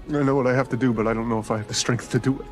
I know what I have to do, but I don't know if I have the strength to do it.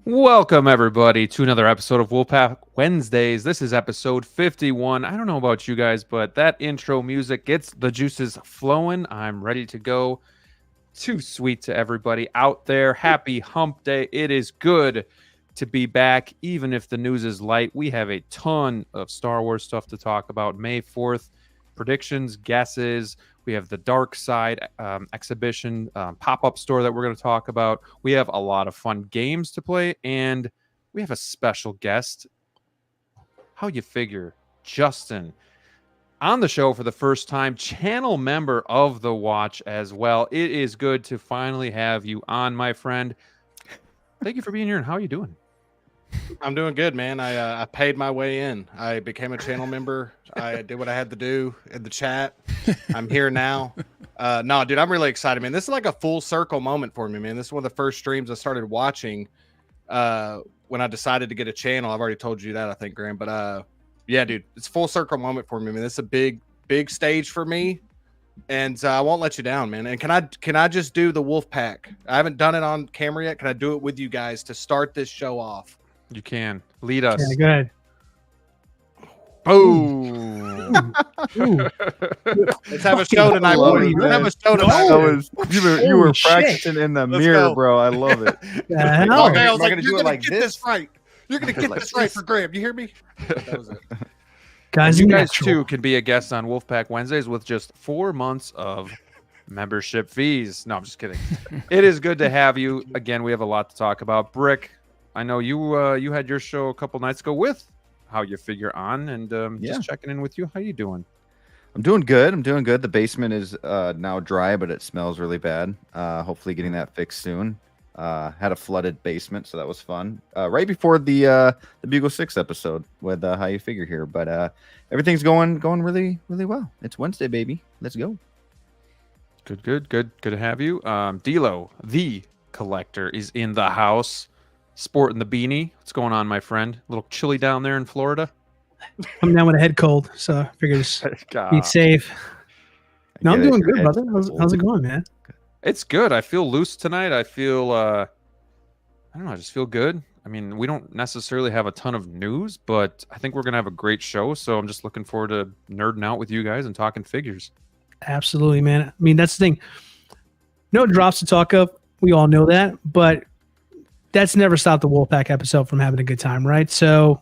Welcome, everybody, to another episode of Wolfpack Wednesdays. This is episode 51. I don't know about you guys, but that intro music gets the juices flowing. I'm ready to go. Too sweet to everybody out there. Happy hump day. It is good to be back, even if the news is light. We have a ton of Star Wars stuff to talk about. May 4th, predictions, guesses. We have the Dark Side exhibition pop-up store that we're going to talk about. We have a lot of fun games to play, and we have a special guest. How you figure, Justin, on the show for the first time, channel member of the Watch as well. It is good to finally have you on, my friend. Thank you for being here, and how are you doing? I'm doing good, man. I paid my way in. I became a channel member. I did what I had to do in the chat. I'm here now. No, dude, I'm really excited, man. This is like a full circle moment for me, man. This is one of the first streams I started watching when I decided to get a channel. I've already told you that, I think, Graham. But yeah, dude, it's a full circle moment for me, man. This is a big stage for me, and I won't let you down, man. And can I just do the Wolfpack? I haven't done it on camera yet. Can I do it with you guys to start this show off? You can. Lead us. Yeah, go ahead. Boom. Let's have a show tonight, boys. Let's have a show tonight. You were practicing in the mirror, bro. I love it. Okay, I was like, you're going to get this right. You're going to get this right for Graham. You hear me? That was it. Guys, you guys too can be a guest on Wolfpack Wednesdays with just 4 months of membership fees. No, I'm just kidding. It is good to have you. Again, we have a lot to talk about. Brick, I know you had your show a couple nights ago with How You Figure on, and just checking in with you. How you doing? I'm doing good. The basement is now dry, but it smells really bad. Hopefully getting that fixed soon. Had a flooded basement, so that was fun. Right before the Bugle 6 episode with How You Figure here, but everything's going really, really well. It's Wednesday, baby. Let's go. Good to have you. DLO The Collector is in the house. Sporting the beanie. What's going on, my friend? A little chilly down there in Florida? I'm down with a head cold, so I figured just be safe. No, I'm doing good, brother. How's it going, man? It's good. I feel loose tonight. I feel, I don't know, I just feel good. I mean, we don't necessarily have a ton of news, but I think we're going to have a great show, so I'm just looking forward to nerding out with you guys and talking figures. Absolutely, man. I mean, that's the thing. No drops to talk of. We all know that, but that's never stopped the Wolfpack episode from having a good time, right? So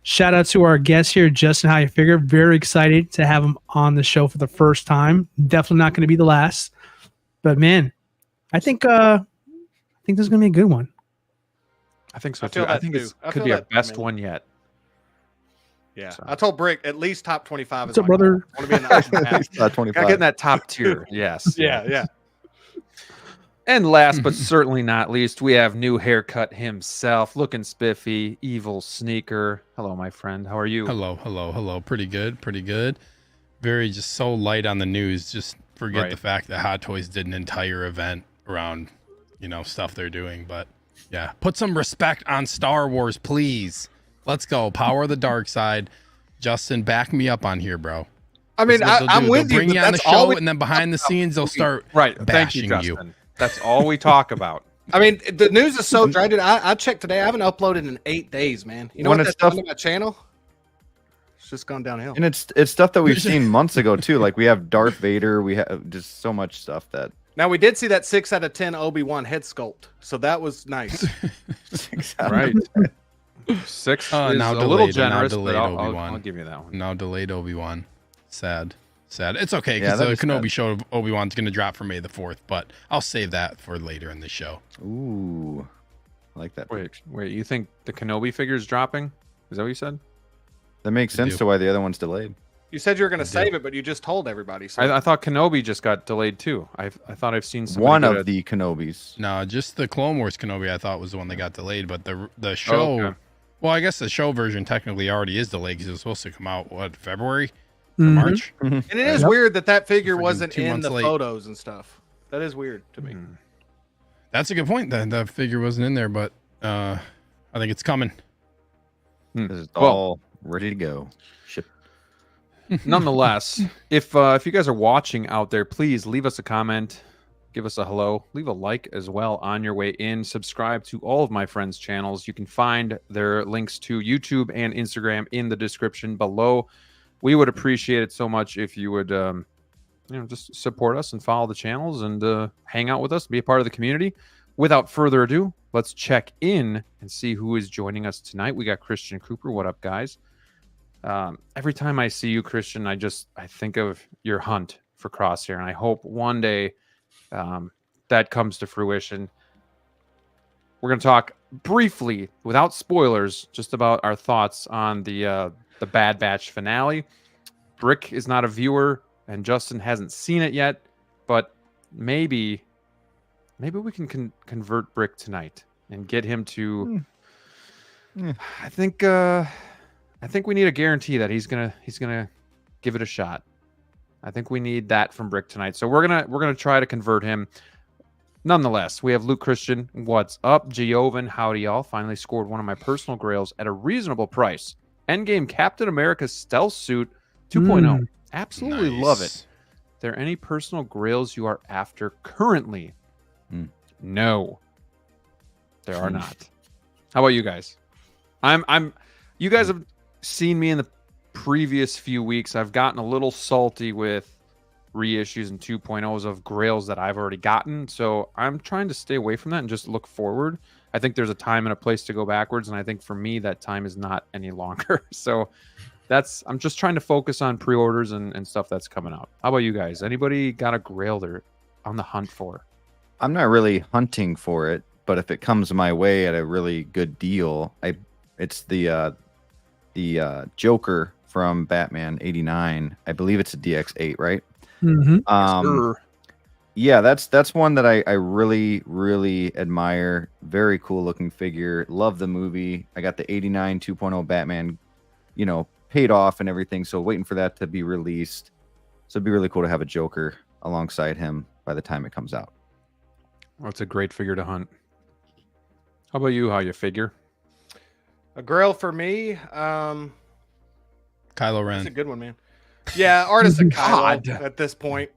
shout out to our guest here, Justin. How You Figure. Very excited to have him on the show for the first time. Definitely not going to be the last. But man, I think this is going to be a good one. I think so too. I think it could be our best one yet. Yeah, so. I told Brick at least top 25. What's up, brother? I want to be in the top 25. Gotta get in that top tier. Yes. Yeah. And last but certainly not least, we have new haircut himself, looking spiffy, EvilSneaker. Hello, my friend. How are you? Hello. Pretty good. Very just so light on the news. Just forget the fact that Hot Toys did an entire event around, stuff they're doing. But yeah, put some respect on Star Wars, please. Let's go. Power of the dark side. Justin, back me up on here, bro. I mean, I'm with you. Bring you on the show, and then behind the scenes, they'll start bashing you. That's all we talk about. I mean, the news is so dry, dude. I checked today. I haven't uploaded in 8 days, man. You know what that's done to my channel? It's just gone downhill. And it's stuff that we've seen months ago, too. Like, we have Darth Vader. We have just so much stuff that... Now, we did see that 6 out of 10 Obi-Wan head sculpt. So that was nice. Right. 6 is now a little generous, but I'll give you that one. Now delayed Obi-Wan. Sad. It's okay, because the Kenobi show of Obi-Wan's going to drop for May the 4th, but I'll save that for later in the show. Ooh. I like that. Wait, you think the Kenobi figure is dropping? Is that what you said? That makes sense to why the other one's delayed. You said you were going to save it, but you just told everybody. So I thought Kenobi just got delayed too. I thought I've seen one of the Kenobis. No, just the Clone Wars Kenobi I thought was the one that got delayed, but the show. okay. Well, I guess the show version technically already is delayed because it was supposed to come out February, or Mhm. March. and it is weird that figure Freaking wasn't 2 in months the late. photos and stuff. That is weird to me. That's a good point. Then the figure wasn't in there, but I think it's coming. This is Well- all ready to go. Ship. Nonetheless, if you guys are watching out there, please leave us a comment, give us a hello, leave a like as well on your way in. Subscribe to all of my friends' channels. You can find their links to YouTube and Instagram in the description below. We would appreciate it so much if you would, just support us and follow the channels and hang out with us, be a part of the community. Without further ado, let's check in and see who is joining us tonight. We got Christian Cooper. What up, guys? Every time I see you, Christian, I think of your hunt for Crosshair, and I hope one day that comes to fruition. We're going to talk briefly, without spoilers, just about our thoughts on the Bad Batch finale. Brick is not a viewer, and Justin hasn't seen it yet, but maybe we can convert Brick tonight and get him to. I think we need a guarantee that he's gonna give it a shot. I think we need that from Brick tonight. So we're gonna try to convert him. Nonetheless, we have Luke Christian. What's up, Giovan? Howdy, y'all. Finally scored one of my personal grails at a reasonable price. Endgame Captain America Stealth Suit 2.0. Absolutely love it. There any personal grails you are after currently? No, there are not. How about you guys? You guys have seen me in the previous few weeks. I've gotten a little salty with reissues and 2.0s of grails that I've already gotten. So I'm trying to stay away from that and just look forward. I think there's a time and a place to go backwards. And I think for me, that time is not any longer. So I'm just trying to focus on pre-orders and stuff that's coming out. How about you guys? Anybody got a grail they're on the hunt for? I'm not really hunting for it, but if it comes my way at a really good deal, it's the Joker from Batman '89. I believe it's a DX8, right? Mm-hmm. Yeah, that's one that I really, really admire. Very cool looking figure. Love the movie. I got the '89 2.0 Batman, paid off and everything. So waiting for that to be released. So it'd be really cool to have a Joker alongside him by the time it comes out. Well, it's a great figure to hunt. How about you? How you figure? A grail for me. Kylo That's a Ren. good one, man. Yeah, Artisan Kylo at this point.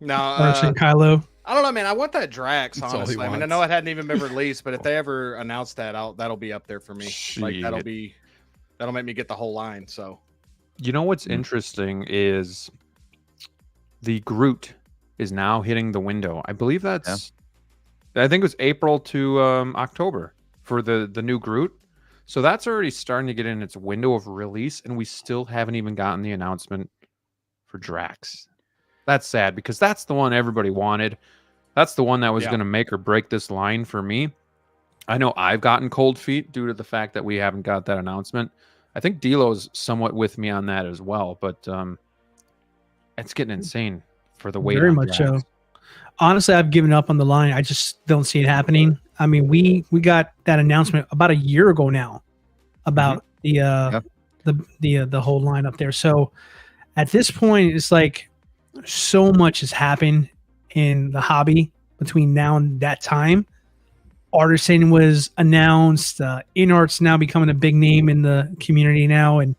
No, Artisan Kylo. I don't know, man. I want that Drax, That's all he honestly. I mean, I wants. know it hadn't even been released, but if they ever announce that, that'll be up there for me. Like that'll make me get the whole line. So You know what's interesting is the Groot is now hitting the window. I believe I think it was April to October for the new Groot. So that's already starting to get in its window of release, and we still haven't even gotten the announcement for Drax. That's sad because that's the one everybody wanted. That's the one that was going to make or break this line for me. I know I've gotten cold feet due to the fact that we haven't got that announcement. I think DLO's somewhat with me on that as well, but it's getting insane for the wait. Very much so. Honestly, I've given up on the line. I just don't see it happening. I mean, we got that announcement about a year ago now about the whole line up there. So at this point, it's like so much has happened in the hobby between now and that time. Artisan was announced. InArt's now becoming a big name in the community now, and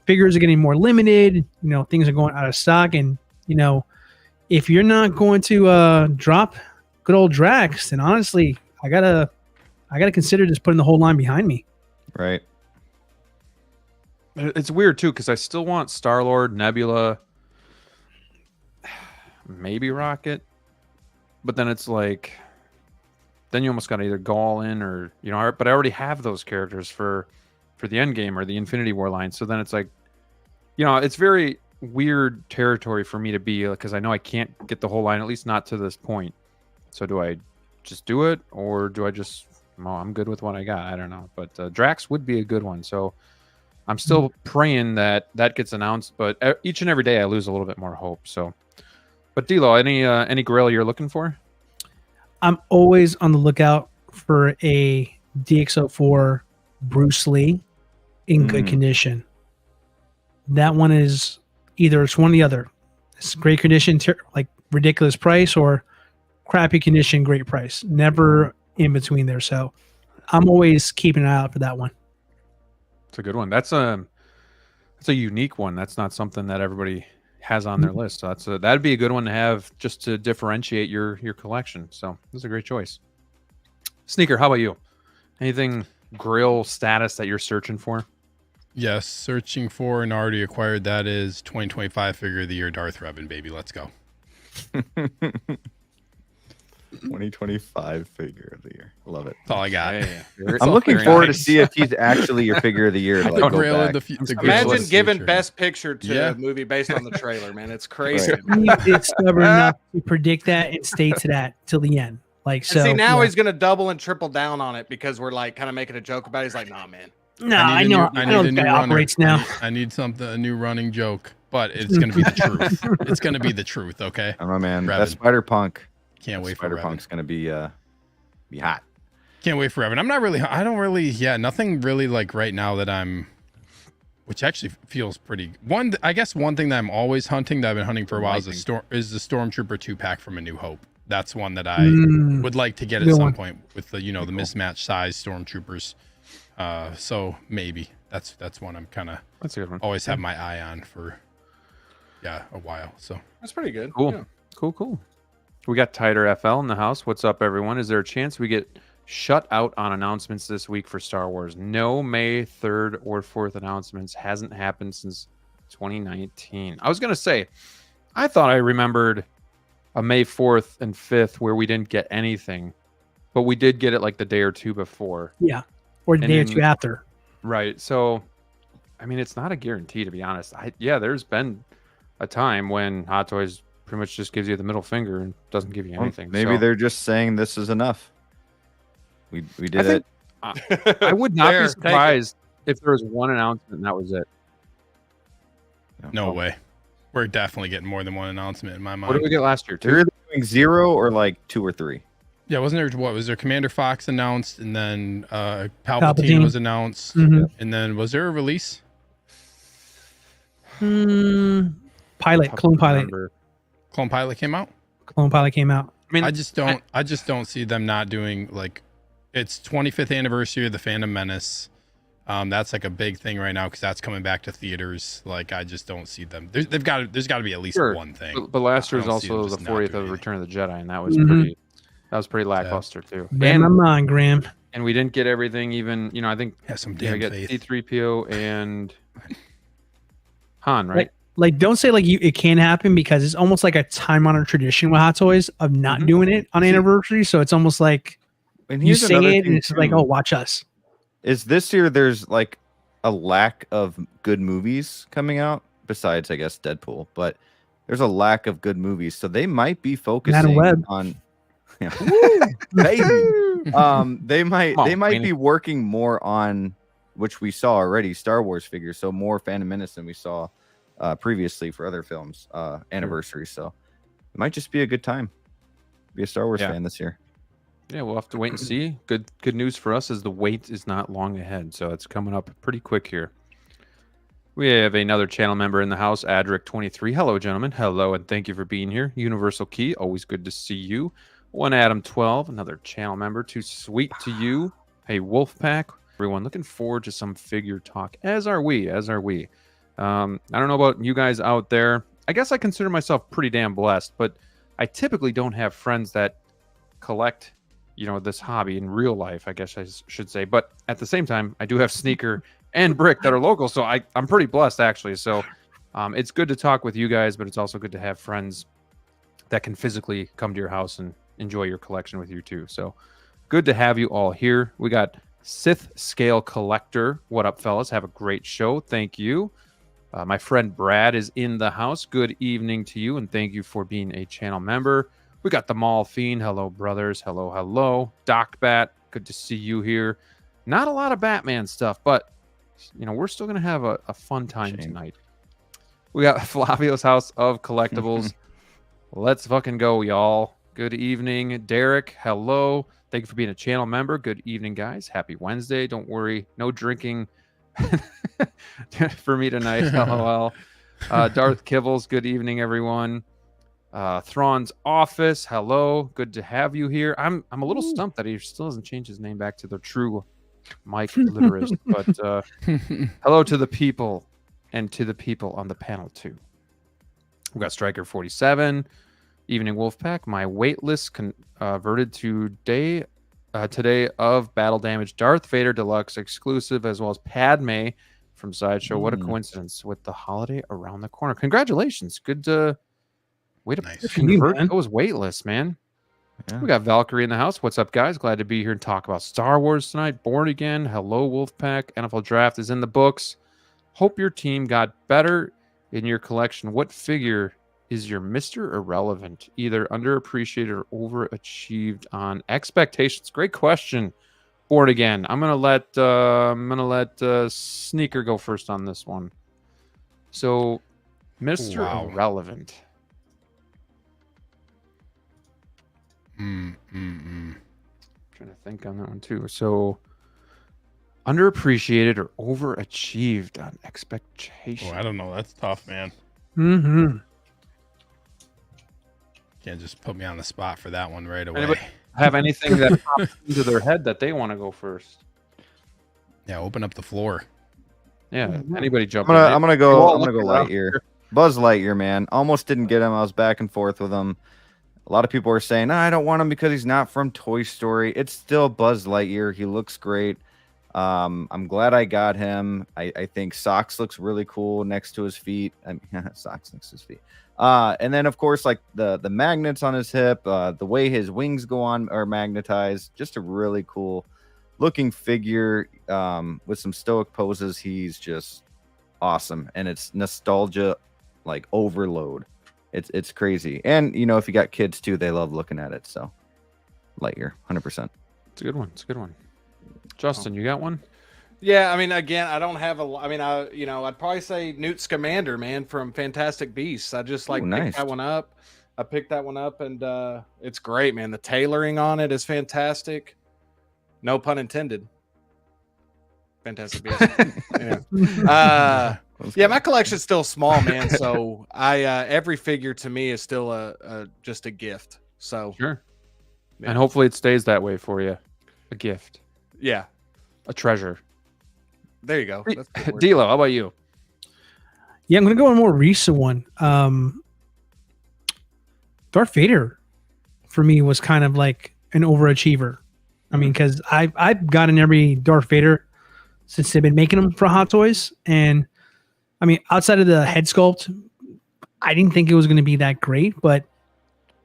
figures are getting more limited. Things are going out of stock, and if you're not going to drop good old Drax, then honestly, I gotta consider just putting the whole line behind me. Right. It's weird too because I still want Star-Lord, Nebula, maybe Rocket, but then it's like, then you almost got to either go all in or but I already have those characters for the Endgame or the Infinity War line. So then it's like, it's very weird territory for me to be, because I know I can't get the whole line, at least not to this point. So do I just do it, or do I just I'm good with what I got? I don't know, but Drax would be a good one. So I'm still praying that gets announced, but each and every day I lose a little bit more hope. So, but DLO, any Grail you're looking for? I'm always on the lookout for a DX04 Bruce Lee in good condition. That one is either it's one or the other. It's great condition, like ridiculous price, or crappy condition, great price. Never in between there. So I'm always keeping an eye out for that one. It's a good one. That's a unique one. That's not something that everybody has on their list. So that'd be a good one to have just to differentiate your collection. So that's a great choice. Sneaker, how about you? Anything Grail status that you're searching for? Yes, searching for and already acquired. That is 2025 figure of the year, Darth Revan, baby. Let's go. 2025 figure of the year. Love it. That's all I got. I'm looking forward to see if he's actually your figure of the year. The Grail of the Imagine giving Best Picture to a movie based on the trailer, man. It's crazy. It's stubborn enough to predict that and stay to that till the end. Like, so. And see, now he's gonna double and triple down on it because we're like kind of making a joke about it. He's like, nah, man. No, I know how the guy operates now. I need a new running joke, but it's gonna be the truth. It's gonna be the truth, okay? I don't know, man. Revan. That Spider-Punk. Can't wait for Revan. Spider-Punk's gonna be hot. Can't wait for Revan. Nothing really like right now that I'm, which actually feels pretty. I guess one thing that I'm always hunting, that I've been hunting for a while, is the Stormtrooper 2-pack from A New Hope. That's one that I would like to get at some point with the the mismatched size Stormtroopers. So maybe that's one I'm kind of always have my eye on for a while. So that's pretty good. Cool. Yeah. Cool. We got Tighter FL in the house. What's up, everyone? Is there a chance we get shut out on announcements this week for Star Wars? No May 3rd or 4th announcements. Hasn't happened since 2019. I was going to say, I thought I remembered a May 4th and 5th where we didn't get anything, but we did get it like the day or two before. Yeah. Or the day or two after. Right. So, I mean, it's not a guarantee, to be honest. There's been a time when Hot Toys pretty much just gives you the middle finger and doesn't give you anything. Maybe they're just saying this is enough. We did it. I would not be surprised if there was one announcement and that was it. No way. We're definitely getting more than one announcement in my mind. What did we get last year? They're either doing 0 or like 2 or 3. Yeah, wasn't there? What was there? Commander Fox announced, and then Palpatine was announced, and then was there a release? Clone Pilot. Clone Pilot came out. Clone Pilot came out. I mean, I just don't see them not doing like it's 25th anniversary of the Phantom Menace. That's like a big thing right now because that's coming back to theaters. Like I just don't see them. There's got to be at least one thing. But last year was also the 40th of Return of the Jedi, and that was pretty lackluster too. Man, my mind, Graham. And we didn't get everything. Even I think have some damn faith. C-3PO and Han, right? Like don't say like it can happen because it's almost like a time-honored tradition with Hot Toys of not doing it on anniversary. So it's almost like you say it and it's like, oh, watch us. Is this year there's like a lack of good movies coming out besides, I guess, Deadpool, but there's a lack of good movies. So they might be focusing on baby. They might be working more on, which we saw already, Star Wars figures. So more Phantom Menace than we saw previously for other films anniversaries. So it might just be a good time. Be a Star Wars fan this year. Yeah, we'll have to wait and see. Good news for us is the wait is not long ahead, so it's coming up pretty quick here. We have another channel member in the house, Adric23. Hello, gentlemen. Hello, and thank you for being here. Universal Key, always good to see you. One Adam12, another channel member. Too sweet to you. Hey, Wolfpack. Everyone, looking forward to some figure talk, as are we. I don't know about you guys out there. I guess I consider myself pretty damn blessed, but I typically don't have friends that collect this hobby in real life, I guess I should say. But at the same time, I do have Sneaker and Brick that are local, so I'm pretty blessed, actually. So it's good to talk with you guys, but it's also good to have friends that can physically come to your house and enjoy your collection with you, too. So good to have you all here. We got Sith Scale Collector. What up, fellas? Have a great show. Thank you. My friend Brad is in the house. Good evening to you, and thank you for being a channel member. We got the Mall Fiend. Hello, brothers. Hello. Doc Bat. Good to see you here. Not a lot of Batman stuff, but we're still gonna have a fun time Shame. tonight. We got Flavio's House of Collectibles. Let's fucking go, y'all. Good evening, Derek. Hello. Thank you for being a channel member. Good evening, guys. Happy Wednesday. Don't worry, no drinking for me tonight. LOL. Darth Kibbles. Good evening, everyone. Thrawn's Office. Hello. Good to have you here. I'm a little stumped that he still hasn't changed his name back to the true Mike Literist. But hello to the people and to the people on the panel too. We've got Striker 47. Evening Wolfpack. My wait list converted today of Battle Damage Darth Vader Deluxe exclusive, as well as Padme from Sideshow. What a coincidence with the holiday around the corner. Congratulations. Good way to Nice. convert those wait lists, man. Yeah. We got Valkyrie in the house. What's up, guys? Glad to be here and talk about Star Wars tonight. Born Again. Hello, Wolfpack. NFL Draft is in the books. Hope your team got better in your collection. What figure is your Mr. Irrelevant, either underappreciated or overachieved on expectations? Great question. Born Again. I'm gonna let Sneaker go first on this one. So, Mr. Wow. Irrelevant. Mm. Trying to think on that one too. So, underappreciated or overachieved on expectations. Oh, I don't know. That's tough, man. Mm-hmm. Can't just put me on the spot for that one right away. Anybody have anything that pops into their head that they want to go first? Yeah, open up the floor. Yeah, anybody jump I'm in? gonna You go. all I'm gonna go look around. Lightyear. Buzz Lightyear, man. Almost didn't get him. I was back and forth with him. A lot of people are saying, I don't want him because he's not from Toy Story. It's still Buzz Lightyear. He looks great. I'm glad I got him. I think Socks looks really cool next to his feet. I mean, Socks next to his feet. And then of course, like the magnets on his hip, the way his wings go on are magnetized. Just a really cool looking figure with some stoic poses. He's just awesome, and it's nostalgia like overload. It's crazy. And if you got kids too, they love looking at it. So Lightyear, 100%. It's a good one. It's a good one. Justin, you got one? Yeah, I mean, again, I don't have a. I mean, I'd probably say Newt Scamander, man, from Fantastic Beasts. I just picked nice. that one up. I picked that one up, and it's great, man. The tailoring on it is fantastic. No pun intended. Fantastic Beasts. Yeah, my collection's still small, man. So every figure to me is still just a gift. So Sure. Yeah. And hopefully it stays that way for you. A gift, yeah, a treasure. there you go. That's a good word. D'Lo, how about you? Yeah, I'm gonna go on a more recent one. Darth Vader for me was kind of like an overachiever. I mean, because I've gotten every Darth Vader since they've been making them for Hot Toys, and I mean, outside of the head sculpt, I didn't think it was going to be that great, but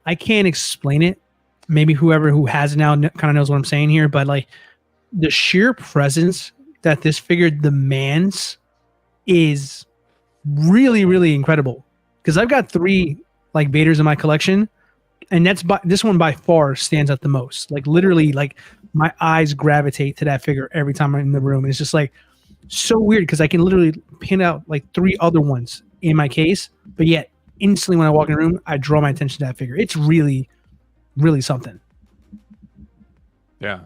I can't explain it. Maybe whoever who has it now kind of knows what I'm saying here, but like the sheer presence that this figure demands is really, really incredible. Because I've got 3 like Vaders in my collection, and this one by far stands out the most. Like literally, like my eyes gravitate to that figure every time I'm in the room. And it's just like so weird because I can literally pin out like 3 other ones in my case, but yet instantly when I walk in the room, I draw my attention to that figure. It's really, really something. Yeah.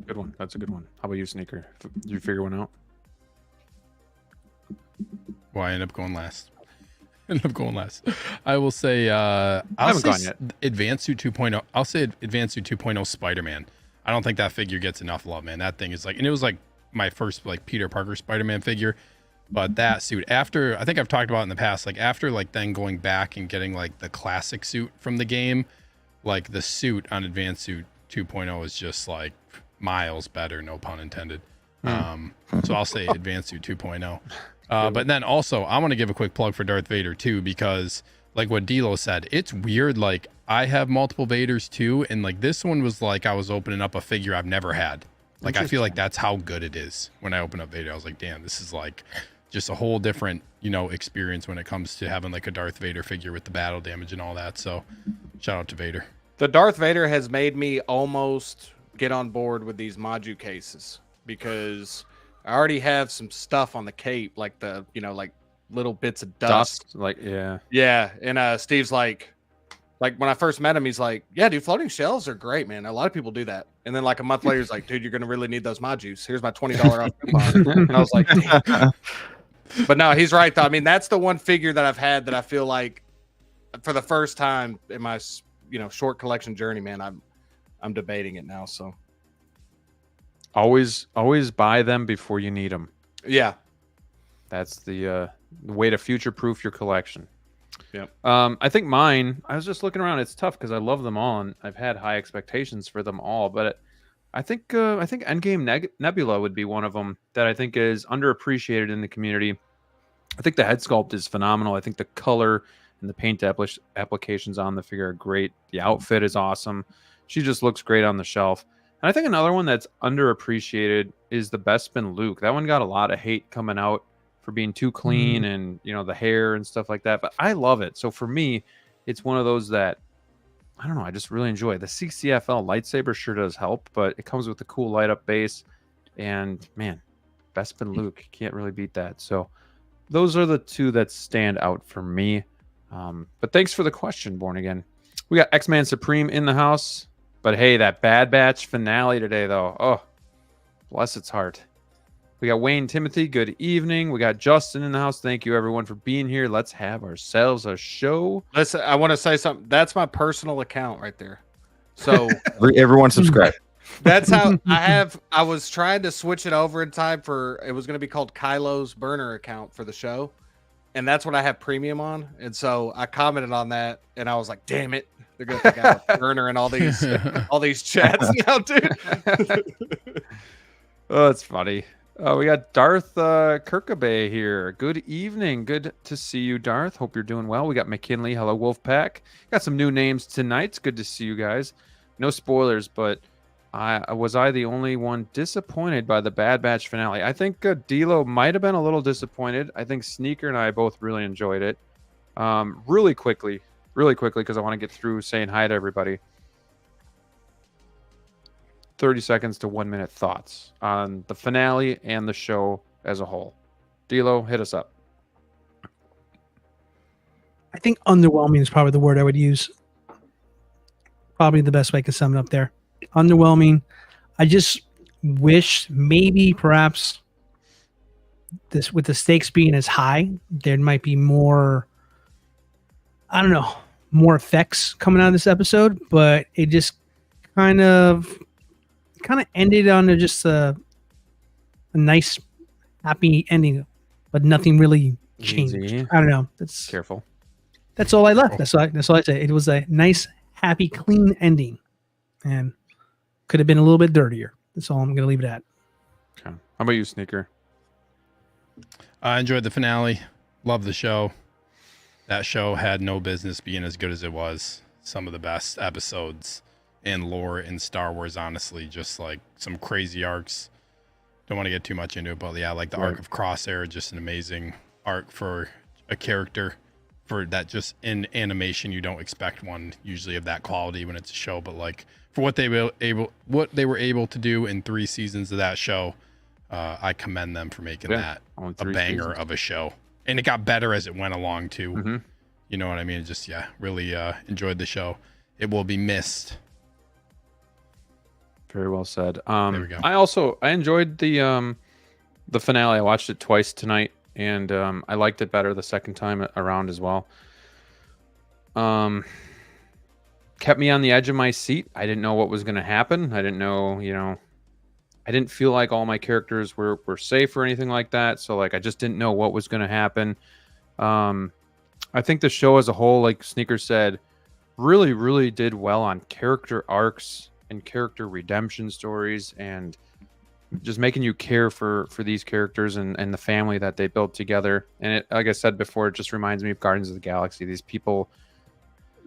Good one. That's a good one. How about you, Sneaker? Did you figure one out? Well, I end up going last. I will say, I haven't gone yet. Advanced Suit 2.0. I'll say Advanced Suit 2.0 Spider-Man. I don't think that figure gets enough love, man. That thing is like, and it was like my first like Peter Parker Spider-Man figure. But that suit, after, I think I've talked about it in the past, like after like then going back and getting like the classic suit from the game, like the suit on Advanced Suit 2.0 is just like miles better, no pun intended. So I'll say Advanced Suit 2.0. But then also, I want to give a quick plug for Darth Vader too, because like what D'Lo said, it's weird. Like I have multiple Vaders too, and like this one was like I was opening up a figure I've never had. Like I feel like that's how good it is. When I open up Vader, I was like, damn, this is like just a whole different, experience when it comes to having like a Darth Vader figure with the battle damage and all that. So shout out to Vader. The Darth Vader has made me almost get on board with these Maju cases because I already have some stuff on the cape, like the like little bits of dust. Like yeah. And Steve's like when I first met him, he's like, yeah, dude, floating shells are great, man. A lot of people do that. And then like a month later, he's like, dude, you're gonna really need those mod juice. Here's my $20 off coupon. And I was like, damn. But no, he's right though. I mean, that's the one figure that I've had that I feel like for the first time in my short collection journey, man, I'm debating it now. So always buy them before you need them. Yeah, that's the way to future proof your collection. Yep. I think mine, I was just looking around. It's tough because I love them all and I've had high expectations for them all. But I think Endgame Nebula would be one of them that I think is underappreciated in the community. I think the head sculpt is phenomenal. I think the color and the paint applications on the figure are great. The outfit is awesome. She just looks great on the shelf. And I think another one that's underappreciated is the Bespin Luke. That one got a lot of hate coming out for being too clean and the hair and stuff like that, but I love it. So for me, it's one of those that I don't know, I just really enjoy. The CCFL lightsaber sure does help, but it comes with a cool light up base, and man, Bespin Luke, can't really beat that. So those are the two that stand out for me. But thanks for the question, Born Again. We got X-Man Supreme in the house, but hey, that Bad Batch finale today though, oh, bless its heart. We got Wayne Timothy. Good evening. We got Justin in the house. Thank you, everyone, for being here. Let's have ourselves a show. Listen, I want to say something. That's my personal account right there. So everyone subscribe. That's how I was trying to switch it over in time for it was going to be called Kylo's burner account for the show. And that's what I have premium on. And so I commented on that and I was like, damn it. They're going to think I have a burner in all these chats now, dude. Oh, that's funny. We got Darth Kirkaby here. Good evening. Good to see you, Darth. Hope you're doing well. We got McKinley. Hello, Wolfpack. Got some new names tonight. It's good to see you guys. No spoilers, but was I the only one disappointed by the Bad Batch finale? I think DLO might have been a little disappointed. I think Sneaker and I both really enjoyed it. Really quickly, because I want to get through saying hi to everybody. 30 seconds to 1 minute thoughts on the finale and the show as a whole. DLO, hit us up. I think underwhelming is probably the word I would use. Probably the best way to sum it up there. Underwhelming. I just wish maybe perhaps this with the stakes being as high, there might be more, I don't know, more effects coming out of this episode, but it just kind of ended on just a nice, happy ending, but nothing really changed. Easy. I don't know. That's careful. That's all I left. That's all I say. It was a nice, happy, clean ending, and could have been a little bit dirtier. That's all I'm going to leave it at. Okay. How about you, Sneaker? I enjoyed the finale. Love the show. That show had no business being as good as it was. Some of the best episodes in lore in Star Wars, honestly, just like some crazy arcs. Don't want to get too much into it, but yeah, like the arc of Crosshair, just an amazing arc for a character for that. Just in animation, you don't expect one usually of that quality when it's a show, but like for what they were able to do in 3 seasons of that show, I commend them for making that a banger seasons of a show. And it got better as it went along too. Mm-hmm. You know what I mean? Just really enjoyed the show. It will be missed. Very well said. There we go. I enjoyed the finale. I watched it twice tonight, and I liked it better the second time around as well. Kept me on the edge of my seat. I didn't know what was going to happen. I didn't know, I didn't feel like all my characters were safe or anything like that. So like I just didn't know what was going to happen. I think the show as a whole, like Sneaker said, really, really did well on character arcs and character redemption stories, and just making you care for these characters and the family that they built together. And it, like I said before, it just reminds me of Guardians of the Galaxy. These people,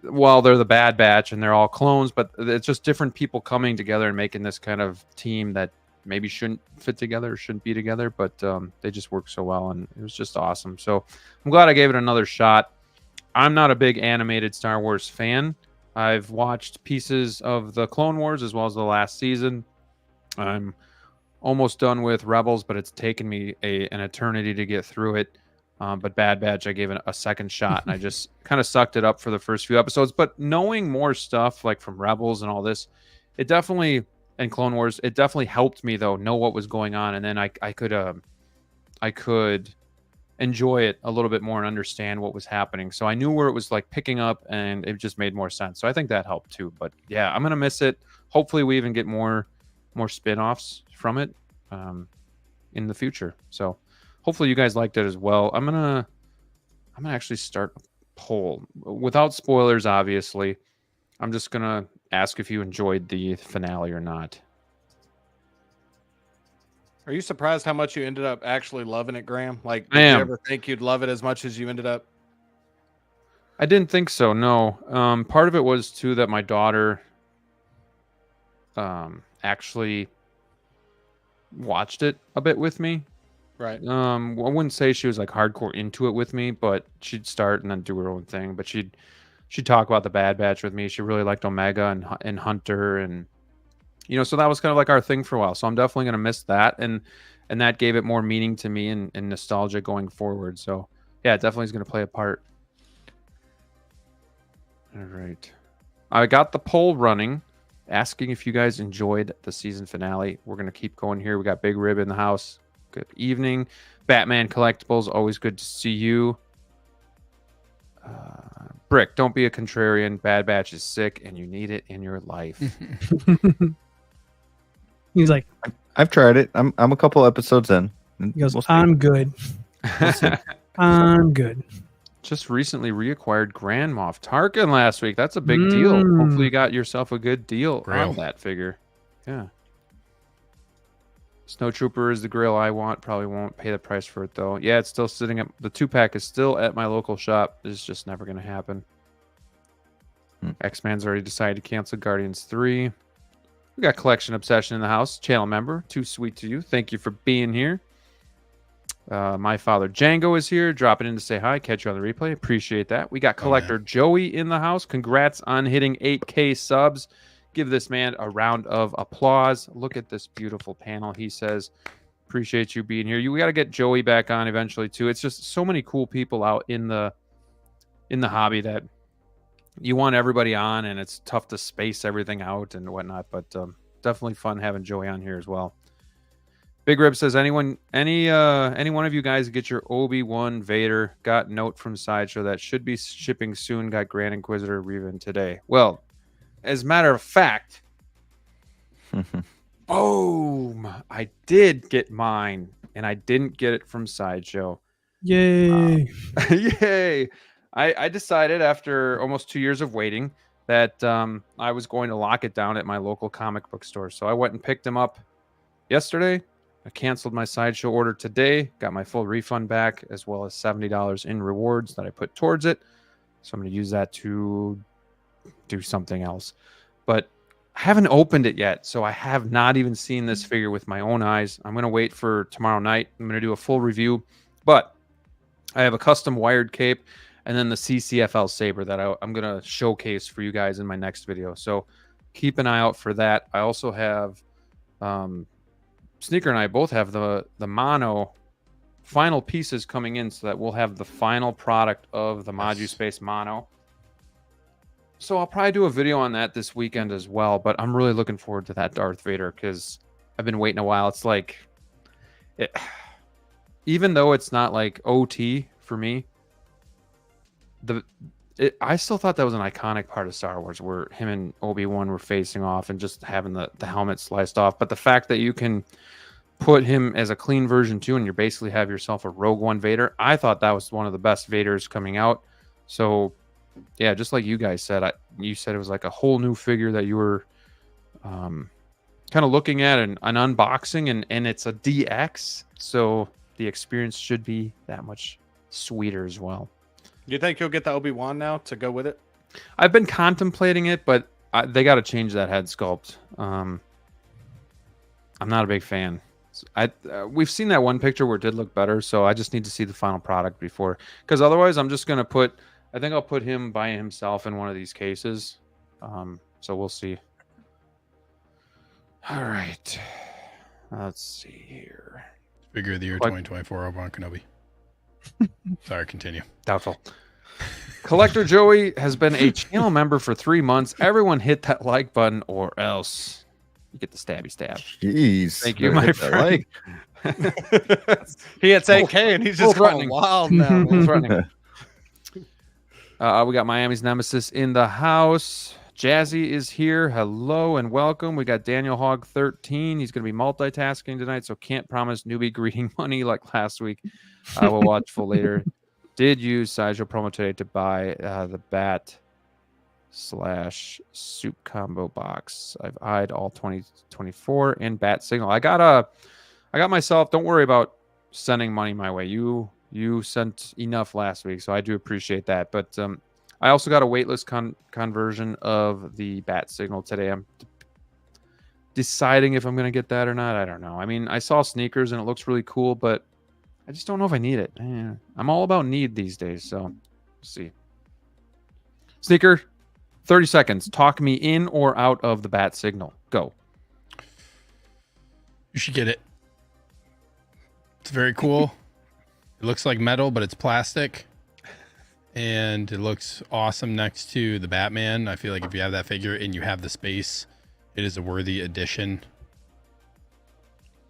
well, they're the Bad Batch and they're all clones, but it's just different people coming together and making this kind of team that maybe shouldn't fit together or shouldn't be together, but they just work so well, and it was just awesome. So I'm glad I gave it another shot. I'm not a big animated Star Wars fan. I've watched pieces of the Clone Wars as well as the last season. I'm almost done with Rebels, but it's taken me an eternity to get through it. But Bad Batch, I gave it a second shot, and I just kind of sucked it up for the first few episodes. But knowing more stuff like from Rebels and all this, it definitely, and Clone Wars, it definitely helped me though know what was going on, and then I could enjoy it a little bit more and understand what was happening. So I knew where it was like picking up, and it just made more sense. So I think that helped too. But yeah, I'm gonna miss it. Hopefully, we even get more spin-offs from it in the future. So hopefully you guys liked it as well. I'm gonna actually start a poll without spoilers, obviously. I'm just gonna ask if you enjoyed the finale or not. Are you surprised how much you ended up actually loving it, Graham? Like, I did you am. ever think you'd love it as much as you ended up? I didn't think so, no. Part of it was too that my daughter actually watched it a bit with me. Right. I wouldn't say she was like hardcore into it with me, but she'd start and then do her own thing. But she'd talk about the Bad Batch with me. She really liked Omega and Hunter, and so that was kind of like our thing for a while. So I'm definitely gonna miss that, and that gave it more meaning to me and nostalgia going forward. So yeah, it definitely is gonna play a part. All right, I got the poll running, asking if you guys enjoyed the season finale. We're gonna keep going here. We got Big Rib in the house. Good evening, Batman Collectibles. Always good to see you. Brick, don't be a contrarian. Bad Batch is sick, and you need it in your life. He's like, I've tried it. I'm a couple episodes in. he goes, We'll see. I'm good. I'm good. Just recently reacquired Grand Moff Tarkin last week. That's a big deal. Hopefully you got yourself a good deal Grail. on that figure. Yeah. Snowtrooper is the Grail I want. Probably won't pay the price for it though. Yeah, it's still sitting up. The 2-pack is still at my local shop. It's just never going to happen. X-Man's already decided to cancel Guardians 3. We got Collection Obsession in the house. Channel member. Too sweet to you. Thank you for being here. My father Django is here, dropping in to say hi. Catch you on the replay. Appreciate that. We got Collector Joey in the house. Congrats on hitting 8K subs. Give this man a round of applause. Look at this beautiful panel, he says. Appreciate you being here. We got to get Joey back on eventually too. It's just so many cool people out in the hobby that you want everybody on, and it's tough to space everything out and whatnot. But definitely fun having Joey on here as well. Big Rib says, any one of you guys get your Obi-Wan Vader? Got note from Sideshow that should be shipping soon. Got Grand Inquisitor Revan today. Well, as a matter of fact, boom! I did get mine, and I didn't get it from Sideshow. Yay! Yay! I decided after almost 2 years of waiting that I was going to lock it down at my local comic book store. So I went and picked them up yesterday. I canceled my Sideshow order today, got my full refund back, as well as $70 in rewards that I put towards it. So I'm going to use that to do something else. But I haven't opened it yet, so I have not even seen this figure with my own eyes. I'm going to wait for tomorrow night. I'm going to do a full review. But I have a custom wired cape and then the CCFL saber that I'm going to showcase for you guys in my next video. So keep an eye out for that. I also have... Sneaker and I both have the Mono final pieces coming in, so that we'll have the final product of the Maju Space Mono. So I'll probably do a video on that this weekend as well, but I'm really looking forward to that Darth Vader because I've been waiting a while. It's like, even though it's not like OT for me, I still thought that was an iconic part of Star Wars where him and Obi-Wan were facing off and just having the helmet sliced off. But the fact that you can put him as a clean version too, and you basically have yourself a Rogue One Vader, I thought that was one of the best Vaders coming out. So yeah, just like you guys said, you said it was like a whole new figure that you were kind of looking at and an unboxing, and it's a DX, so the experience should be that much sweeter as well. Do you think you'll get the Obi-Wan now to go with it? I've been contemplating it, but they got to change that head sculpt. I'm not a big fan. We've seen that one picture where it did look better, so I just need to see the final product before. Because otherwise, I'm just going to I think I'll put him by himself in one of these cases. So we'll see. All right. Let's see here. Figure of the year 2024 over on Kenobi. Sorry, continue. Doubtful. Collector Joey has been a channel member for 3 months. Everyone hit that like button or else you get the stabby stab. Jeez. Thank you, my friend. He hits 8K and he's just threatening. going wild now. Man. Threatening. We got Miami's Nemesis in the house. Jazzy is here. Hello and welcome. We got Daniel Hogg 13. He's going to be multitasking tonight, so can't promise newbie greeting money like last week. We'll watch full later. Did use Sideshow promo today to buy the bat / soup combo box. I've eyed all 2024 and bat signal. I got myself. Don't worry about sending money my way. You sent enough last week, so I do appreciate that. But I also got a waitlist conversion of the bat signal today. I'm deciding if I'm going to get that or not. I don't know. I mean, I saw sneakers and it looks really cool, but I just don't know if I need it. I'm all about need these days, so we'll see. Sneaker, 30 seconds. Talk me in or out of the bat signal. Go. You should get it. It's very cool. It looks like metal, but it's plastic. And it looks awesome next to the Batman. I feel like if you have that figure and you have the space, it is a worthy addition.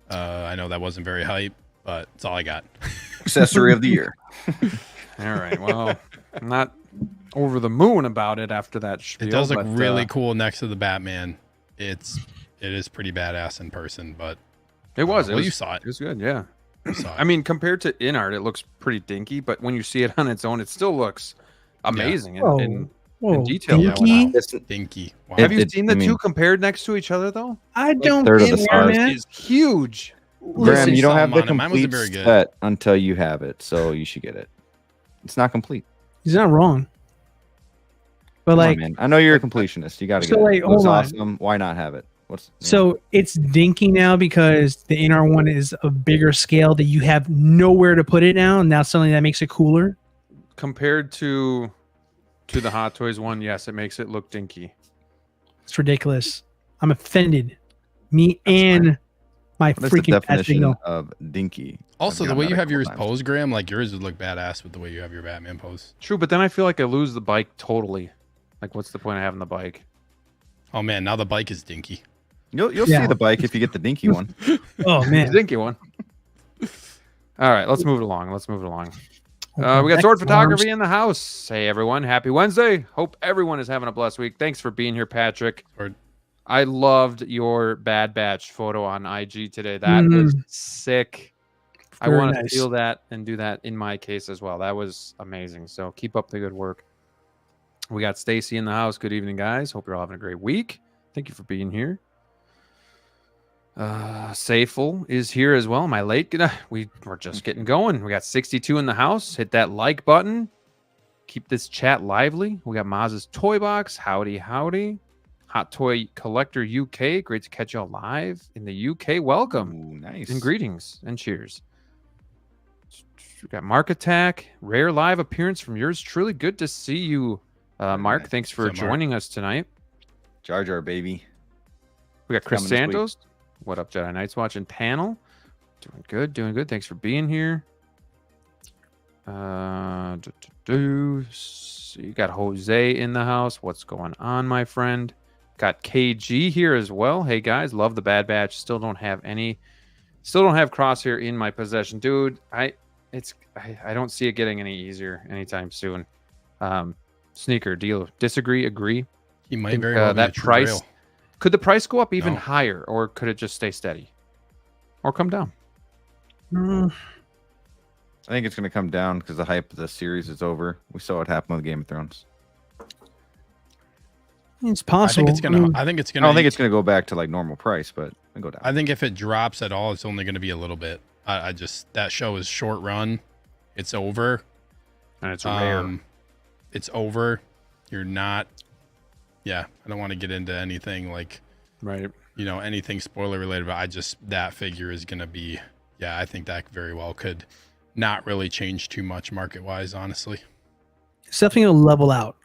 I know that wasn't very hype, but it's all I got. Accessory of the year. All right. Well, I'm not over the moon about it after that spiel. It does look really cool next to the Batman. It is pretty badass in person, but it was. You saw it. It was good. Yeah. I mean, compared to in art, it looks pretty dinky, but when you see it on its own, it still looks amazing in detail. Dinky? It's dinky. Wow. Have you seen the two compared next to each other though? I don't third of get the it, size. man. It's huge. Graham, you don't have the Mine wasn't complete very good. set until you have it, so you should get it. It's not complete. He's not wrong. But Come on, like, man. I know you're a completionist. You got to So, get like, it. It looks hold on. awesome. Why not have it? so it's dinky now because the NR one is a bigger scale that you have nowhere to put it now, and that's something that makes it cooler. Compared to the Hot Toys one, yes, it makes it look dinky. It's ridiculous. I'm offended. Me and my What is the freaking bat definition signal. of dinky? Also, I've the gotten way that you a have couple yours times. posed, Graham, like yours would look badass with the way you have your Batman pose. True, but then I feel like I lose the bike totally. Like, what's the point of having the bike? Oh man, now the bike is dinky. You'll Yeah. see the bike if you get the dinky one. Oh The man. dinky one. All right, let's move it along. We got Sword Photography in the house. Hey, everyone. Happy Wednesday. Hope everyone is having a blessed week. Thanks for being here, Patrick. Sword. I loved your Bad Batch photo on IG today. That was sick. I Very want to nice. steal that and do that in my case as well. That was amazing. So keep up the good work. We got Stacy in the house. Good evening, guys. Hope you're all having a great week. Thank you for being here. Safel is here as well. Am I late? We're just getting going. We got 62 in the house. Hit that like button. Keep this chat lively. We got Maz's Toy Box. Howdy, howdy. Hot Toy Collector UK. Great to catch y'all live in the UK. Welcome. Ooh, nice. And greetings and cheers. We got Mark Attack. Rare live appearance from yours truly. Good to see you, Mark. nice. Thanks for What's up, Mark? joining us tonight. Jar Jar, baby. We got Chris Coming this week. Santos. What up, Jedi Knights watching panel? Doing good. Thanks for being here. So you got Jose in the house. What's going on, my friend? Got KG here as well. Hey guys, love the Bad Batch. Still don't have Crosshair in my possession, dude. I don't see it getting any easier anytime soon. Sneaker, do you disagree? Agree? He might Think, very well be that a true price- Grail. Could the price go up even No. higher, or could it just stay steady, or come down? Mm, I think it's going to come down because the hype of the series is over. We saw what happened with Game of Thrones. it's I possible. think it's gonna. Mm, I think it's I gonna. don't think it's going to go back to like normal price, but it'll go down. I think if it drops at all, it's only going to be a little bit. I just that show is short run. It's over. And it's rare. It's over. You're not. Yeah, I don't want to get into anything like Right. anything spoiler related, but that figure is going to be. Yeah, I think that very well could not really change too much market wise, honestly. It's definitely a level out.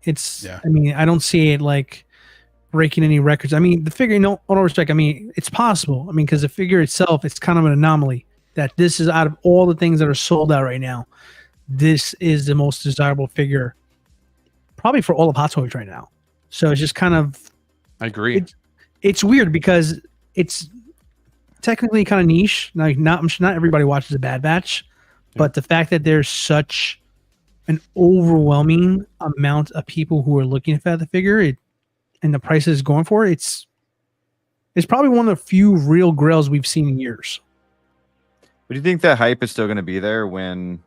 It's. Yeah. I mean, I don't see it like breaking any records. I mean, the figure, no, all respect. I mean, it's possible. I mean, because the figure itself, it's kind of an anomaly that this is out of all the things that are sold out right now. This is the most desirable figure, probably for all of Hot Toys right now. So it's just kind of. I agree. It's weird because it's technically kind of niche. Like not everybody watches a Bad Batch, but the fact that there's such an overwhelming amount of people who are looking at the figure, and the price is going for it, it's probably one of the few real grails we've seen in years. But do you think that hype is still going to be there when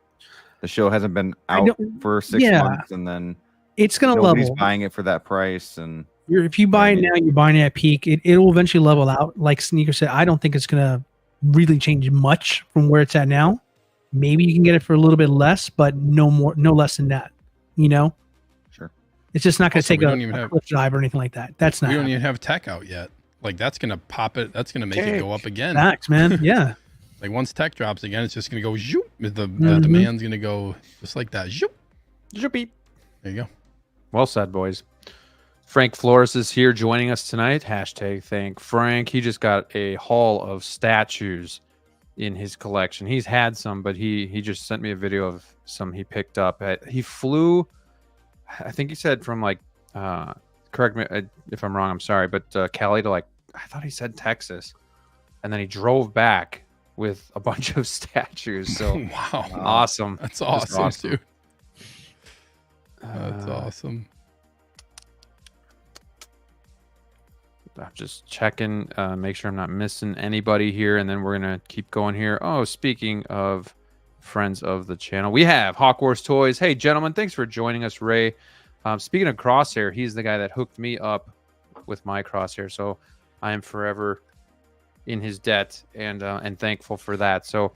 the show hasn't been out for 6 months and then it's going to nobody's level? buying it for that price? And if you buy it now, you're buying it at peak. It will eventually level out. Like Sneaker said, I don't think it's going to really change much from where it's at now. Maybe you can get it for a little bit less, but no less than that. You know? Sure. It's just not going to take a cliff dive or anything like that. That's not. We don't even have tech out yet. Like that's going to pop it. That's going to make it go up again. Facts, man. Yeah. Like once tech drops again, it's just going to go zoop. The demand's going to go just like that. Zoop. Zoopy. There you go. Well said, boys. Frank Flores is here joining us tonight. Hashtag thank Frank. He just got a haul of statues in his collection. He's had some, but he just sent me a video of some he picked up. He flew, I think he said from like, correct me if I'm wrong, I'm sorry, but Cali to like, I thought he said Texas. And then he drove back with a bunch of statues. So wow. Awesome. That's awesome, dude. That's awesome. I'm just checking, make sure I'm not missing anybody here, and then we're gonna keep going here. Oh, speaking of friends of the channel, we have Hawk Wars Toys. Hey, gentlemen, thanks for joining us, Ray. Speaking of Crosshair, he's the guy that hooked me up with my Crosshair, so I am forever in his debt and thankful for that. So,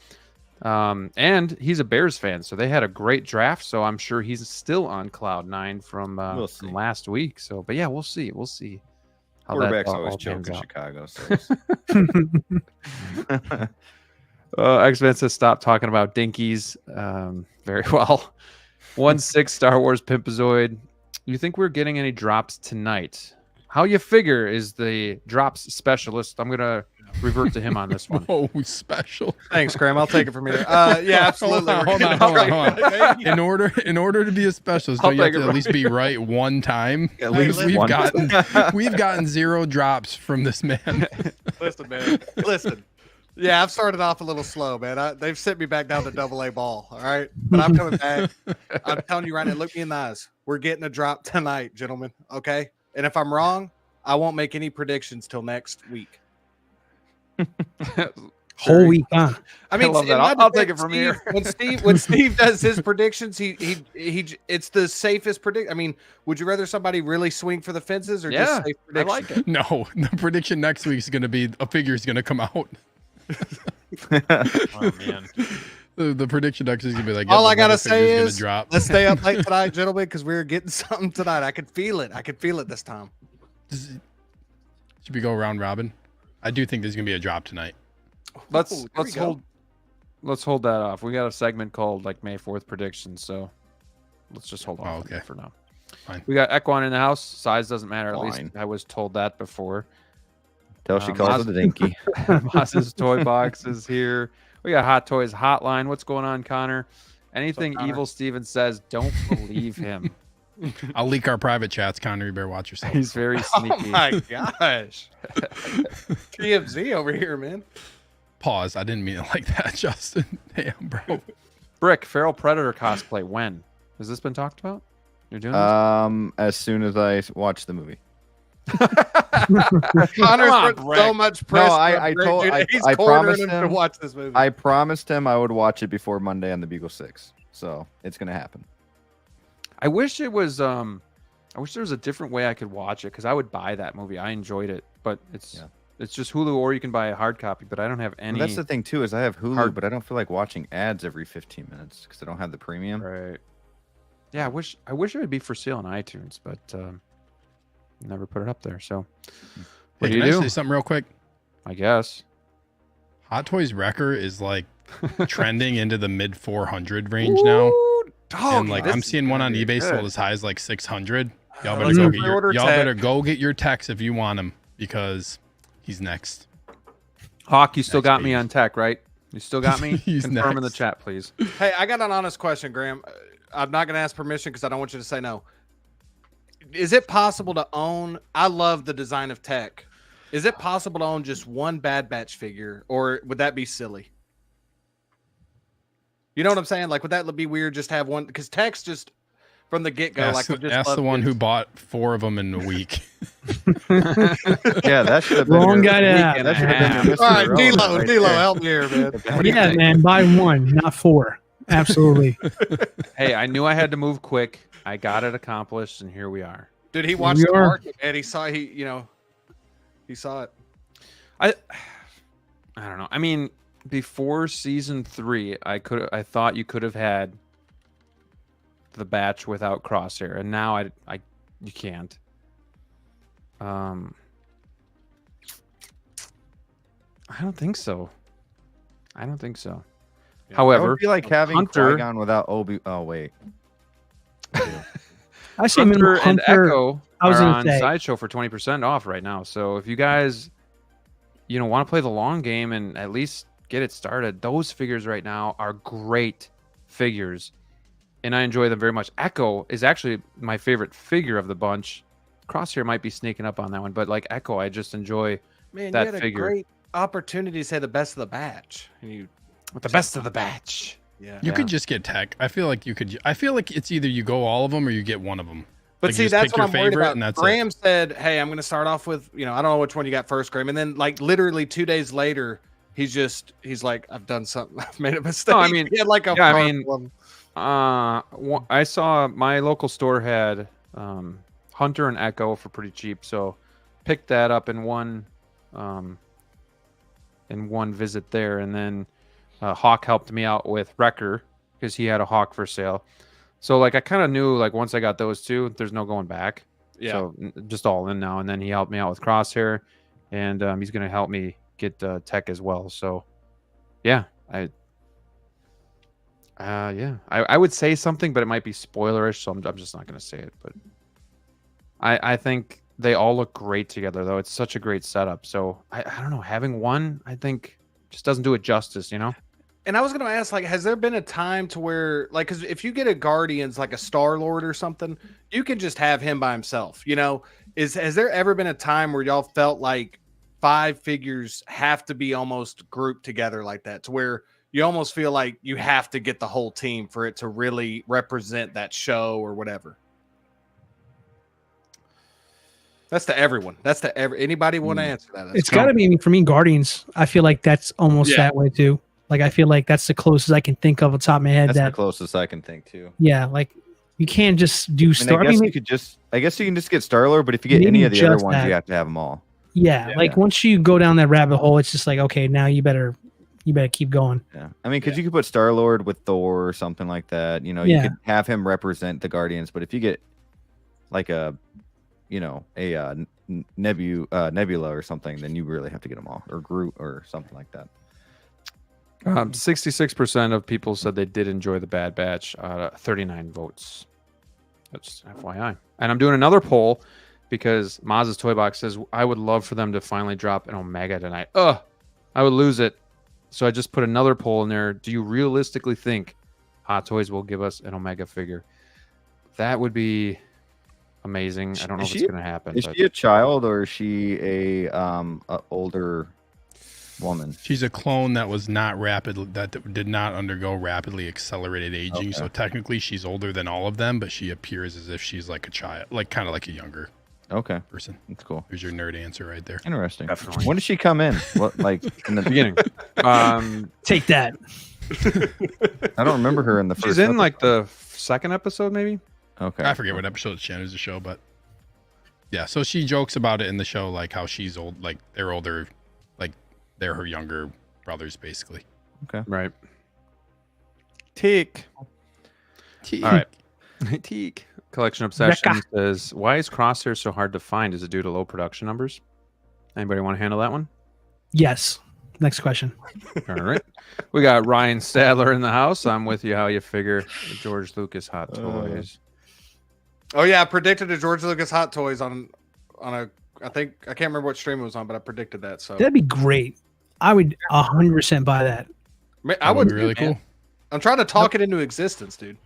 and he's a Bears fan, so they had a great draft. So I'm sure he's still on cloud 9 from last week. So, but yeah, we'll see. We'll see. Quarterback's always choke in Chicago. So X-Men says stop talking about dinkies. Very well. 1-6 Star Wars Pimpazoid. You think we're getting any drops tonight? How you figure is the drops specialist. I'm gonna revert to him on this one. Oh, special. Thanks, Graham. I'll take it from here. Yeah, absolutely. Hold on. In order to be a specialist, don't you have to at least be right one time? At least we've gotten 0 drops from this man. Listen, man. Listen. Yeah, I've started off a little slow, man. They've sent me back down to AA ball. All right, but I'm coming back. I'm telling you right now. Look me in the eyes. We're getting a drop tonight, gentlemen. Okay, and if I'm wrong, I won't make any predictions till next week. Whole week, huh? I mean, I'll take it from here. When Steve does his predictions, he it's the safest predict. I mean, would you rather somebody really swing for the fences or just safe prediction? I like it. No, the prediction next week is going to be a figure is going to come out. Oh man. The prediction next week is going to be like, all I gotta say is drop. Let's stay up late tonight, gentlemen, because we're getting something tonight. I could feel it. I could feel it this time. Should we go round robin? I do think there's gonna be a drop tonight. Let's hold that off. We got a segment called like May 4th predictions, so let's just hold on for now. Fine. We got Equan in the house. Size doesn't matter. At least I was told that before. Till she calls it a dinky. Moss's Toy Box is here. We got Hot Toys Hotline. What's going on, Connor? Anything Evil Steven says, don't believe him. I'll leak our private chats, Connor. You better watch yourself. He's very sneaky. Oh my gosh. TMZ over here, man. Pause. I didn't mean it like that, Justin. Damn, bro. Brick, Feral Predator cosplay. When? Has this been talked about? You're doing this? As soon as I watch the movie. Connor's put so much press. No, I promised him to watch this movie. I promised him I would watch it before Monday on the Bugle 6. So it's gonna happen. I wish it was I wish there was a different way I could watch it because I would buy that movie. I enjoyed it, but it's just Hulu or you can buy a hard copy, but I don't have any. Well, that's the thing too, is I have Hulu, but I don't feel like watching ads every 15 minutes because I don't have the premium. Right. Yeah, I wish it would be for sale on iTunes, but never put it up there. So what do you do? Say something real quick? I guess. Hot Toys Wrecker is like trending into the mid 400 range now. Dog, and like I'm seeing one on eBay sold as high as like 600. Y'all Let's better, pre-order y'all tech. better go get your techs if you want him because he's next. Hawk, you still Next got me page. on tech, right? You still got me? He's Confirm in the next. chat, please. Hey, I got an honest question, Graham. I'm not going to ask permission because I don't want you to say no. Is it possible to own? I love the design of tech. Is it possible to own just one Bad Batch figure, or would that be silly? You know what I'm saying? Like, would that be weird? Just have one because tech's just from the get go. Like, would just Ask love the one his- who bought 4 of them in a week. Yeah, that should have been Wrong your, guy to ask. that should have been your Mr. All right, Irrelevant D-Lo, right D-Lo, there. help me here, man. What do you Yeah, think? man, buy one, not 4. Absolutely. Hey, I knew I had to move quick. I got it accomplished, and here we are. Dude, he watched We the are. market and he saw he saw it. I don't know. I mean, before season 3, I thought you could have had the batch without Crosshair, and now you can't. I don't think so. Yeah. That However, would be like having Hunter- Qui-Gon without Obi. Oh wait. I say Hunter minimum and Hunter. Echo I was are gonna on say. Sideshow for 20% off right now. So if you guys, want to play the long game and at least get it started, those figures right now are great figures, and I enjoy them very much. Echo is actually my favorite figure of the bunch. Crosshair might be sneaking up on that one, but like Echo, I just enjoy Man, that you had figure. a great opportunity to say the best of the batch. And you, with the best of the batch. yeah. You could just get tech. I feel like it's either you go all of them or you get one of them. But Like, see, you just that's pick what your I'm worried favorite about. and that's it. Graham said, "Hey, I'm going to start off with, I don't know which one you got first, Graham." And then, like, literally 2 days later, he's like, "I've done something. I've made a mistake." No, I mean, he had like a yeah, I mean, problem. I saw my local store had Hunter and Echo for pretty cheap, so picked that up in one visit there, and then Hawk helped me out with Wrecker because he had a Hawk for sale. So like I kind of knew like once I got those two, there's no going back. Yeah. So just all in now, and then he helped me out with Crosshair, and he's gonna help me get tech as well. So yeah, I would say something, but it might be spoilerish, so I'm just not going to say it. But I think they all look great together, though. It's such a great setup. So I don't know. Having one, I think, just doesn't do it justice, And I was going to ask, like, has there been a time to where, like, because if you get a Guardians, like a Star-Lord or something, you can just have him by himself, Has there ever been a time where y'all felt like 5 figures have to be almost grouped together like that, to where you almost feel like you have to get the whole team for it to really represent that show or whatever? That's to everyone. That's to anybody want to answer that? It's got to be for me. Guardians. I feel like that's almost Yeah. that way too. Like I feel like that's the closest I can think of on top of my head. That's the That closest I can think too. yeah, like you can't just do I Star. guess maybe- you could just. I guess you can just get Star-Lord, but if you get Maybe any of the other just ones, that. you have to have them all. yeah, like once you go down that rabbit hole, it's just like okay, now you better keep going. Yeah, I mean, because you could put Star-Lord with Thor or something like that. You Yeah. could have him represent the Guardians. But if you get like Nebula or something, then you really have to get them all, or Groot or something like that. 66% of people said they did enjoy the Bad Batch. 39 votes. That's FYI. And I'm doing another poll because Maz's Toy Box says I would love for them to finally drop an Omega tonight. I would lose it. So I just put another poll in there. Do you realistically think Hot Toys will give us an Omega figure? That would be amazing. I don't know if it's going to happen. Is but she a child or is she a older woman? She's a clone that was not that did not undergo rapidly accelerated aging. Okay. So technically she's older than all of them, but she appears as if she's like a child, like kind of like a younger Okay, person. that's cool. Here's your nerd answer right there. Interesting. Definitely. When did she come in? What, like in the beginning. Take that. I don't remember her in the first. She's in episode. like the second episode, maybe. Okay. I forget what episode it's channels the show, but yeah. So she jokes about it in the show, like how she's old, like they're older, like they're her younger brothers, basically. Right. Teak. All right. Teak. Collection Obsession Rekka. says, why is Crosshair so hard to find? Is it due to low production numbers? Anybody want to handle that one? Yes. Next question. All right. We got Ryan Stadler in the house. I'm with you. How you figure George Lucas Hot Toys. Oh yeah, I predicted a George Lucas Hot Toys on a. I think I can't remember what stream it was on, but I predicted that. So That'd be great. I would 100% buy that. I would be really cool. I'm trying to talk it into existence, dude.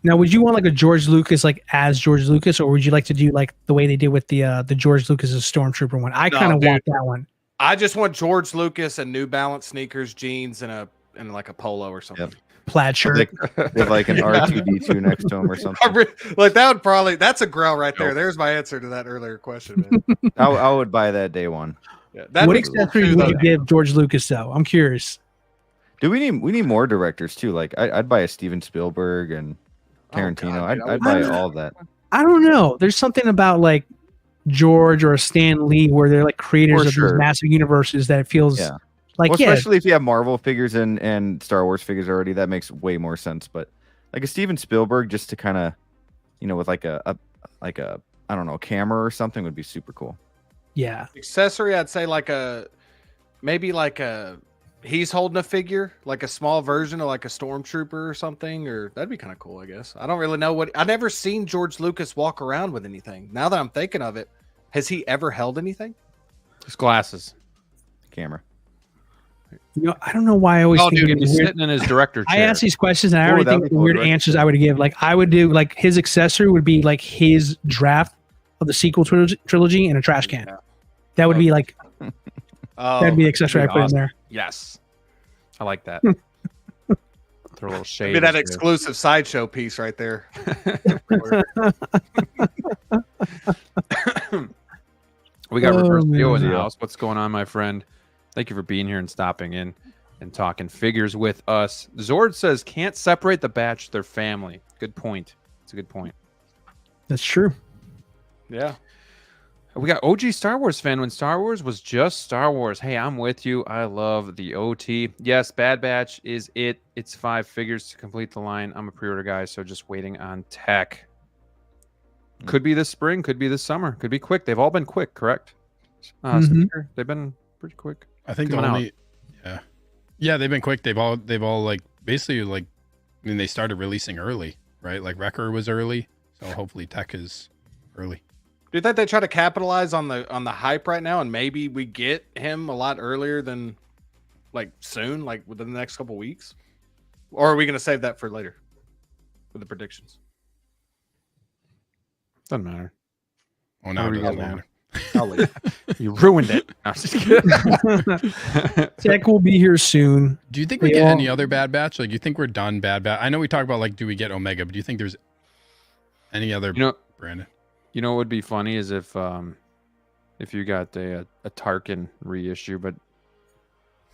Now, would you want like a George Lucas like as George Lucas, or would you like to do like the way they did with the George Lucas's Stormtrooper one? I kind of want that one. I just want George Lucas and New Balance sneakers, jeans, and like a polo or something. Yep. Plaid shirt. They have like an R2D2 next to him or something. Like that would probably that's a Grail right there. There's my answer to that earlier question, man. I would buy that day one. Yeah, What accessories would you give George Lucas though? I'm curious. Do we need more directors too? Like I'd buy a Steven Spielberg and Tarantino. I'd buy all that. I don't know. There's something about like George or Stan Lee where they're like creators of these massive universes that it feels like especially if you have Marvel figures and Star Wars figures already, that makes way more sense. But like a Steven Spielberg, just to kind of, with like a I don't know, camera or something would be super cool. Yeah. Accessory, I'd say maybe he's holding a figure, like a small version of like a stormtrooper or something, or that'd be kind of cool, I guess. I don't really know I never seen George Lucas walk around with anything. Now that I'm thinking of it, has he ever held anything? His glasses. Camera. I don't know why I always think dude, he's sitting in his director chair. I ask these questions and I already think of the weird answers I would give. Like I would do like his accessory would be like his draft of the sequel trilogy in a trash can. Yeah. That would be like that'd be the accessory I put awesome. in there. Yes. I like that. Throw a little shade. Maybe that exclusive sideshow piece right there. We got Reverse Leo in the man. house. What's going on, my friend? Thank you for being here and stopping in and talking figures with us. Zord says, can't separate the batch, their family. Good point. It's a good point. That's true. Yeah. We got OG Star Wars fan when Star Wars was just Star Wars. Hey, I'm with you. I love the OT. Yes, Bad Batch is it. It's 5 figures to complete the line. I'm a pre-order guy, so just waiting on tech. Could be this spring, could be this summer, could be quick. They've all been quick, correct? Sneaker, they've been pretty quick. I think the only, yeah, they've been quick. They've all like basically like, I mean, they started releasing early, right? Like Wrecker was early, so hopefully tech is early. Do you think they try to capitalize on the hype right now, and maybe we get him a lot earlier than like soon, like within the next couple weeks, or are we going to save that for later with the predictions? Doesn't matter. Oh, now it doesn't matter. I'll leave. You ruined it. No, I'm just kidding. Tech will be here soon. Do you think we get any other Bad Batch? Like, you think we're done Bad Batch? I know we talk about like, do we get Omega? But do you think there's any other? Brandon. You know what would be funny is if you got a Tarkin reissue, but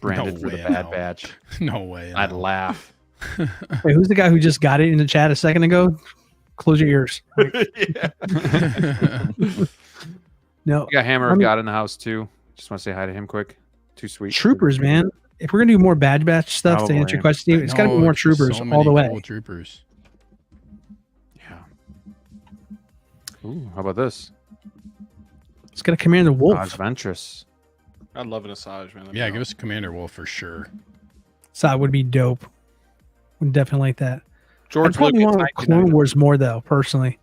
branded for the Bad Batch. No way. I'd laugh. Wait, who's the guy who just got it in the chat a second ago? Close your ears. No, We got Hammer of God in the house too. Just want to say hi to him quick. Too sweet. Troopers, man. If we're gonna do more Bad Batch stuff Probably. to answer your question, it's got to be more troopers all the way. Cool troopers. Yeah. Ooh, how about this? It's got to Commander Wolf. Dodge Ventress. I'd love an Asajj, man. Yeah, give us Commander Wolf for sure. So that would be dope. Would definitely like that. George I'd probably Lucas. want Clone Wars more though, personally.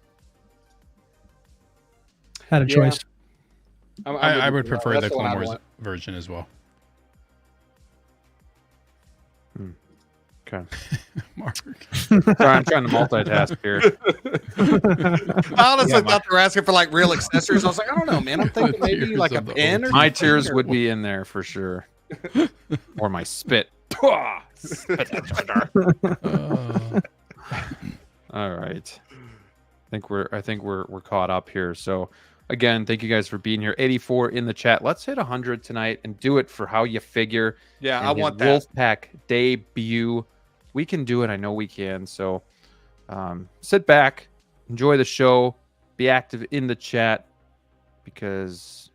Had a choice. I would prefer the Clone Wars version as well. Okay. Mark. Sorry, I'm trying to multitask here. I honestly thought they were asking for like real accessories. I was like, I don't know, man. I'm thinking maybe like a pen or My tears would be in there for sure. Or my spit. All right. I think we're caught up here. So again, thank you guys for being here. 84 in the chat. Let's hit 100 tonight and do it for how you figure. Yeah, and I his want that. Wolfpack debut. We can do it. I know we can. So sit back, enjoy the show, be active in the chat because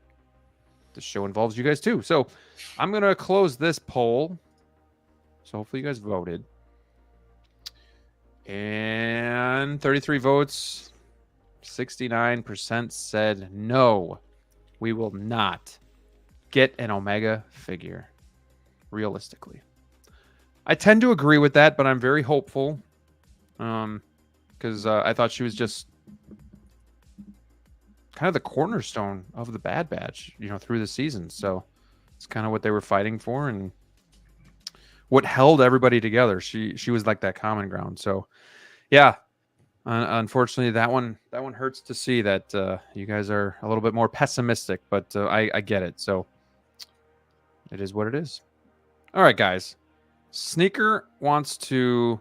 the show involves you guys too. So I'm going to close this poll. So hopefully you guys voted. And 33 votes, 69% said no, we will not get an Omega figure, realistically. I tend to agree with that, but I'm very hopeful because I thought she was just kind of the cornerstone of the Bad Batch, you know, through the season. So it's kind of what they were fighting for and what held everybody together. She was like that common ground. So yeah, unfortunately that one hurts to see that you guys are a little bit more pessimistic, but I get it. So it is what it is. All right, guys. Sneaker wants to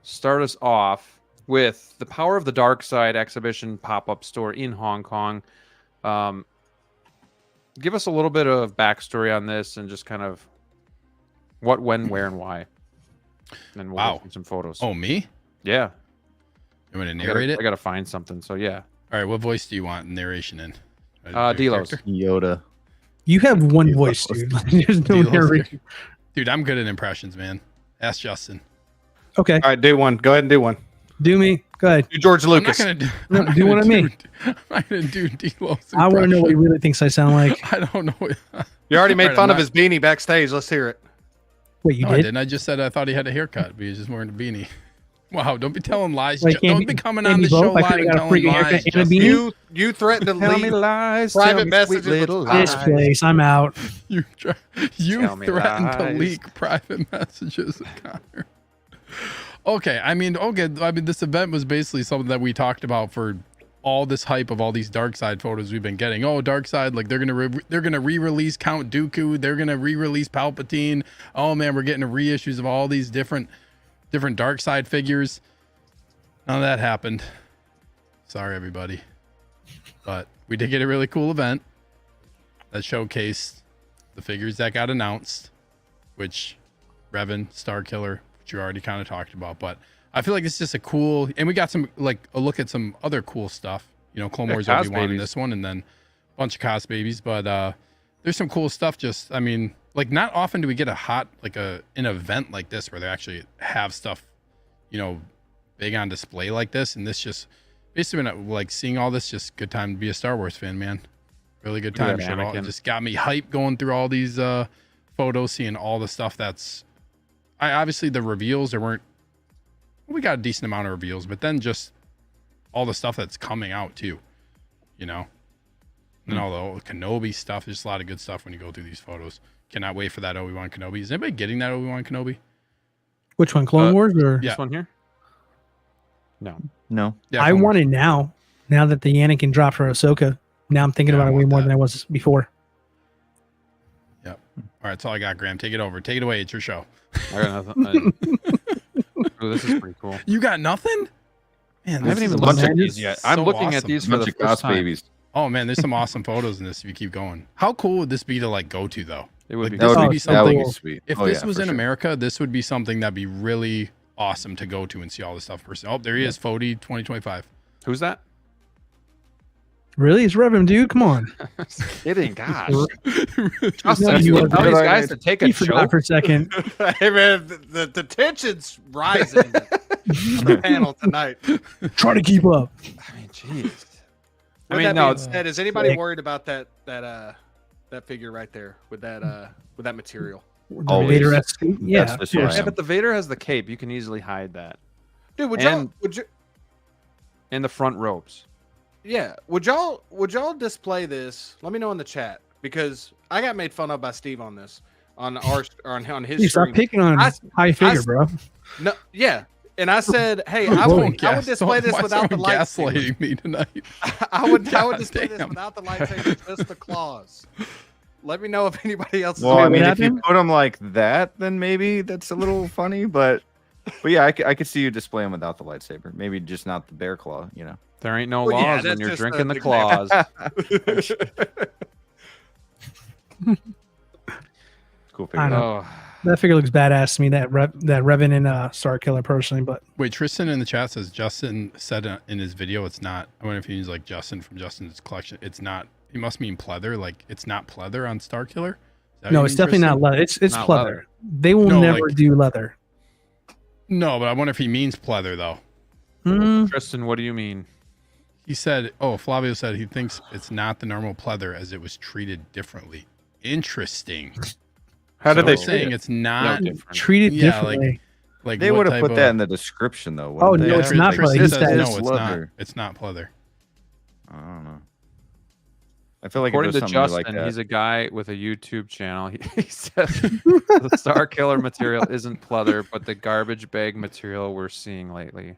start us off with the Power of the Dark Side exhibition pop-up store in Hong Kong. Give us a little bit of backstory on this and just kind of what, when, where, and why. And we'll go through some photos. Oh, me? Yeah. You want to narrate it? I gotta find something. So yeah. All right. What voice do you want narration in? DLO's. Yoda. You have one voice, dude. There's no narration. Dude, I'm good at impressions, man. Ask Justin. Okay. All right, do one. Go ahead and do one. Do me. Go ahead. Do George Lucas. I'm not gonna do, No, I'm not do gonna one of me. I'm not gonna do D-Lo's I want to know what he really thinks I sound like. I don't know. You already made Alright, fun I'm of his beanie backstage. Let's hear it. Wait, you No, I did? didn't. I just said I thought he had a haircut, but he's just wearing a beanie. Wow, don't be telling lies. Wait, Don't be coming can't on be the show both? I live could've and got a telling freaking lies. haircut and a Justin. beanie? You threatened to Tell me leave lies. private tell me messages sweet with little lies. This place, I'm out. You Tell me threatened to lies. leak private messages, Connor. Okay, I mean, this event was basically something that we talked about for all this hype of all these dark side photos we've been getting. Oh, dark side, like they're gonna re-release Count Dooku, they're gonna re-release Palpatine. Oh man, we're getting reissues of all these different dark side figures. None of that happened. Sorry, everybody, but we did get a really cool event that showcased the figures that got announced, which Revan, Starkiller, which you already kind of talked about, but I feel like it's just a cool, and we got some like a look at some other cool stuff. You know, Clone Wars Obi-Wan in this one, and then a bunch of cos babies. But there's some cool stuff. Just, I mean, like not often do we get an event like this where they actually have stuff, you know, big on display like this. And this just basically been like seeing all this. Just good time to be a Star Wars fan, man. Really good time. Yeah, It just got me hyped going through all these photos, seeing all the stuff that's. Obviously the reveals there weren't. We got a decent amount of reveals, but then just all the stuff that's coming out too, you know, and all the old Kenobi stuff. There's a lot of good stuff when you go through these photos. Cannot wait for that Obi-Wan Kenobi. Is anybody getting that Obi-Wan Kenobi? Which one, Clone Wars or? Yeah. This one here? No. No. Yeah, I want it now. Now that the Anakin dropped for Ahsoka, now I'm thinking Yeah, about I it way want more that. than I was before. Yep. All right, that's all I got, Graham. Take it over. Take it away. It's your show. I got nothing. Oh, this is pretty cool. You got nothing? Man, I haven't even looked looked at at these these yet. so I'm looking at awesome. these for Bunch the of cos first time. babies. Oh man, there's some awesome photos in this if you keep going. How cool would this be to like go to though? It would Like, be this cool. would be That would something. be sweet. If Oh, this yeah, was for in sure. America, this would be something that'd be really awesome to go to and see all this stuff person. Oh, there he is, Fody 2025. Who's that? Really? It's Revan, dude. Come on. Kidding, gosh. No, Justin, you you are tell these right. guys to take a You forgot joke. for a second. Hey man, the tension's rising on the panel tonight. Try to keep up. I mean, jeez. I With mean, that no, being it's said, is anybody sick. worried about that figure right there with that material? The Always. Vader-esque suit. Yeah, That's of the story. course. yeah, but the Vader has the cape. You can easily hide that. Dude, would And- y'all In the front robes. would y'all display this? Let me know in the chat because I got made fun of by Steve on this on his You stop stream. picking on I- high figure, I- bro. No, yeah. And I said, hey, Whoa, I would Gas- display this why without the someone lightsaber. gaslighting me tonight. I would God display this damn. without the lightsaber, just the claws. Let me know if anybody else is Well, I what mean, if happened? you put them like that, then maybe that's a little funny. But yeah, I could see you display them without the lightsaber. Maybe just not the bear claw. You know. There ain't no Well, yeah, laws when that's you're just drinking an the claws. Cool I figure. know. Oh, That figure looks badass to me. That Revan and Starkiller personally, but Wait, Tristan in the chat says Justin said in his video it's not. I wonder if he means like Justin from Justin's collection. It's not. He must mean pleather. Like it's not pleather on Starkiller. Is that no, what it's you mean, definitely not Tristan? leather. It's Not pleather. leather. They will No, never like- do leather. No, but I wonder if he means pleather though. Hmm. Tristan, what do you mean? He said, "Oh, Flavio said he thinks it's not the normal pleather as it was treated differently." Interesting. How did So they saying say it's not? different. Treat it Yeah, like- differently. Like They what would have type put of- that in the description, though. Oh, wouldn't no, they? it's not Like, pleather. this He said- is no, it's leather. not. It's not pleather. I don't know. I feel like According it was to something Justin, like that. he's a guy with a YouTube channel. He says the Star Killer material isn't pleather, but the garbage bag material we're seeing lately.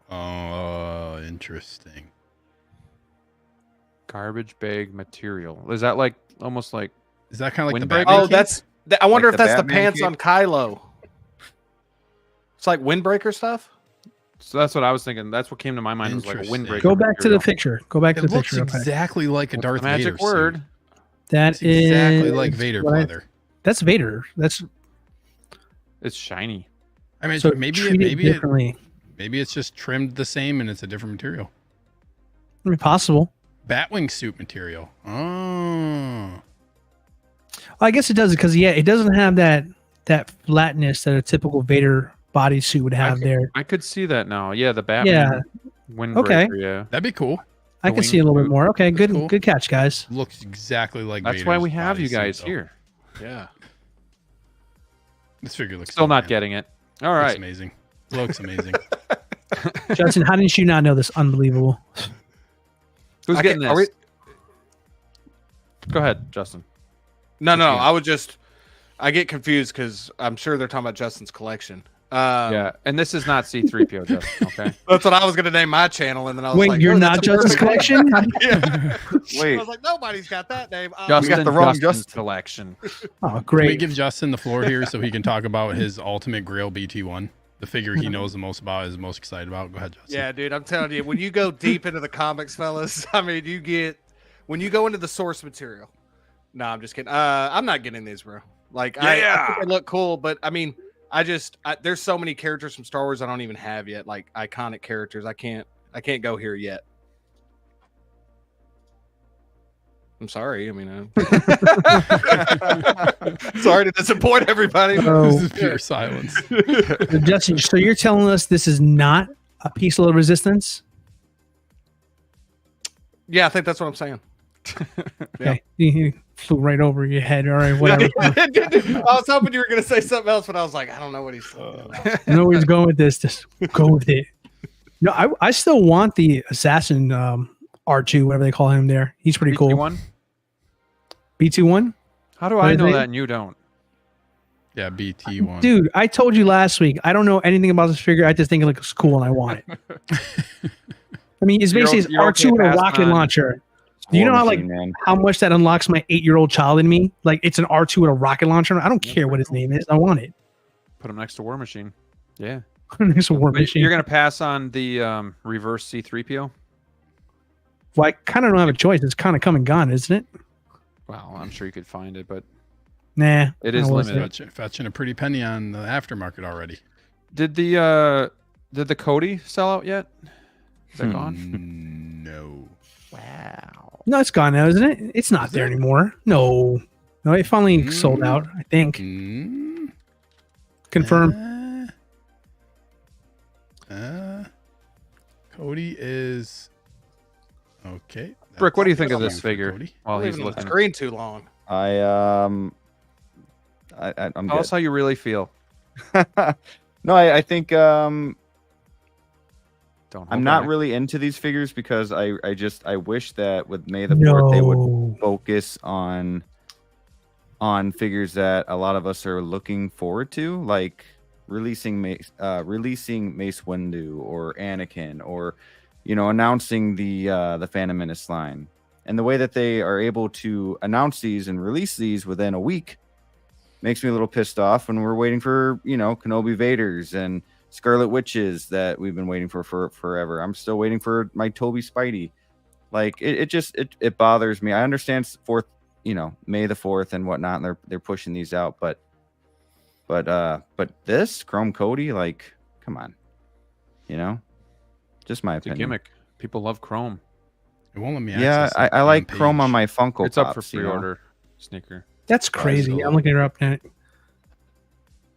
Oh, interesting. Garbage bag material. Is that like almost like Is that kind of like the Windbreaker? Batman? Oh, cape? I wonder Like if the that's the Batman pants cape? on Kylo. It's like windbreaker stuff. so that's what I was thinking. That's what came to my mind was like a Interesting. windbreaker. Go back to the material. picture. Go back to It the looks picture. Okay. exactly like a What's Darth the magic Vader word. suit. That It's exactly is like Vader what I- pleather. That's Vader. That's It's shiny. I mean, so maybe treat it maybe differently. maybe it's just trimmed the same and it's a different material. I mean, possible. Batwing suit material. Oh, I guess it does because it doesn't have that flatness that a typical Vader bodysuit would have there. I could see that now. Yeah, the Batman Yeah. windbreaker. Okay. Yeah. that'd be cool. I The can see a little bit wingsuit. more. Okay, good, cool. good catch, guys. Looks exactly like. That's Vader's why we have you bodysuit, guys though. here. Yeah. This figure looks Still good, not man. getting it. All Looks right. amazing. Looks amazing. Justin, how didn't you not know this? Unbelievable. Who's I getting can- this? are Go ahead, Justin. No, Just no. kidding. I would just. I get confused because I'm sure they're talking about Justin's collection. Yeah, and this is not C3PO, Justin. Okay. That's what I was going to name my channel, and then I was Wait, like, you're "Oh, not that's a Justin's perfect collection? yeah. Wait. I was like, nobody's got that name. Justin, the wrong Justin's Justin. collection. Oh, Can we great. give Justin the floor here so he can talk about his ultimate Grail BT1, the figure he knows the most about, is most excited about? Go ahead, Justin. Yeah, dude, I'm telling you, when you go deep into the comics, fellas, I mean, when you go into the source material. No, I'm just kidding. I'm not getting these, bro. Like, I think they look cool, but I mean, there's so many characters from Star Wars I don't even have yet, like iconic characters. I can't go here yet. I'm sorry. I mean, sorry to disappoint everybody. Oh. This is pure silence. So, Justin, so you're telling us this is not a piece of resistance? Yeah, I think that's what I'm saying. Okay. He flew right over your head. All right, whatever. I was hoping you were going to say something else, but I was like, I don't know what he's talking about. I know where he's going with this. Just go with it. No, I still want the assassin R2, whatever they call him there. He's pretty cool. One. B21? How do What I is know it? that and you don't? Yeah, BT1. Dude, I told you last week, I don't know anything about this figure. I just think it looks cool and I want it. I mean, it's basically it's You're R2 okay with a passing rocket on- launcher. Do you know War how like Machine, man. how much that unlocks my 8-year-old child in me? Like it's an R2 with a rocket launcher. I don't care what his name is. I want it. Put him next to War Machine. Yeah. It's a war But machine. you're gonna pass on the reverse C3PO. Well, I kind of don't have a choice. It's kind of come and gone, isn't it? Well, I'm sure you could find it, but Nah. It is I wasn't. limited. Fetching a pretty penny on the aftermarket already. did the Cody sell out yet? Is that gone? No. Wow. No, it's gone now, isn't it? It's not Is there it? anymore. No. No, it finally sold out, I think. Mm, Confirm. Cody is okay. Brick, what do you that's think of this for figure? Cody. While he's Leaving the looking. screen too long. I'm Tell us good. how you really feel. No, I think Don't. I'm hold not back. really into these figures because I wish that with May the 4th they would No. focus on figures that a lot of us are looking forward to, like releasing Mace Windu or Anakin, or announcing the Phantom Menace line. And the way that they are able to announce these and release these within a week makes me a little pissed off when we're waiting for Kenobi Vaders and Scarlet Witches that we've been waiting for forever. I'm still waiting for my Toby Spidey. Like it bothers me. I understand May the 4th and whatnot, and they're pushing these out, but this Chrome Cody, like, come on, just my It's a opinion. gimmick. People love Chrome. It won't let me. Yeah, access it I like page. Chrome on my Funko It's up for Pops, pre-order. Sneaker. That's crazy. Surprised. I'm looking it up now.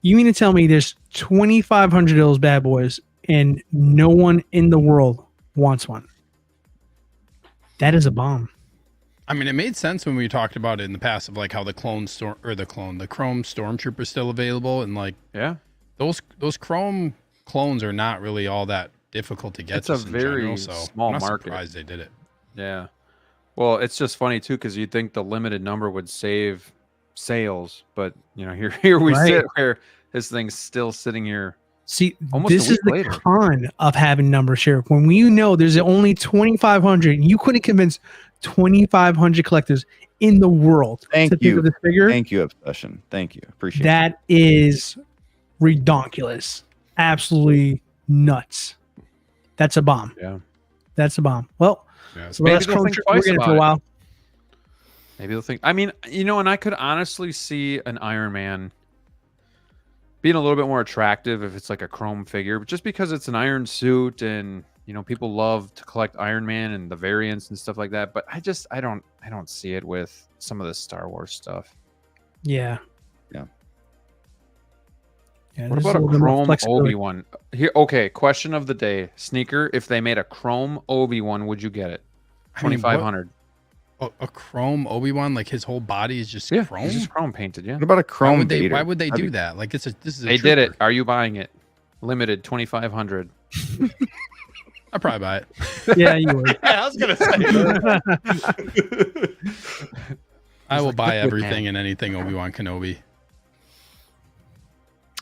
You mean to tell me there's 2,500 of those bad boys and no one in the world wants one? That is a bomb. I mean, it made sense when we talked about it in the past of like how the Chrome Stormtrooper is still available, and like Yeah. those chrome clones are not really all that difficult to get. It's a just in very general, so small I'm not market. surprised they did it. Yeah. Well, it's just funny too because you'd think the limited number would save sales, but here we Right. sit where this thing's still sitting here. See, Almost a this is week the later. con of having numbers here. When we know there's only 2,500, you couldn't convince 2,500 collectors in the world Thank to think you. of this figure. Thank you, Obsession. Thank you. Appreciate That is redonkulous. Absolutely nuts. That's a bomb. Yeah. That's a bomb. Well, Yeah, so Maybe that's they'll Chrome think Trooper. We're twice getting it about for a it. while. Maybe they'll think. I mean, and I could honestly see an Iron Man being a little bit more attractive if it's like a chrome figure, but just because it's an iron suit and people love to collect Iron Man and the variants and stuff like that. But I don't see it with some of the Star Wars stuff. Yeah. Yeah. Yeah, What there's about a little bit more chrome flexibility. Obi-Wan? Here, okay. Question of the day, Sneaker. If they made a chrome Obi-Wan, would you get it? I mean, 2,500. a chrome Obi-Wan, like his whole body is just Yeah, chrome. it's just chrome painted. Yeah, What about a Why chrome would they? Vader? Why would they That'd do be- that? Like this is a they did it. trooper. Are you buying it? Limited 2,500. I'd probably buy it. Yeah, you would. Yeah, I was gonna say. I will like, buy "Liquid everything and anything Obi-Wan Kenobi.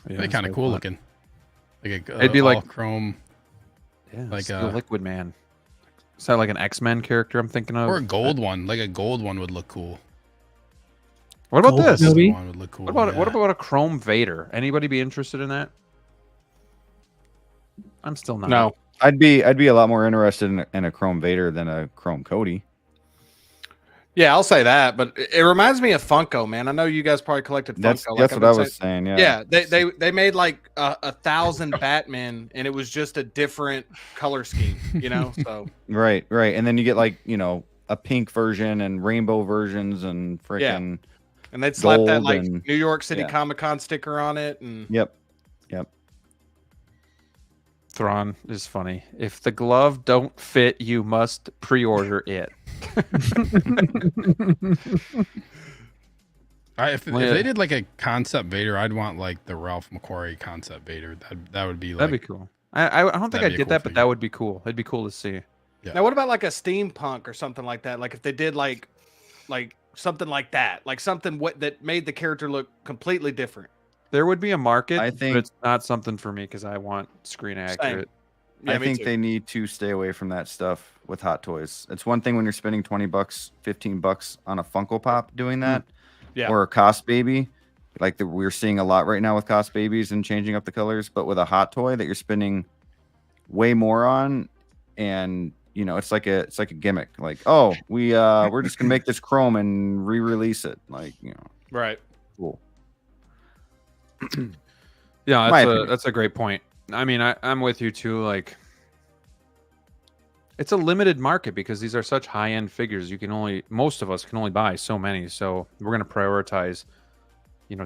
Yeah, They're kind of cool looking. Like It'd be all like- chrome Yeah, like, like a Liquid Man. Is that like an X-Men character I'm thinking of? or a gold one. Like a gold one would look cool. What about Gold this? Kenobi? Obi-Wan would look cool. What about a chrome Vader? Anybody be interested in that? I'm still not. No. I'd be a lot more interested in a chrome Vader than a chrome Cody. Yeah, I'll say that, but it reminds me of Funko, man. I know you guys probably collected Funko. That's like I've what been I saying. was saying. Yeah. Yeah, they made like 1,000 Batman, and it was just a different color scheme, So Right. And then you get like a pink version and rainbow versions and freaking. and they'd slap that Gold like and- New York City yeah. Comic-Con sticker on it, and Yep. Thrawn is funny. If the glove don't fit, you must pre-order it. If Yeah. they did like a concept Vader, I'd want like the Ralph McQuarrie concept Vader. That would be like That'd be cool. I don't think That'd I be a did cool that, but figure. that would be cool. It'd be cool to see. now what about like a steampunk or something like that? Like if they did like something like that, like something that made the character look completely different. There would be a market, I think- but it's not something for me because I want screen accurate. Yeah, I me think too. they need to stay away from that stuff with Hot Toys. It's one thing when you're spending $20, $15 on a Funko Pop doing that, Yeah. or a Cost Baby, like we're seeing a lot right now with Cost Babies and changing up the colors. But with a Hot Toy that you're spending way more on, and it's like a gimmick. Like, oh, we're just gonna make this chrome and re-release it. Like, Right. cool. Yeah, My opinion. that's a great point. I mean, I'm with you too. Like, it's a limited market because these are such high-end figures. Most of us can only buy so many. So we're gonna prioritize,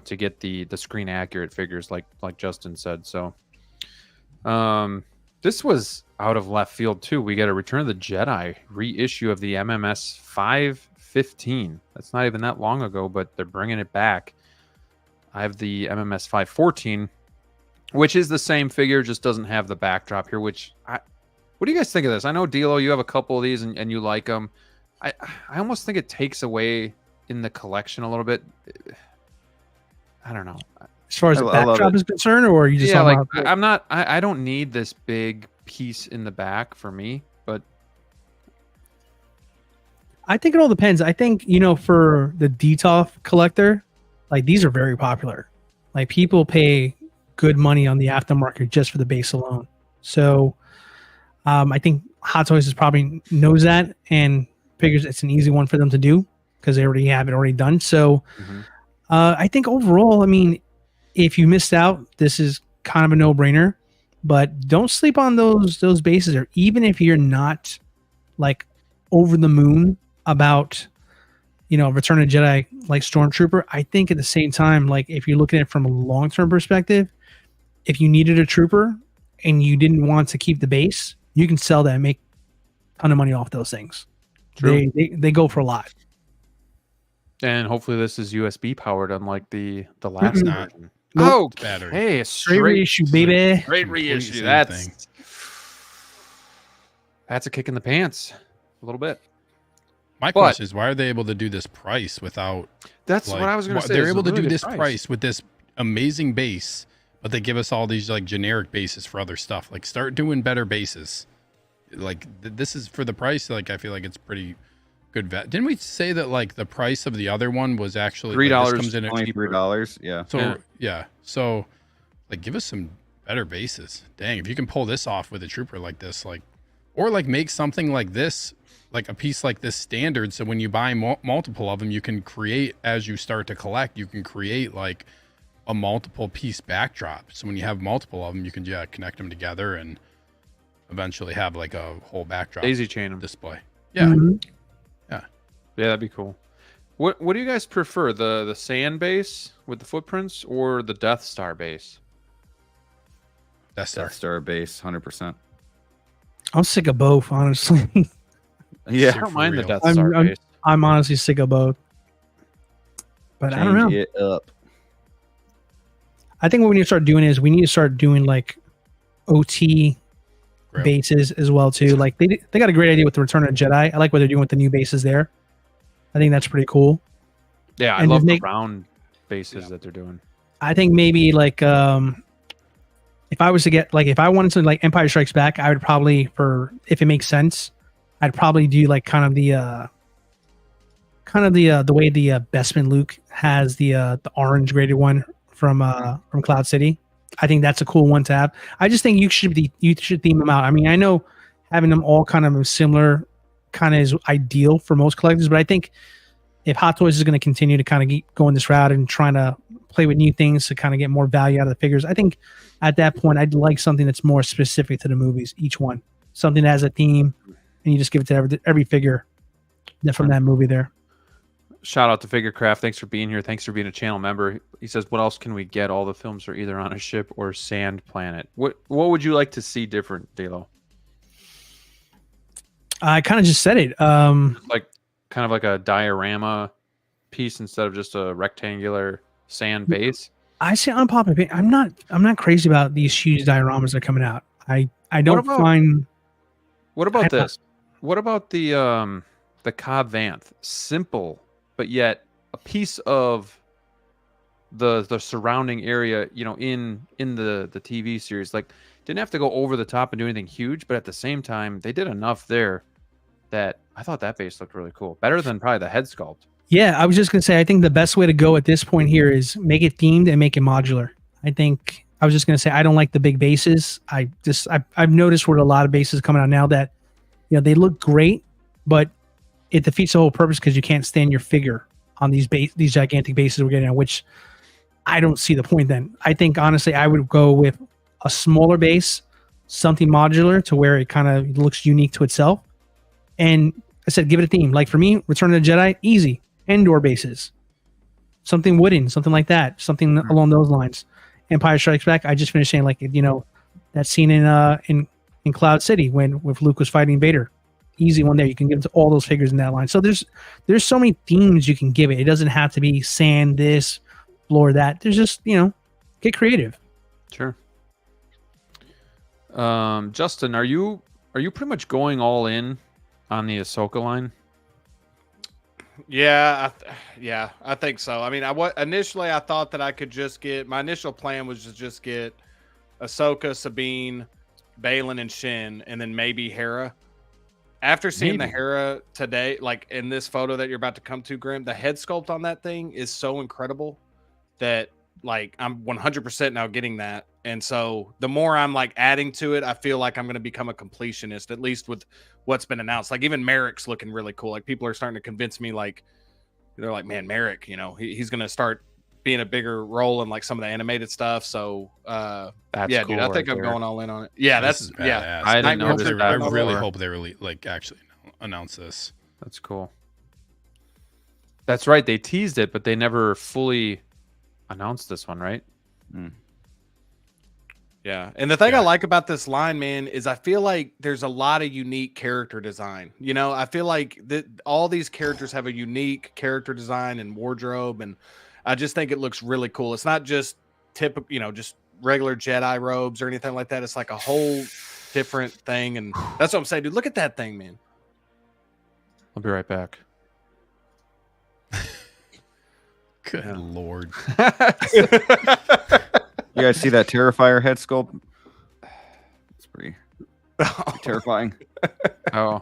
to get the screen accurate figures, like Justin said. So, this was out of left field too. We got a Return of the Jedi reissue of the MMS 515. That's not even that long ago, but they're bringing it back. I have the MMS 514, which is the same figure, just doesn't have the backdrop here. What do you guys think of this? I know DLO, you have a couple of these and you like them. I almost think it takes away in the collection a little bit. I don't know. As far as the I love backdrop it. is concerned, or are you just Yeah, talking like about I don't need this big piece in the back for me, but I think it all depends. I think, for the DTOF collector, like these are very popular. Like people pay good money on the aftermarket just for the base alone. So I think Hot Toys is probably knows that and figures it's an easy one for them to do because they already have it already done. So I think overall, I mean, if you missed out, this is kind of a no-brainer. But don't sleep on those bases, or even if you're not like over the moon about Return of the Jedi like Stormtrooper. I think at the same time, like if you're looking at it from a long-term perspective, if you needed a trooper and you didn't want to keep the base, you can sell that and make a ton of money off those things. True. They go for a lot. and hopefully this is USB powered, unlike the last not. version. Nope. Battery. Okay, a Straight straight reissue, baby. Great Complete reissue. same That's thing. a kick in the pants, a little bit. My But- question is, why are they able to do this price without? That's Like, what I was going to say. They're It's a able to really do good this price with this amazing base, but they give us all these like generic bases for other stuff. Like, start doing better bases. Like, this is for the price. Like, I feel like it's pretty good. Didn't we say that like the price of the other one was actually $3 Like, this comes in at Only cheaper? $3. Yeah. So yeah. So like, give us some better bases. Dang, if you can pull this off with a trooper like this, like, or like make something like this, like a piece like this standard. So when you buy multiple of them, you can create, as you start to collect, you can create like a multiple piece backdrop. So when you have multiple of them, you can connect them together and eventually have like a whole backdrop daisy chain them. display. Yeah. Mhm. Yeah, that'd be cool. What do you guys prefer? The sand base with the footprints or the Death Star base? That's Death Star base, 100%. I'm sick of both, honestly. I Yeah. don't mind the real. Death I'm- Star I'm- base. I'm honestly sick of both. But I don't know. Change it up. I think what we need to start doing is we need to start doing like OT Grail. bases as well too. Like they got a great idea with the Return of the Jedi. I like what they're doing with the new bases there. I think that's pretty cool. Yeah, I and love just the make- round bases that they're doing. I think maybe like if I was to get like if I wanted to like Empire Strikes Back, I would probably if it makes sense, I'd probably do like kind of the way the Bespin Luke has the orange graded one from Cloud City. I think that's a cool one to have. I just think you should theme them out. I mean, I know having them all kind of similar kind of is ideal for most collectors, but I think if Hot Toys is going to continue to kind of keep going this route and trying to play with new things to kind of get more value out of the figures, I think at that point I'd like something that's more specific to the movies, each one, something that has a theme, and you just give it to every figure from that movie there. Shout out to Figurecraft. Thanks for being here. Thanks for being a channel member. He says, "What else can we get? All the films are either on a ship or sand planet. What would you like to see different, DLO? I kind of just said it. Like kind of like a diorama piece instead of just a rectangular sand base." I say unpopular opinion. I'm not crazy about these huge dioramas that are coming out. I don't about- find. What about I- this? What about the Cobb Vanth? Simple, but yet a piece of the surrounding area, you know, in the TV series. Like, didn't have to go over the top and do anything huge, but at the same time, they did enough there that I thought that base looked really cool. Better than probably the head sculpt. Yeah, I was just gonna say. I think the best way to go at this point here is make it themed and make it modular. I was just gonna say I don't like the big bases. I've noticed with a lot of bases coming out now that they look great, but it defeats the whole purpose because you can't stand your figure on these gigantic bases we're getting at, which I don't see the point then. I think honestly I would go with a smaller base, something modular to where it kind of looks unique to itself. And I said give it a theme. Like for me, Return of the Jedi, easy. Indoor bases. Something wooden, something like that. Something along those lines. Empire Strikes Back, I just finished saying like that scene in Cloud City with Luke was fighting Vader. Easy one there. You can give it to all those figures in that line. So there's so many themes you can give it. It doesn't have to be sand this, floor that. There's just, get creative. Sure. Justin, are you pretty much going all in on the Ahsoka line? Yeah, I think so. I mean, initially I thought that I could just get, my initial plan was to just get Ahsoka, Sabine, Balin, and Shin, and then maybe Hera. After seeing the Hera today, like in this photo that you're about to come to, Grim, the head sculpt on that thing is so incredible that like I'm 100% now getting that. And so the more I'm like adding to it, I feel like I'm going to become a completionist, at least with what's been announced. Like even Merrick's looking really cool. Like people are starting to convince me, like they're like, man, Merrick, he's going to start being a bigger role in like some of the animated stuff. So That's yeah, cool dude, I think right I'm there. going all in on it. Yeah, This that's is yeah. badass. I didn't Nightmare notice Trip that I Before. really before. hope they really like actually announce this. That's cool. That's right. They teased it, but they never fully announced this one, right? Yeah. And the thing Yeah. I like about this line, man, is I feel like there's a lot of unique character design. I feel like all these characters have a unique character design and wardrobe. And I just think it looks really cool. It's not just typical, just regular Jedi robes or anything like that. It's like a whole different thing, and that's what I'm saying, dude. Look at that thing, man. I'll be right back. Good lord. You guys see that Terrifier head sculpt? It's pretty terrifying. Oh,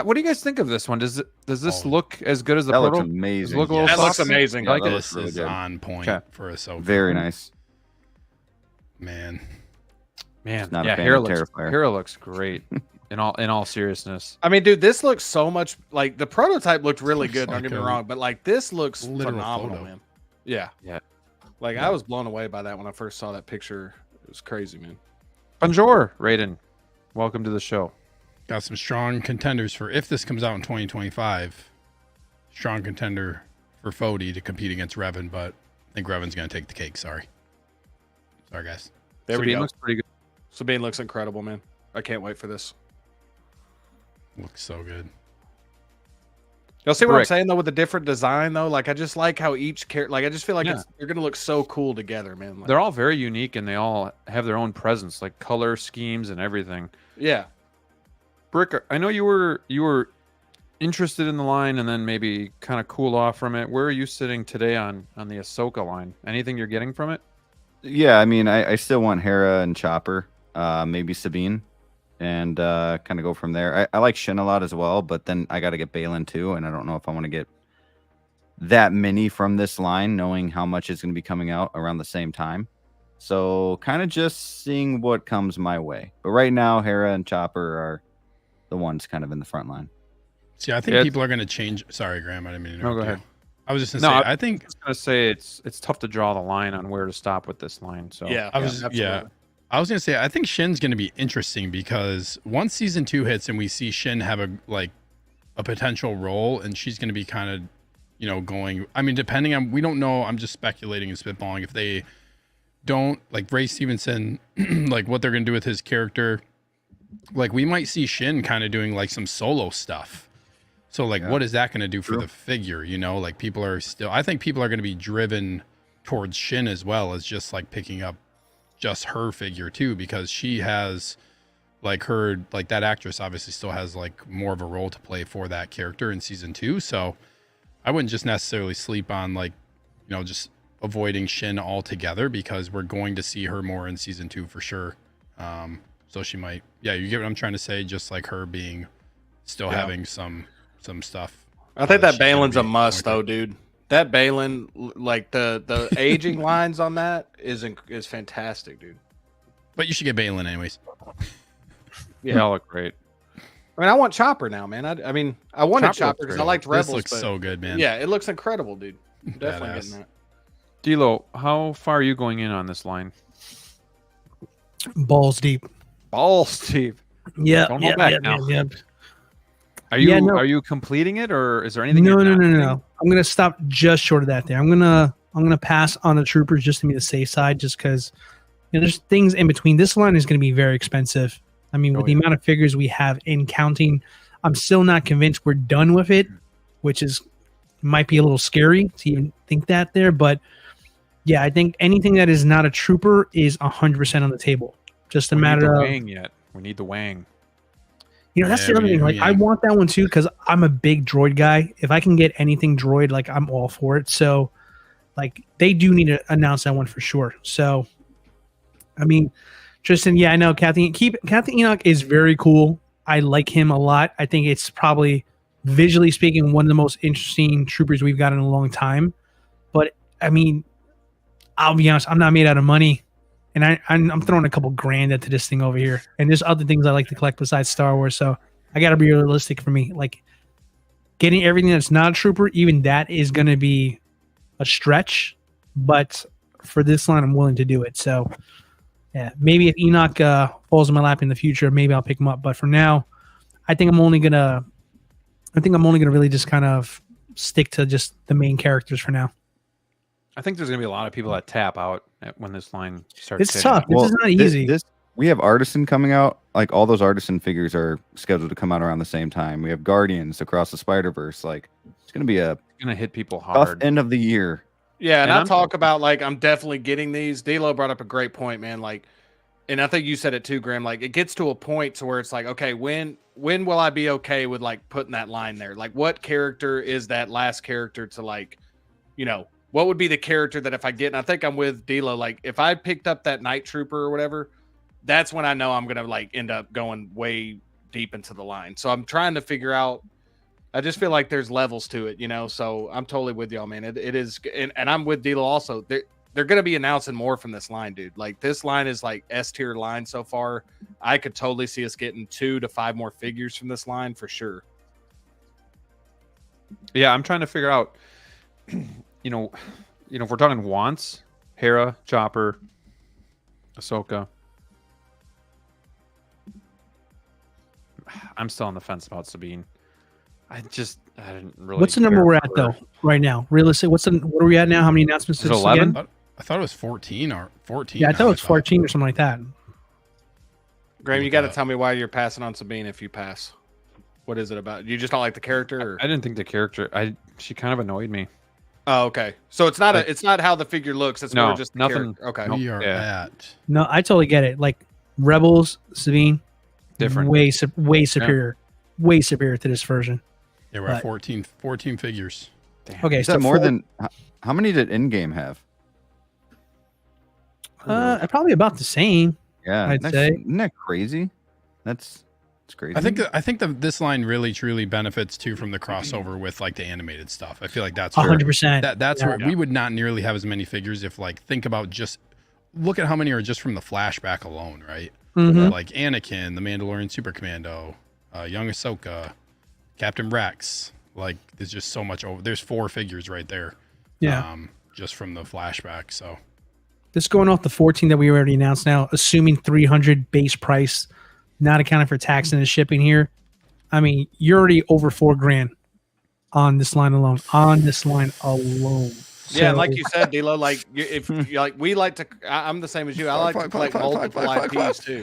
what do you guys think of this one? Does this look as good as the That looks proto? amazing. Does it look a little That looks softer? amazing. I like that it. looks This really is good. on point Okay. for Ahsoka. Very nice. Man. Man, Not a yeah, fan hair of looks Terrifier. hair looks great. In all seriousness, I mean, dude, this looks so much like the prototype looked really Looks good. Don't like get me a wrong, but like this looks literal phenomenal, photo. man. Yeah, Yeah. Like I was blown away by that when I first saw that picture. It was crazy, man. bonjour, Raiden. Welcome to the show. Got some strong contenders for if this comes out in 2025. Strong contender for Fody to compete against Revan, but I think Revan's going to take the cake. Sorry, guys. There we Sabine go. looks pretty good. Sabine looks incredible, man. I can't wait for this. Looks so good. Y'all see what I'm Rick. saying though with the different design though? Like I just like how each character, like I just feel like Yeah. they're gonna look so cool together, man. Like, They're all very unique and they all have their own presence, like color schemes and everything. yeah. Brick, I know you were interested in the line and then maybe kind of cool off from it. Where are you sitting today on the Ahsoka line? Anything you're getting from it? Yeah, I mean, I still want Hera and Chopper, maybe Sabine, and kind of go from there. I like Shin a lot as well, but then I got to get Balin too, and I don't know if I want to get that many from this line, knowing how much is going to be coming out around the same time. So kind of just seeing what comes my way. But right now, Hera and Chopper are the ones kind of in the front line. See, I think Yeah, people are going to change. Sorry, Graham. I didn't mean to No, interrupt go you. ahead. I was just going No, to say, I think I was gonna say it's tough to draw the line on where to stop with this line. So Yeah. I was absolutely. I was gonna say I think Shin's gonna be interesting because once season 2 hits and we see Shin have a potential role and she's gonna be kind of going. I mean, depending on we don't know. I'm just speculating and spitballing. If they don't like Ray Stevenson, like what they're gonna do with his character, like we might see Shin kind of doing like some solo stuff. So like, what is that gonna do for the figure? Like people are still. I think people are gonna be driven towards Shin as well as just like picking up just her figure too, because she has that actress obviously still has like more of a role to play for that character in season 2. So I wouldn't just necessarily sleep on just avoiding Shin altogether because we're going to see her more in season 2 for sure. So she might, you get what I'm trying to say, just like her being still having some stuff. I think that that she's gonna Balin's a be must going though, dude. That Balin, like the aging lines on that is fantastic, dude. But you should get Balin anyways. yeah, they all look great. I mean, I want Chopper now, man. I mean, I wanted Chopper Chopper looks because great. I liked Rebels. This looks but so good, man. yeah, it looks incredible, dude. I'm definitely Badass. getting that. DLO, how far are you going in on this line? Balls deep. Balls deep. Yeah. Don't hold back now. Yeah. Are you Yeah, no. are you completing it or is there anything? No. you're not getting? I'm gonna stop just short of that. There. I'm gonna pass on the troopers just to be the safe side, just because there's things in between. This line is gonna be very expensive. I mean, with the amount of figures we have in counting, I'm still not convinced we're done with it, which is might be a little scary to even think that there. But yeah, I think anything that is not a trooper is 100% on the table. Just a We need matter the of wang yet. We need the wang. that's Yeah, the other thing. Like, yeah. I want that one too because I'm a big droid guy. If I can get anything droid, like I'm all for it. So, like, they do need to announce that one for sure. So, I mean, Tristan, yeah, I know Captain Enoch is very cool. I like him a lot. I think it's probably, visually speaking, one of the most interesting troopers we've got in a long time. But I mean, I'll be honest, I'm not made out of money. And I'm throwing a couple grand into this thing over here. And there's other things I like to collect besides Star Wars. So I got to be realistic for me. Like, getting everything that's not a trooper, even that is going to be a stretch. But for this line, I'm willing to do it. So, yeah, maybe if Enoch falls in my lap in the future, maybe I'll pick him up. But for now, I think I'm only gonna really just kind of stick to just the main characters for now. I think there's gonna be a lot of people that tap out when this line starts. It's hitting. tough. This is not easy. We have Artisan coming out. Like all those Artisan figures are scheduled to come out around the same time. We have Guardians across the Spider-Verse. Like it's going to be a It's gonna hit people tough hard. end of the year Yeah, and And I I'm- talk about like I'm definitely getting these. DLO brought up a great point, man. Like, and I think you said it too, Graham. Like, it gets to a point to where it's like, okay, when will I be okay with like putting that line there? Like, what character is that last character to like, what would be the character that if I get? And I think I'm with DLO. Like, if I picked up that Night Trooper or whatever, that's when I know I'm gonna like end up going way deep into the line. So I'm trying to figure out. I just feel like there's levels to it, So I'm totally with y'all, man. It is, and I'm with DLO also. They're going to be announcing more from this line, dude. Like this line is like S tier line so far. I could totally see us getting 2 to 5 more figures from this line for sure. Yeah, I'm trying to figure out, if we're talking wants, Hera, Chopper, Ahsoka. I'm still on the fence about Sabine. I didn't really. What's the number care we're at for- though right now? Realistic. What are we at now? How many announcements? Is it this 11? again? I thought it was 14 or 14. Yeah, I thought now, it was 14 or something like that. Graham, you Look got to up. tell me why you're passing on Sabine if you pass. What is it about? You just don't like the character? Or? I didn't think the character. She kind of annoyed me. Oh, okay. So it's not how the figure looks. It's No, more just the nothing- character. Okay. We are Yeah. at. No, I totally get it. Like Rebels, Sabine, Different. way superior, way superior to this version. Yeah, we're at But- 14 figures. Okay, Is so that more than how many did in-game have? probably about the same. Yeah, I'd say. isn't that crazy? That's crazy. I think that this line really truly benefits too from the crossover with like the animated stuff. I feel like that's where 100%. that's Yeah. where we would not nearly have as many figures if like think about just look at how many are just from the flashback alone, right? Mhm. Like Anakin, the Mandalorian Super Commando, young Ahsoka, Captain Rex. Like there's just so much over. There's 4 figures right there. Yeah. Just from the flashback. So This going off the 14 that we already announced now, assuming 300 base price, not accounting for tax and the shipping here. I mean, you're already over $4,000 on this line alone. Yeah, and So- like you said, D'Lo, like if you like, we like to. I'm the same as you. I like to collect multiple IPs too.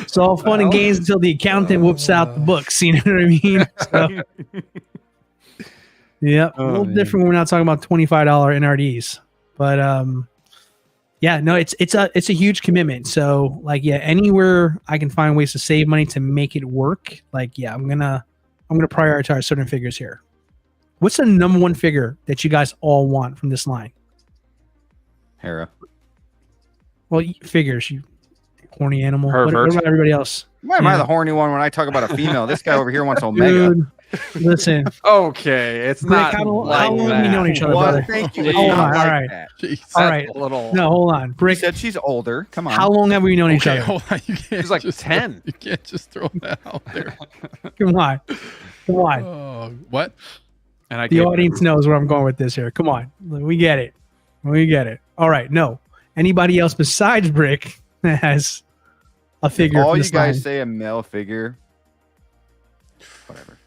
It's all fun and games until the accountant whoops out the books. You know what I mean? So, yeah, a little different when we're not talking about $25 NRDs, but yeah, no, it's a huge commitment. So like, yeah, anywhere I can find ways to save money to make it work, like, yeah, I'm gonna prioritize certain figures here. What's the number one figure that you guys all want from this line? Hera. Well, figures, you horny animal. Pervert. What about everybody else? Why am I Yeah. the horny one when I talk about a female? This guy over here wants Omega. Dude, listen, Okay, it's Rick, not how like long have that. we known each other, What? brother? Thank you. Jeez. It's Hold not on, like all right. that. jeez. All That's right. a little. No, hold on. He Brick, said she's older. Come on. how long have we known each Okay, other? hold on. You can't She's like just 10. You can't just throw that out there. Come on. Come on. Oh, what? And I The gave audience knows where I'm going with this here. Come on. We get it. We get it. All right. No. Anybody else besides Brick that has a figure All from you this guys line? say a male figure. Whatever.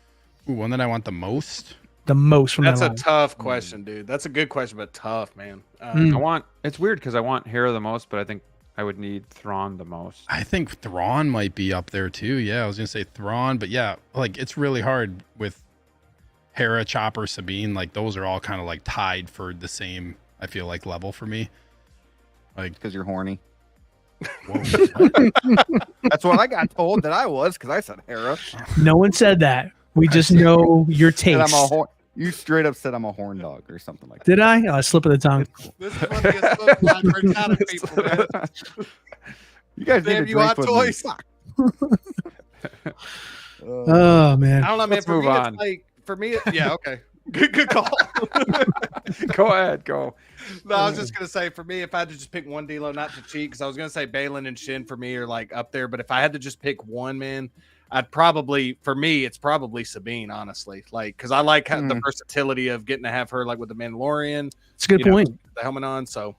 Ooh, one that I want the most. The most from That's that a line. tough question, dude. That's a good question, but tough, man. It's weird because I want Hera the most, but I think I would need Thrawn the most. I think Thrawn might be up there too. Yeah, I was gonna say Thrawn, but yeah, like it's really hard with Hera, Chopper, Sabine. Like those are all kind of like tied for the same. I feel like level for me. Like, Because you're horny. whoa, That's what I got told that I was because I said Hera. No one said that. We just know your Said I'm taste. a horn. You straight up said I'm a horn dog or something like that. Did I? Oh, slip of the tongue. This is one of the book line for out of people, man. You guys Damn, need to you hot drink with me. toys. Fuck. Oh man. I don't know, man. Let's For move me, on. it's like for me, yeah, okay. Good call. Go ahead, go. No, I was just gonna say for me, if I had to just pick one D'Lo, not to cheat, because I was gonna say Balin and Shin for me are like up there, but if I had to just pick one, man, I'd probably, for me, it's probably Sabine, honestly, like because I like how the versatility of getting to have her like with the Mandalorian, It's a good you know, point. the helmet on. So,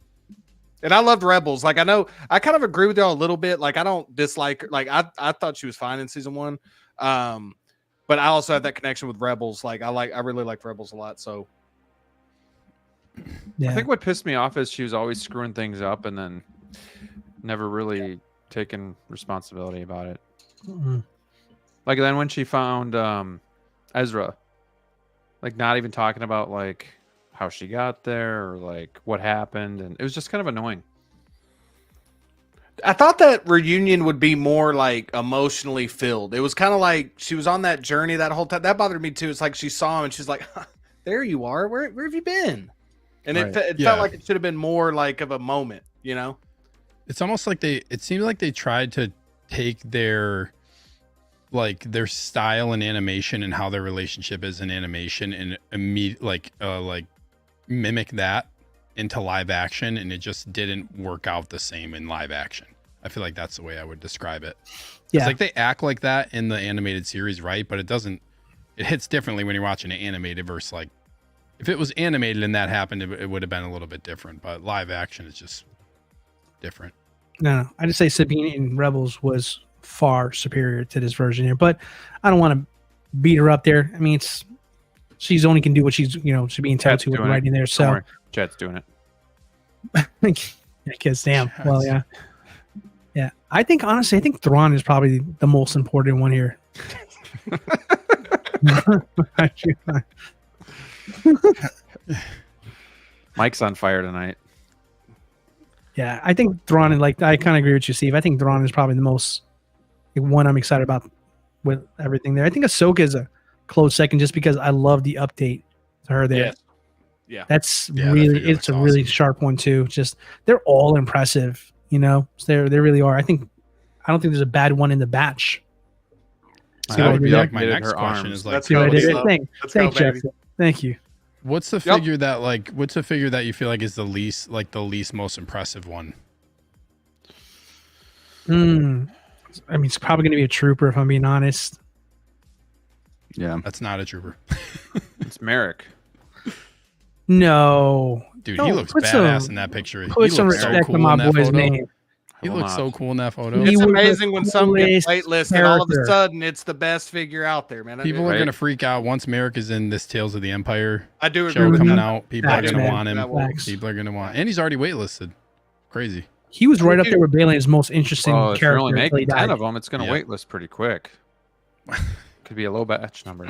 and I loved Rebels. Like I know I kind of agree with y'all a little bit. Like I don't dislike her. Like I thought she was fine in season 1, but I also have that connection with Rebels. Like I really like Rebels a lot. So. Yeah. I think what pissed me off is she was always screwing things up and then never really taking responsibility about it. Mhm. Like then when she found Ezra, Like not even talking about like how she got there or like what happened, and it was just kind of annoying. I thought that reunion would be more like emotionally filled. It was kind of like she was on that journey that whole time. That bothered me too. It's like she saw him and she's like, "There you are. Where have you been?" And Right. it Yeah. felt like it should have been more like of a moment, you know? It's almost like it seemed like they tried to take their style and animation and how their relationship is in animation and like mimic that into live action, and it just didn't work out the same in live action. I feel like that's the way I would describe it. Yeah. It's like they act like that in the animated series, right? But it hits differently when you're watching it animated versus like if it was animated and that happened, it would have been a little bit different. But live action is just different. No. I just say Sabine in Rebels was far superior to this version here, but I don't want to beat her up there. I mean, she's only can do what she's being told Chat's to with doing it. writing there. Don't So worry. Chat's doing it. I guess, damn. Well, yeah. Yeah. I think Thrawn is probably the most important one here. Mike's on fire tonight. Yeah, I think Thrawn, and like I kind of agree with you, Steve. I think Thrawn is probably the most one I'm excited about with everything there. I think Ahsoka is a close second just because I love the update to her there. Yes. Yeah. That's Yeah, that really figure it's a looks really awesome. sharp one too. Just they're all impressive, They really are. I don't think there's a bad one in the batch. See That what I would be did like there? my Did next her question arms. is like, Let's See what I go, did Lisa. there? Thanks, Let's go, thanks, baby. Jackson. Thank you. what's the figure that you feel like is the least most impressive one? I mean, it's probably going to be a trooper if I'm being honest. Yeah. That's not a trooper. It's Merrick. No, Dude, No, he looks put badass some- in that picture. put He some looks so respect cool on my in that boy's photo. name. He I will looks so not. cool in that photo. He It's was amazing when some get coolest whitelisted and all of a character. sudden it's the best figure out there, man. People are Right. gonna freak out once Merrick is in this Tales of the Empire I do agree show with coming that. out. People Facts, are gonna man. want him. Facts. People are gonna want, and he's already waitlisted. Crazy. He was right up there with Bailey's most interesting Oh, if you're character only until he making 10 died. of them, it's going to Yeah. waitlist pretty quick. Could be a low batch number.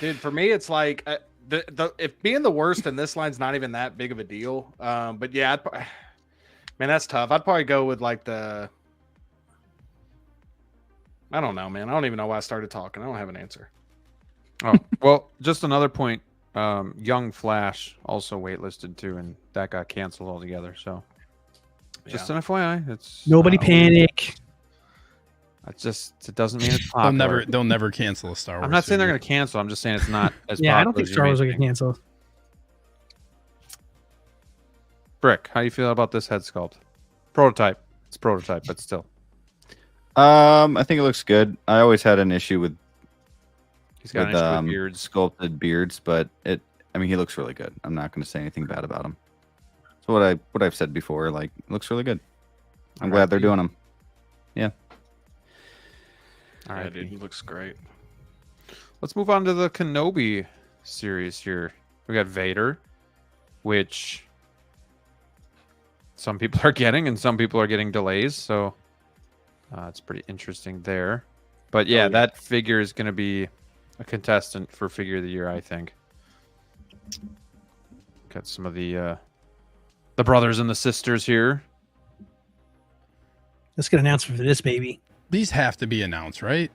Dude, for me, it's like if being the worst in this line's not even that big of a deal. But yeah, man, that's tough. I'd probably go with like I don't know, man. I don't even know why I started talking. I don't have an answer. Oh, well, just another point. Young Flash also waitlisted too, and that got canceled altogether. So, just an FYI, it's Nobody panic. It doesn't mean it's popular. They'll never cancel a Star Wars. I'm not saying they're figure. going to cancel. I'm just saying it's not as Yeah, I don't popular think as Star you Wars may will get think. canceled. Brick, how do you feel about this head sculpt? Prototype. It's prototype, but still. I think it looks good. I always had an issue with He's got an issue with beards. sculpted beards, but he looks really good. I'm not going to say anything bad about him. So what I've said before, like, it looks really good. I'm glad they're doing them. Yeah. All Yeah, right, dude, he looks great. let's move on to the Kenobi series here. We got Vader, which some people are getting and some people are getting delays. So it's pretty interesting there. But yeah, that figure is going to be a contestant for Figure of the Year, I think. Got some of the brothers and the sisters here. Let's get an announcement for this baby. These have to be announced, right?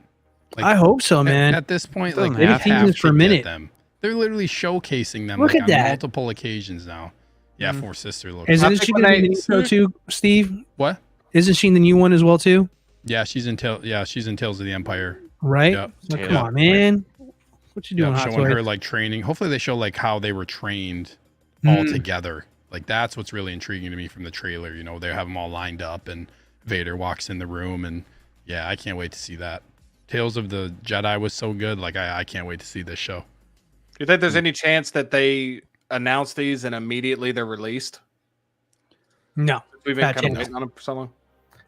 Like, I hope so, man. At this point, Doesn't like they have to. have For a to minute. get them. They're literally showcasing them Look like at on that. multiple occasions now. Yeah, Mhm. Four Sister looks. Isn't I she think going to when be in the intro too, Steve? What? Isn't she in the new one as well too? Yeah, she's in Tales of the Empire. Right? Yep. So, Yeah. come on, man. What you doing, Yeah, Hot showing Toy? her like training. Hopefully they show like how they were trained all Mm. together. Like that's what's really intriguing to me from the trailer. You know, they have them all lined up and Vader walks in the room and yeah, I can't wait to see that. Tales of the Jedi was so good. Like I can't wait to see this show. Do you think there's any chance that they announce these and immediately they're released? No. We've been Bad kind of chance. waiting on them for so long.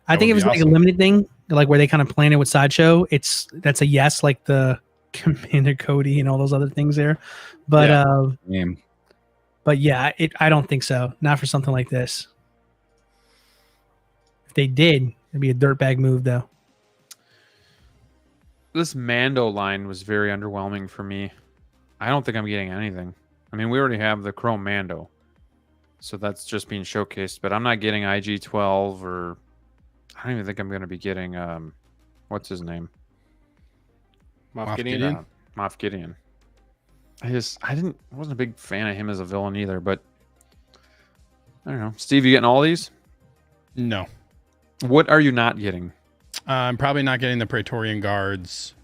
I That think would if it's be like a awesome. limited thing, like where they kind of plan it with Sideshow, that's a yes, like the Commander Cody and all those other things there. But Yeah. Name. but yeah, I don't think so. Not for something like this. If they did, it'd be a dirtbag move though. This Mando line was very underwhelming for me. I don't think I'm getting anything. I mean, we already have the Chrome Mando, so that's just being showcased. But I'm not getting IG-12, or I don't even think I'm going to be getting what's his name? Moff Gideon. Moff Gideon. I wasn't a big fan of him as a villain either. But I don't know. Steve, you getting all these? No. What are you not getting? I'm probably not getting the Praetorian Guards.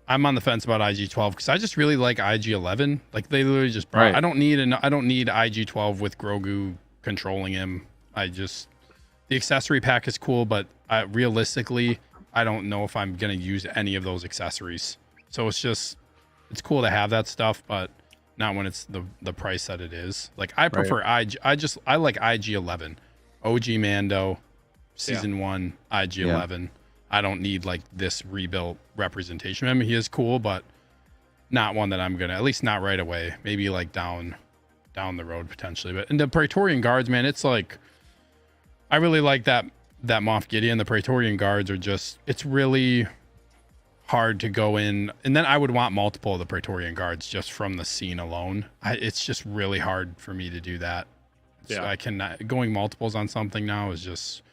I'm on the fence about IG-12 because I just really like IG-11. Like they literally just brought. Right. I don't need IG-12 with Grogu controlling him. The accessory pack is cool, but realistically, I don't know if I'm gonna use any of those accessories. So it's cool to have that stuff, but not when it's the price that it is. Like I prefer IG. I like IG-11, OG Mando, season 1 IG-11. I don't need like this rebuilt representation. I mean, he is cool, but not one that I'm gonna, at least not right away. Maybe like down the road potentially. But in the Praetorian Guards, man, it's like I really like that Moff Gideon. The Praetorian Guards are just, it's really hard to go in, and then I would want multiple of the Praetorian Guards just from the scene alone. It's just really hard for me to do that. So I cannot, going multiples on something now is just,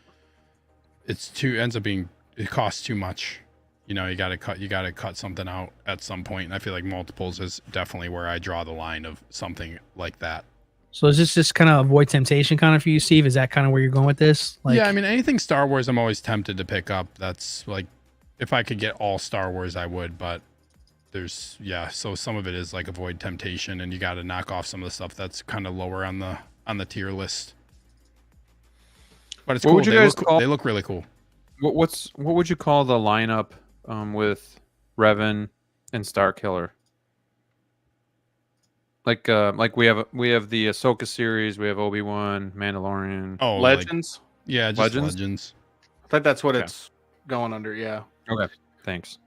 it costs too much. You know, you got to cut something out at some point. And I feel like multiples is definitely where I draw the line of something like that. So is this just kind of avoid temptation kind of for you, Steve? Is that kind of where you're going with this? Like, yeah, I mean, anything Star Wars, I'm always tempted to pick up. That's like, if I could get all Star Wars, I would. But so some of it is like avoid temptation, and you got to knock off some of the stuff that's kind of lower on the tier list. But it's cool. They look really cool. What would you call the lineup with Revan and Starkiller? Like we have the Ahsoka series, we have Obi-Wan, Mandalorian. Oh, Legends. Just Legends. I think that's what it's going under. Yeah. Okay. Thanks.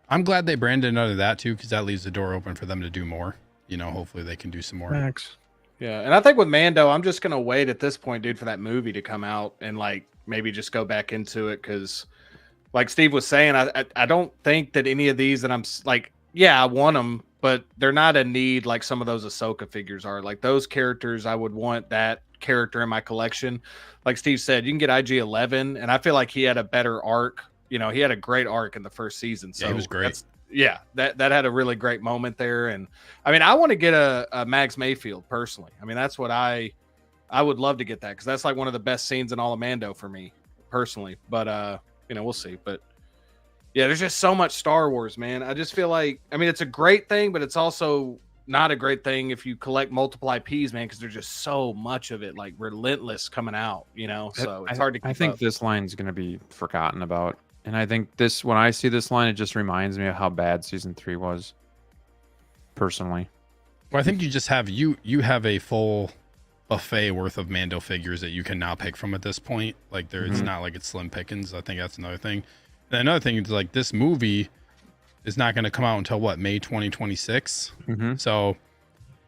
I'm glad they branded under that too, because that leaves the door open for them to do more. You know, hopefully they can do some more. Max. Yeah, and I think with Mando, I'm just gonna wait at this point, dude, for that movie to come out and like maybe just go back into it, because, like Steve was saying, I don't think that any of these that I'm like, yeah, I want them, but they're not a need like some of those Ahsoka figures are. Like those characters, I would want that character in my collection. Like Steve said, you can get IG-11, and I feel like he had a better arc. You know, he had a great arc in the first season. So yeah, he was great. That had a really great moment there. And I mean, I want to get a Max Mayfield personally. I mean, that's what I would love to get that, because that's like one of the best scenes in all of Mando for me personally. But we'll see. But yeah, there's just so much Star Wars, man. I just feel like, I mean, it's a great thing, but it's also not a great thing if you collect multiple IPs, man, because there's just so much of it, like relentless coming out, you know. So it's hard to keep I think up. this line's going to be forgotten about. And I think when I see this line, it just reminds me of how bad season 3 was. Personally. Well, I think you just have you have a full buffet worth of Mando figures that you can now pick from at this point. Like it's not like it's slim pickings. I think that's another thing. And another thing is like this movie is not going to come out until May 2026. So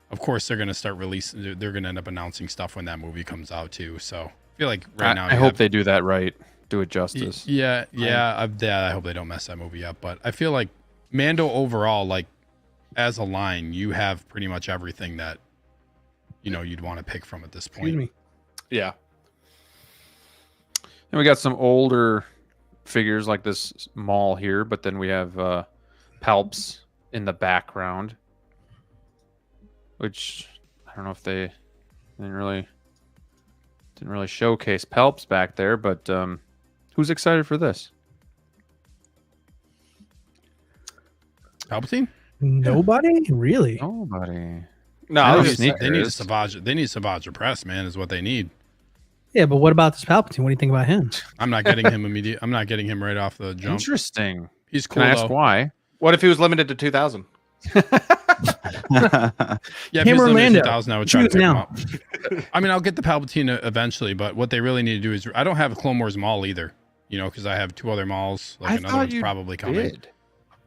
of course they're going to start releasing. They're going to end up announcing stuff when that movie comes out too. So I feel like now I hope they do that right. Do it justice. Yeah. I hope they don't mess that movie up. But I feel like Mando overall, like as a line, you have pretty much everything that you'd want to pick from at this point. Excuse me. Yeah. And we got some older figures like this Maul here, but then we have Palps in the background, which I don't know if they didn't really showcase Palps back there, but who's excited for this? Palpatine? Nobody? Really? Nobody. No, they need Savage Press, man, is what they need. Yeah, but what about this Palpatine? What do you think about him? I'm not getting him immediate. I'm not getting him right off the jump. Interesting. He's cool. Can I ask why? What if he was limited to 2,000? Yeah, if he's limited to 2,000, I would try to pick him up. I mean, I'll get the Palpatine eventually, but what they really need to do is, I don't have a Clone Wars Maul either, because I have 2 other Mauls. Like another one's probably coming.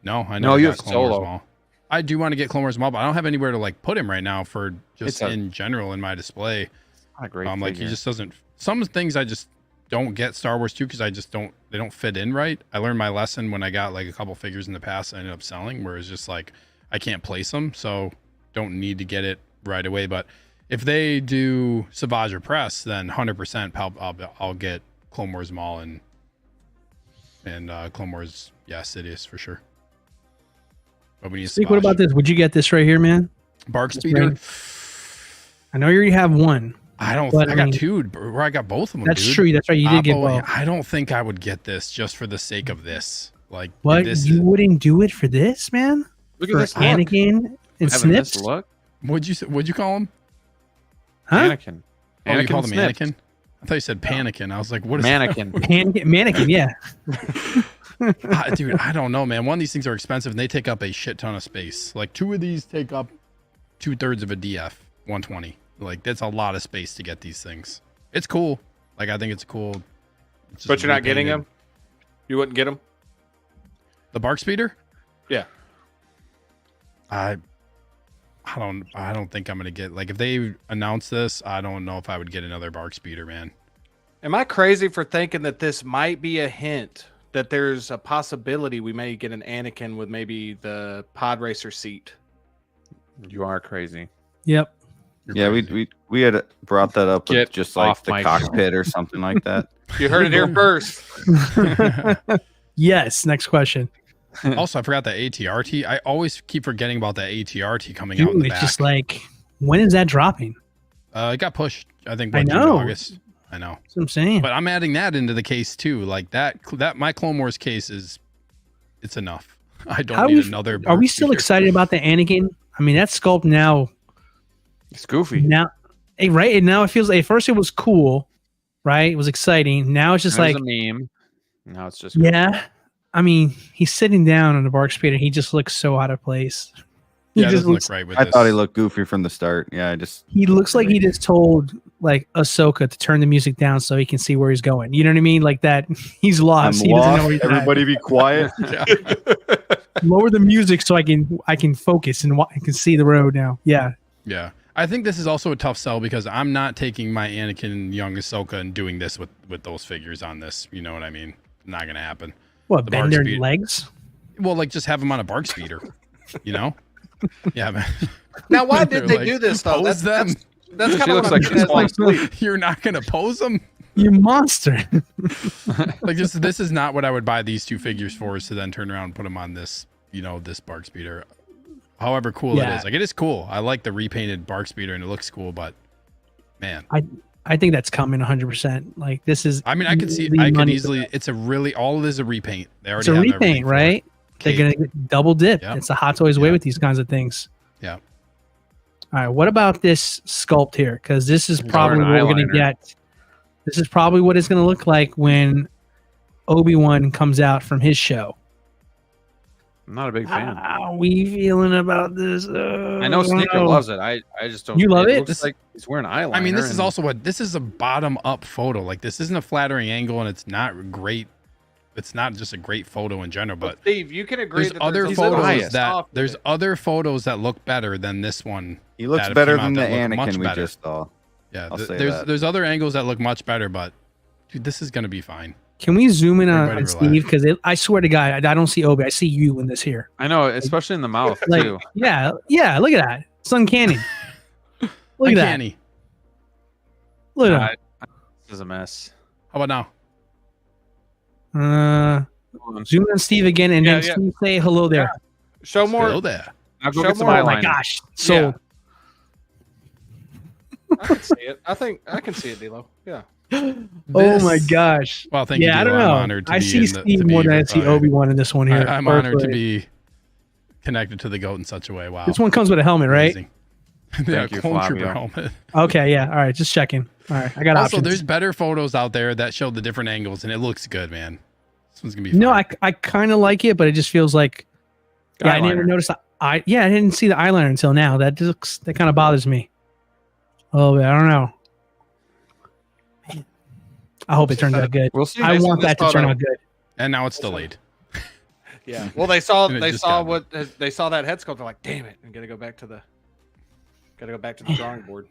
No, I know. No, you have Clone Wars Solo. Maul. I do want to get Clone Wars Maul, but I don't have anywhere to like put him right now for just in general in my display. Not a great Like figure. he just doesn't. Some things I just don't get Star Wars too, because they don't fit in right. I learned my lesson when I got like a couple figures in the past I ended up selling, where it's just like I can't place them, so don't need to get it right away. But if they do Savage or Press, then 100% I'll get Clone Wars Maul and Clone Wars, Sidious for sure. But we need Speak, what about this? Would you get this right here, man? Bark Speeder? I know you already have one. I don't. But, I got two. Where I got both of them. That's dude. true. That's right. You did get both. I don't think I would get this just for the sake of this. Like, what? This You wouldn't do it for this, man? Look For at this Anakin and Having this Snips? look. What'd you call him? Huh? Mannequin. Oh, you called him Snips. Mannequin? I thought you said Panikin. I was like, what is Mannequin. Mannequin, yeah. Dude, I don't know, man. One of these things are expensive and they take up a shit ton of space. Like 2 of these take up 2/3 of a DF 120. Like that's a lot of space to get these things. It's cool. Like I think it's cool. It's just But you're not getting repainted. them? You wouldn't get them? The Bark Speeder? Yeah. I don't think I'm gonna get, like, if they announce this, I don't know if I would get another Bark Speeder, man. Am I crazy for thinking that this might be a hint that there's a possibility we may get an Anakin with maybe the pod racer seat? You are crazy. Yep. You're Yeah, crazy. we had brought that up with Get just like off the my cockpit or something like that. You heard it here first. Yes. Next question. Also, I forgot that ATRT. I always keep forgetting about that ATRT coming out in Dude, the it's back. just like, when is that dropping? It got pushed. I think I June, know. August. I know. That's what I'm saying. But I'm adding that into the case too. Like that my Clone Wars case it's enough. I don't need another. Are Bark we still Speeder. excited about the Anakin? I mean, that sculpt now, It's goofy. right? And now it feels like, at first it was cool, right? It was exciting. Now it's just There's like, a meme. Now it's just yeah. I mean, he's sitting down on the Bark Speeder. He just looks so out of place. He Yeah, it just doesn't looks, look right with I this. thought he looked goofy from the start. Yeah, he looks like he just told like Ahsoka to turn the music down so he can see where he's going. You know what I mean? Like that. He's lost. I'm He doesn't know lost. where he's at. Everybody be quiet. Lower the music so I can focus and I can see the road now. Yeah. Yeah. I think this is also a tough sell because I'm not taking my Anakin young Ahsoka and doing this with those figures on this. You know what I mean? Not gonna happen. What, The bend Bark their Speed- legs? Well, like just have them on a Bark Speeder. You know? Yeah, man. Now, why did they Like, do this though? pose them. That's She kind of looks what I'm like getting she's at, like, falling asleep. You're not gonna pose them. You monster. Like this is not what I would buy these 2 figures for, is to then turn around and put them on this, this Bark Speeder. However cool it Yeah. is. Like it is cool. I like the repainted Bark Speeder and it looks cool, but man. I think that's coming 100%. Like this is. I mean, I could see easy I could money for easily them. it's a really all of this is a repaint. They It's already a have repaint, everything for it. right? They're Cake. gonna get double dip. Yeah. It's the Hot Toys way Yeah. with these kinds of things. Yeah. All right. What about this sculpt here? Because this is He's probably what wearing we're gonna eyeliner. get. This is probably what it's gonna look like when Obi-Wan comes out from his show. I'm not a big fan. How are we feeling about this? I know Sneaker loves it. I just don't. You love it? Looks like he's wearing eyeliner. I mean, this is and- also this is a bottom up photo. Like this isn't a flattering angle and it's not great. It's not just a great photo in general, but Steve, you can agree there's that other there's a little photos bias that off with there's it. other photos that look better than this one. He looks that better came out than the that look much Anakin we better. just saw. Yeah, I'll say there's that. there's other angles that look much better, but dude, this is gonna be fine. Can we zoom in on, Everybody on Steve? Because I swear to God, I don't see Obi. I see you in this here. I know, especially in the mouth Like, too. yeah. Look at that. It's uncanny. Look at that. Uncanny. Look at This is a mess. How about now? that. Zoom in on Steve again, and Yeah, then yeah. Steve say hello there. Show more. Hello there. Now go Show get some more. Oh my eyeliner. gosh, sold. I can see it. I think I can see it, DLO. Yeah. Oh my This- gosh. Well, thank you. Yeah, I Dilo. don't I'm know. honored to I be see in the, Steve to be more than I see Obi Wan in this one here. I'm honored to Personally. be connected to the goat in such a way. Wow. This one comes with a helmet, right? Amazing. Yeah, Thank you, Clone Trooper Flavio. helmet. Okay, yeah. All right, just checking. All right, I got Also, options. there's better photos out there that show the different angles, and it looks good, man. This one's gonna be No, fun. I kind of like it, but it just feels like I never Eyeliner. noticed. I didn't see the eyeliner until now. That kind of bothers me a little bit. I don't know. I hope it turns out good. We'll see. I Based on want this that to turn photo. out good. And now it's delayed. Yeah. Well, they saw And it they just saw got what they saw that head sculpt. They're like, damn it, I'm gonna go back to the drawing board.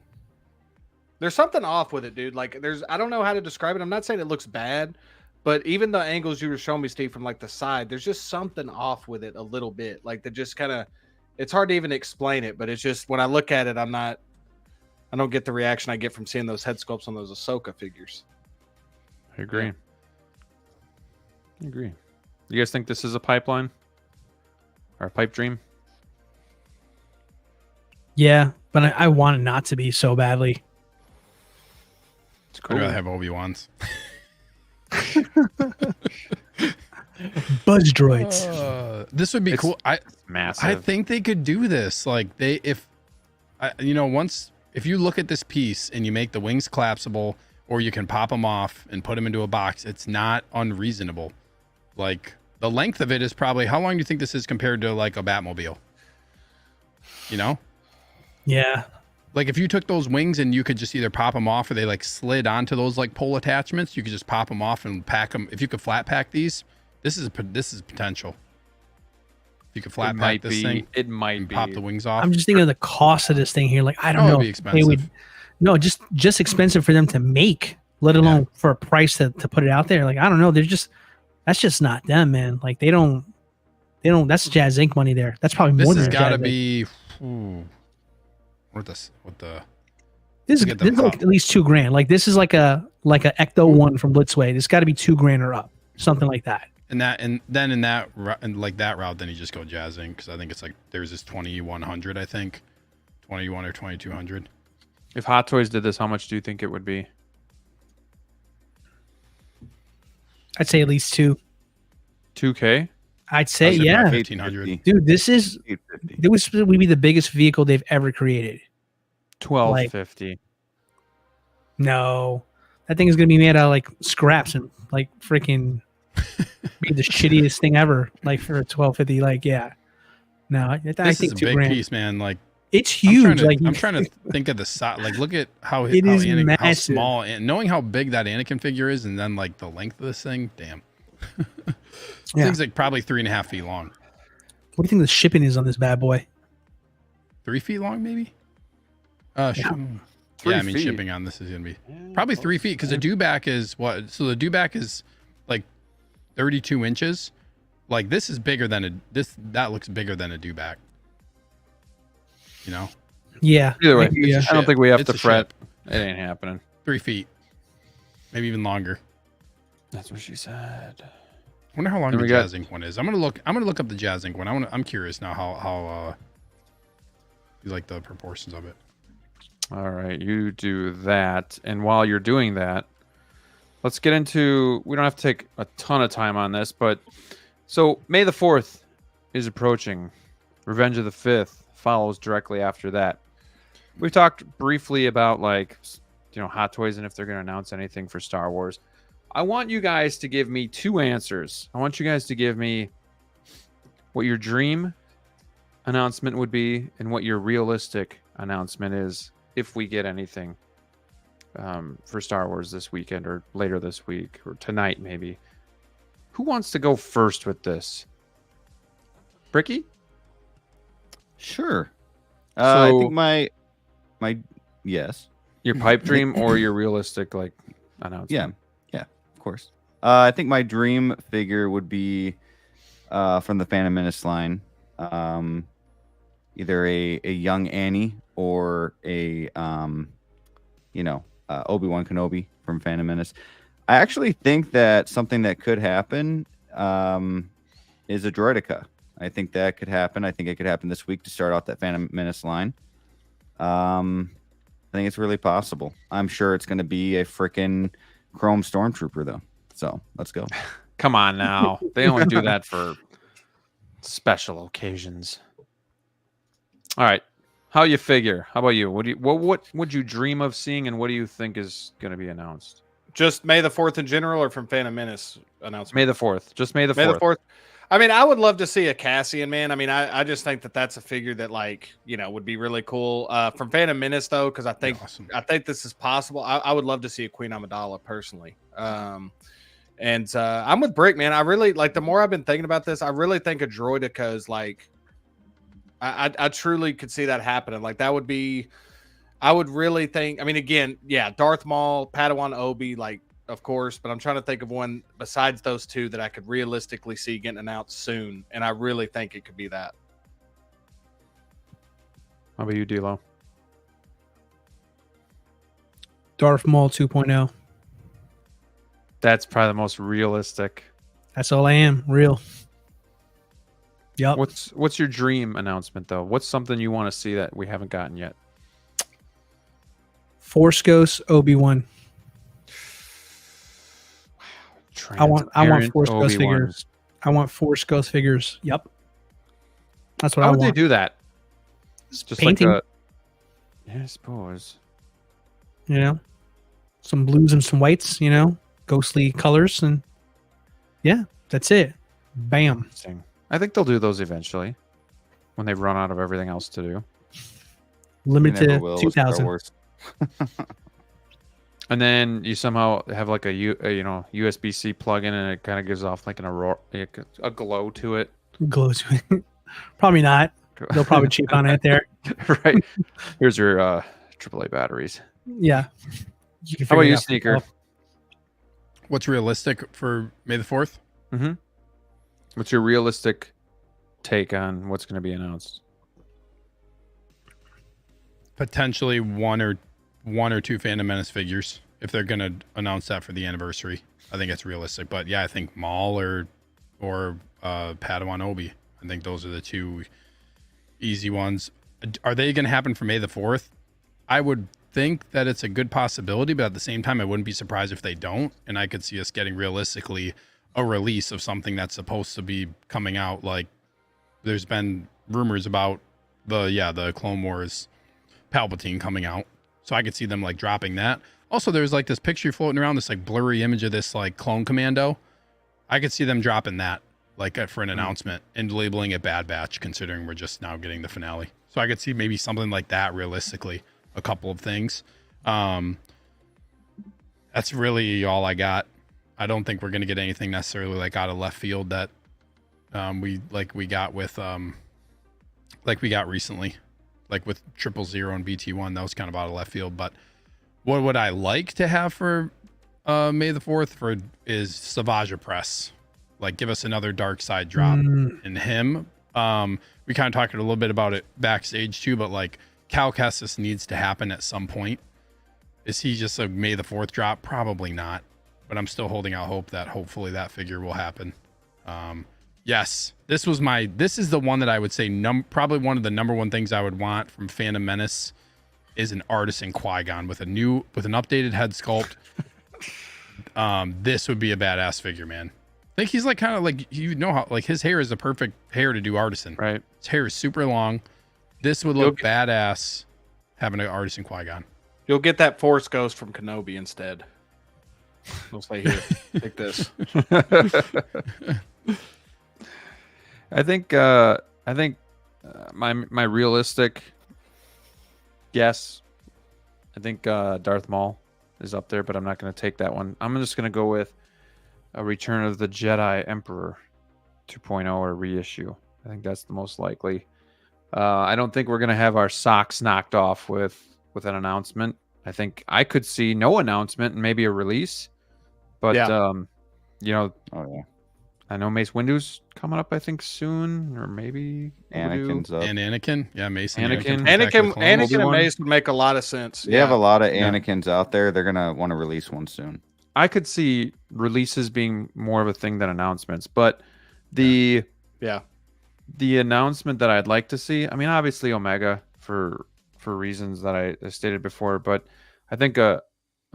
There's something off with it, dude. Like I don't know how to describe it. I'm not saying it looks bad, but even the angles you were showing me, Steve, from like the side, there's just something off with it a little bit. Like that just kind of it's hard to even explain it, but it's just when I look at it, I don't get the reaction I get from seeing those head sculpts on those Ahsoka figures. I agree. I agree. You guys think this is a pipeline or a pipe dream? Yeah, but I want it not to be so badly. It's I'd cool. rather have Obi-Wan's. Buzz droids. This would be cool. Massive. I think they could do this. Like if you look at this piece and you make the wings collapsible, or you can pop them off and put them into a box, it's not unreasonable. Like the length of it is probably, how long do you think this is compared to like a Batmobile? You know? Yeah. Like if you took those wings and you could just either pop them off, or they like slid onto those like pole attachments, you could just pop them off and pack them. If you could flat pack these, this is potential. If you could flat pack this thing, it might be. pop the wings off. I'm just thinking of the cost of this thing here. Like, I don't know. It would be expensive. No, just expensive for them to make, let alone for a price to put it out there. Like, I don't know. That's just not them, man. Like they don't, that's Jazz Inc. money there. That's probably more This than has got to Jazz be, This is Look at the like at least $2,000. Like this is like a Ecto one from Blitzway. This got to be $2,000 or up, something like that. and then in that route, then you just go Jazz Inc. Because I think it's like there's this 2100, I think 21 or 2200. If Hot Toys did this, how much do you think it would be? I'd say at least two. 2K? I'd say, I'd say yeah, probably 1500. dude. This would be the biggest vehicle they've ever created. 1250. No, that thing is gonna be made out of like scraps and like freaking be the shittiest thing ever. Like for 1250, like yeah. No, I This think is a big $2,000. piece, man. Like It's huge. I'm trying to think of the size. Like, look at how is how massive. small, and knowing how big that Anakin figure is, and then like the length of this thing. Damn, Yeah. thing's like probably 3.5 feet long. What do you think the shipping is on this bad boy? 3 feet long, maybe. Yeah. Yeah, I mean, 3 feet. shipping on this is gonna be probably 3 feet because the dewback is what? So the dewback is like 32 inches. Like this is bigger than that looks bigger than a dewback. You know, Yeah. Either way, Yeah. I don't think we have It's to a fret. It ain't happening. 3 feet, maybe even longer. That's what she said. I wonder how long Then the we got- Jazz Inc. one is. I'm gonna look up the Jazz Inc. one. I'm curious now how you like the proportions of it. All right, you do that. And while you're doing that, let's get into, we don't have to take a ton of time on this, but so May the 4th is approaching. Revenge of the 5th follows directly after that. We've talked briefly about Hot Toys and if they're going to announce anything for Star Wars. I want you guys to give me two answers. I want you guys to give me what your dream announcement would be and what your realistic announcement is if we get anything for Star Wars this weekend or later this week or tonight maybe. Who wants to go first with this? Bricky? Sure. I So- think my yes. Your pipe dream or your realistic announcement? Yeah, of course. I think my dream figure would be from the Phantom Menace line. Either a young Annie or a Obi-Wan Kenobi from Phantom Menace. I actually think that something that could happen is a droidica. I think that could happen. I think it could happen this week to start off that Phantom Menace line. I think it's really possible. I'm sure it's going to be a freaking Chrome Stormtrooper, though. So let's go. Come on now. They only do that for special occasions. All right. How you figure? How about you? What would you dream of seeing, and what do you think is going to be announced? Just May the 4th in general, or from Phantom Menace announcement? May the 4th. Just May the 4th. May the 4th. I mean, I would love to see a Cassian, man. I mean, I just think that that's a figure that would be really cool. From Phantom Menace though, because I think Awesome. I think this is possible. I would love to see a Queen Amidala personally. And I'm with Brick, man. I really the more I've been thinking about this, I really think a droidica is I truly could see that happening. That would be, I would really think, I mean, again, yeah, Darth Maul, Padawan Obi, of course, but I'm trying to think of one besides those two that I could realistically see getting announced soon. And I really think it could be that. How about you, DLO? Darth Maul 2.0. That's probably the most realistic. That's all I am. Real. Yep. What's your dream announcement though? What's something you want to see that we haven't gotten yet? Force Ghost Obi-Wan. I want Force Ghost figures. I want Force Ghost figures. Yep. That's what How I would want. they do that? Just painting. like yeah, I suppose. You know, some blues and some whites. You know, ghostly colors, and yeah, that's it. Bam. Interesting. I think they'll do those eventually when they run out of everything else to do. Limited They never to will with Star 2,000. Wars. And then you somehow have like a USB-C plug-in, and it kind of gives off like an aurora, like a glow to it. Glows. Probably not. They'll probably cheap on it there. Right. Here's your AAA batteries. Yeah. You can How about figure it you, out for Sneaker? yourself. What's realistic for May the 4th? Mm-hmm. What's your realistic take on what's going to be announced? Potentially one or two Phantom Menace figures if they're going to announce that for the anniversary. I think it's realistic, but yeah, I think Maul or Padawan Obi. I think those are the two easy ones. Are they going to happen for May the 4th? I would think that it's a good possibility, but at the same time, I wouldn't be surprised if they don't. And I could see us getting realistically a release of something that's supposed to be coming out. Like there's been rumors about the Clone Wars Palpatine coming out. So I could see them like dropping that. Also, there's like this picture floating around, this like blurry image of this like clone commando. I could see them dropping that like for an announcement and labeling it Bad Batch, considering we're just now getting the finale. So I could see maybe something like that realistically, a couple of things. That's really all I got. I don't think we're going to get anything necessarily like out of left field that we got recently, like with 000 and BT1. That was kind of out of left field. But what would I like to have for May the 4th is Savage Press. Like give us another dark side drop in him. We kind of talked a little bit about it backstage too, but like Cal Kestis needs to happen at some point. Is he just a May the 4th drop? Probably not. But I'm still holding out hope that hopefully that figure will happen. Yes, this is the one that I would say probably one of the number one things I would want from Phantom Menace is an Artisan Qui-Gon with an updated head sculpt. This would be a badass figure, man. I think he's like kind of like, you know how like his hair is the perfect hair to do Artisan. Right. His hair is super long. This would look badass having an Artisan Qui-Gon. You'll get that Force Ghost from Kenobi instead. We'll say here, take this. I think my realistic guess, I think Darth Maul is up there, but I'm not going to take that one. I'm just going to go with a Return of the Jedi Emperor 2.0 or reissue. I think that's the most likely. I don't think we're going to have our socks knocked off with an announcement. I think I could see no announcement and maybe a release. But, Oh, yeah. I know Mace Windu's coming up, I think, soon, or maybe Anakin's up. And Anakin. Yeah, Mace and Anakin. Anakin. Anakin and Obi-Wan. Mace would make a lot of sense. They have a lot of Anakins out there. They're going to want to release one soon. I could see releases being more of a thing than announcements. But the announcement that I'd like to see, I mean, obviously Omega for reasons that I stated before, but I think a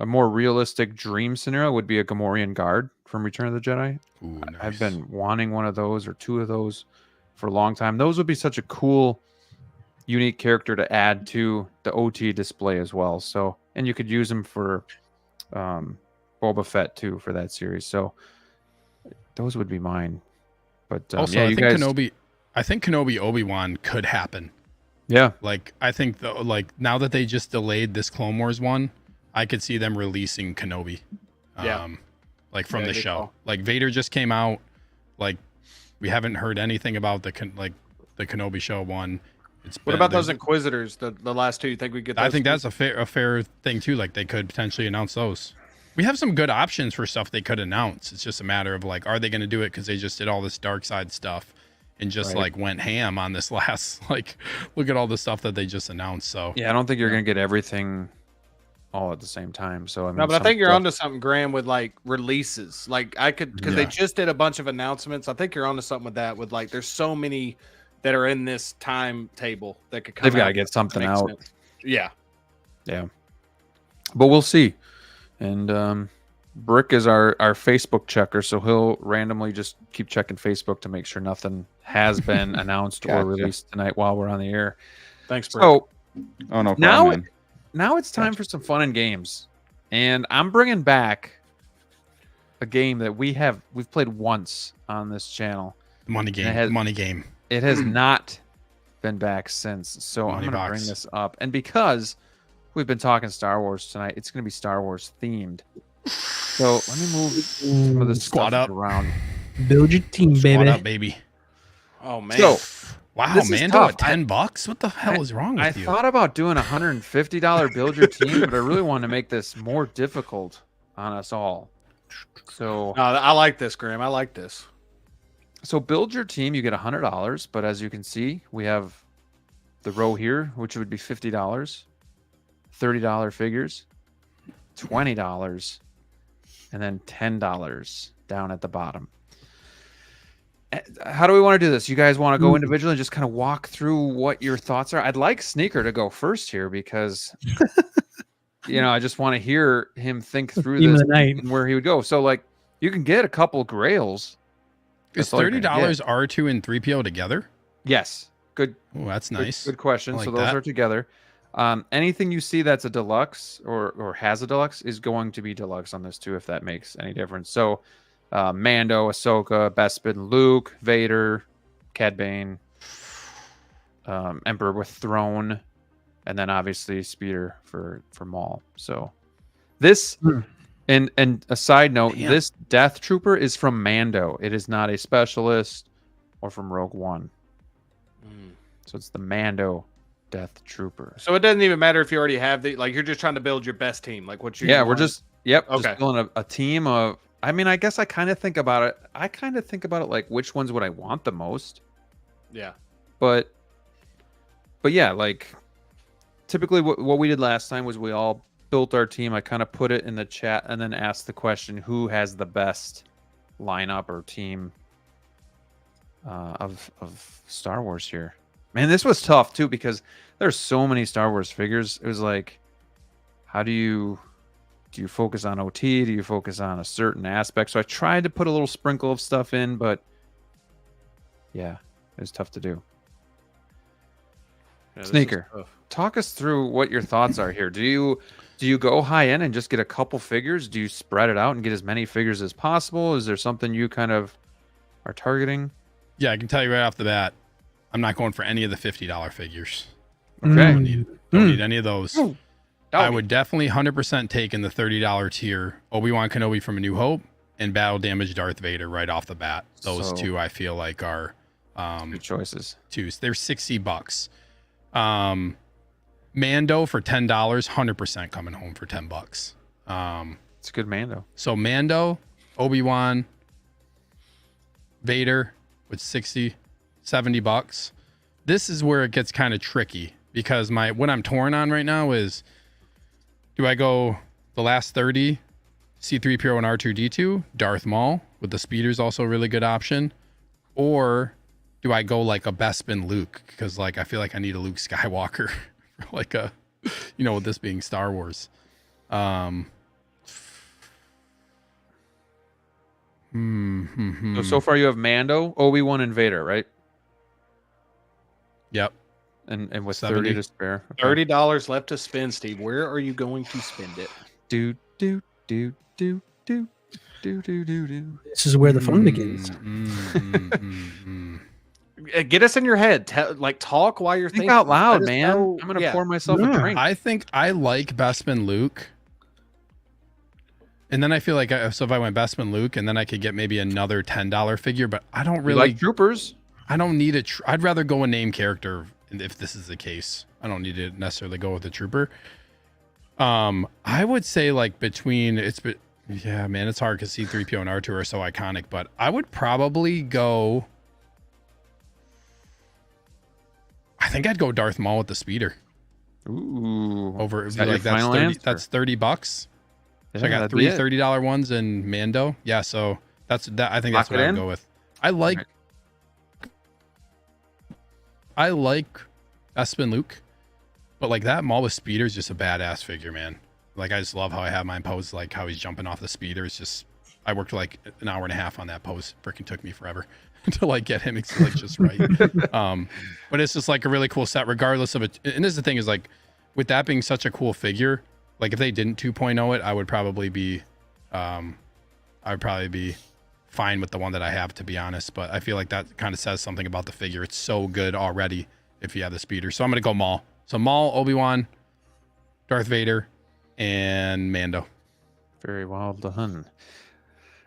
more realistic dream scenario would be a Gamorrean guard from Return of the Jedi. Ooh, nice. I've been wanting one of those or two of those for a long time. Those would be such a cool, unique character to add to the OT display as well. So, and you could use them for Boba Fett too for that series. So those would be mine. But also, I think Kenobi Obi-Wan could happen. Yeah, Like I think now that they just delayed this Clone Wars one, I could see them releasing Kenobi. Like from the show. call. Like Vader just came out. Like we haven't heard anything about the Kenobi show one. What about those Inquisitors? The last two. You think we get? Those I think two? that's a fair thing too. Like they could potentially announce those. We have some good options for stuff they could announce. It's just a matter of like, are they going to do it because they just did all this dark side stuff and just Right. like went ham on this last, like, look at all the stuff that they just announced. So Yeah, I don't think you're gonna get everything all at the same time. So I mean, No, but I some think you're stuff- onto something, Graham, with like releases. Like I could, because they Yeah. just did a bunch of announcements. I think you're onto something with that. With like, there's so many that are in this timetable that could come. They've got to out get that something makes out. sense. Yeah. Yeah, but we'll see. And Brick is our Facebook checker, so he'll randomly just keep checking Facebook to make sure nothing has been announced Gotcha. or released tonight while we're on the air. Thanks, Brick. So Oh no, Now problem, man. now it's time for some fun and games, and I'm bringing back a game that we've played once on this channel. money game, It has- money game. It has not been back since. So Money I'm going to box. bring this up. And because we've been talking Star Wars tonight, it's going to be Star Wars themed. So let me move some of this Squad stuff up. around. Build your team, Squad baby. up, baby. Oh man. So Wow, This is Mando tough. at $10. What the hell is wrong with I you? thought about doing a $150 build your team, but I really wanted to make this more difficult on us all. So No, I like this, Graham. I like this. build your team, you get $100, but as you can see, we have the row here, which would be $50, $30 figures, $20, and then $10 down at the bottom. How do we want to do this? You guys want to go individually and just kind of walk through what your thoughts are? I'd like Sneaker to go first here because I just want to hear him think through Team of this the night. and where he would go. So like you can get a couple Grails. Is That's all you're gonna $30 get. R2 and 3PO together? Yes. Good. Oh, that's Good- nice. Good question. I like So those that. are together. Anything you see that's a deluxe or has a deluxe is going to be deluxe on this too, if that makes any difference. So Mando, Ahsoka, Bespin, Luke, Vader, Cad Bane, Emperor with Throne, and then obviously Speeder for Maul. So this and a side note, Damn. this Death Trooper is from Mando. It is not a specialist or from Rogue One. So it's the Mando Death Trooper. So it doesn't even matter if you already have like you're just trying to build your best team. Like what you Yeah, we're want. just Okay. just building a team of. I mean, I guess I kind of think about it. I kind of think about it like which ones would I want the most, Yeah. but yeah, like typically what we did last time was we all built our team. I kind of put it in the chat and then asked the question, who has the best lineup or team of Star Wars here? Man, this was tough too because there's so many Star Wars figures. It was like, how do you focus on OT? Do you focus on a certain aspect? So I tried to put a little sprinkle of stuff in, but yeah, it was tough to do. Yeah, this is Sneaker. tough. Talk us through what your thoughts are here. Do you go high end and just get a couple figures? Do you spread it out and get as many figures as possible? Is there something you kind of are targeting? Yeah, I can tell you right off the bat, I'm not going for any of the $50 figures. Okay. Don't need any of those. Ooh. I would definitely 100% take in the $30 tier Obi-Wan Kenobi from A New Hope and Battle Damage Darth Vader right off the bat. Those So- two I feel like are Good choices. twos. They're $60. Mando for $10, 100% coming home for $10. It's a good Mando. So Mando, Obi-Wan, Vader with $60-$70. This is where it gets kind of tricky because what I'm torn on right now is, do I go the last 30, C-3PO and R2-D2, Darth Maul with the speeders also a really good option, or do I go like a Bespin Luke because like I feel like I need a Luke Skywalker for like a, with this being Star Wars. So far you have Mando, Obi-Wan, and Vader, right? Yep. And with 70. 30 to spare. Okay. $30 left to spend, Steve. Where are you going to spend it? Do do do do do do do do do. This is where the fun begins. Get us in your head. Talk while you're Think thinking. out loud, Let us man. know- I'm gonna yeah. pour myself Yeah. a drink. I think I like Bespin Luke. And then I feel like so if I went Bespin Luke and then I could get maybe another $10 figure, but I don't You really like troopers. I don't need a I'd rather go a name character if this is the case. I don't need to necessarily go with a trooper. I would say like yeah, man, it's hard because C-3PO and R2 are so iconic, but I would probably go think I'd go Darth Maul with the speeder. Ooh. Over Is that your like final answer? that's $30. So I got that'd three be it. $30 ones in Mando. Yeah, so that's that. I think that's Lock what it I'd in? go with. I like Bespin Luke, but like that Maul with speeder is just a badass figure, man. Like I just love how I have mine posed, like how he's jumping off the speeder. It's just I worked like an hour and a half on that pose. Freaking took me forever to like get him like just right. But it's just like a really cool set, regardless of it. And this is the thing is like with that being such a cool figure, like if they didn't 2.0 it, I would probably be fine with the one that I have, to be honest. But I feel like that kind of says something about the figure. It's so good already if you have the speeder. So I'm gonna go Maul. So Maul, Obi-Wan, Darth Vader, and Mando. Very well done.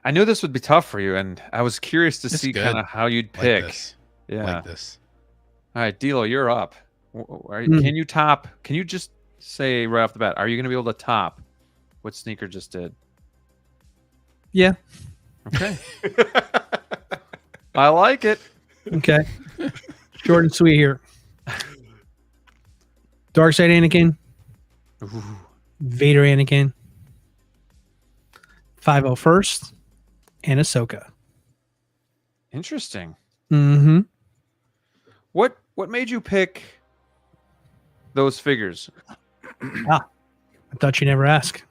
I knew this would be tough for you, and I was curious to see kind of how you'd pick. Like this. Yeah. Like this. All right, DLO, you're up. Can you top? Can you just say right off the bat, are you going to be able to top what Sneaker just did? Yeah. Okay. I like it. Okay. Short and sweet here. Darkseid Anakin. Ooh. Vader Anakin. 501st. And Ahsoka. Interesting. Mm-hmm. What made you pick those figures? I thought you never ask.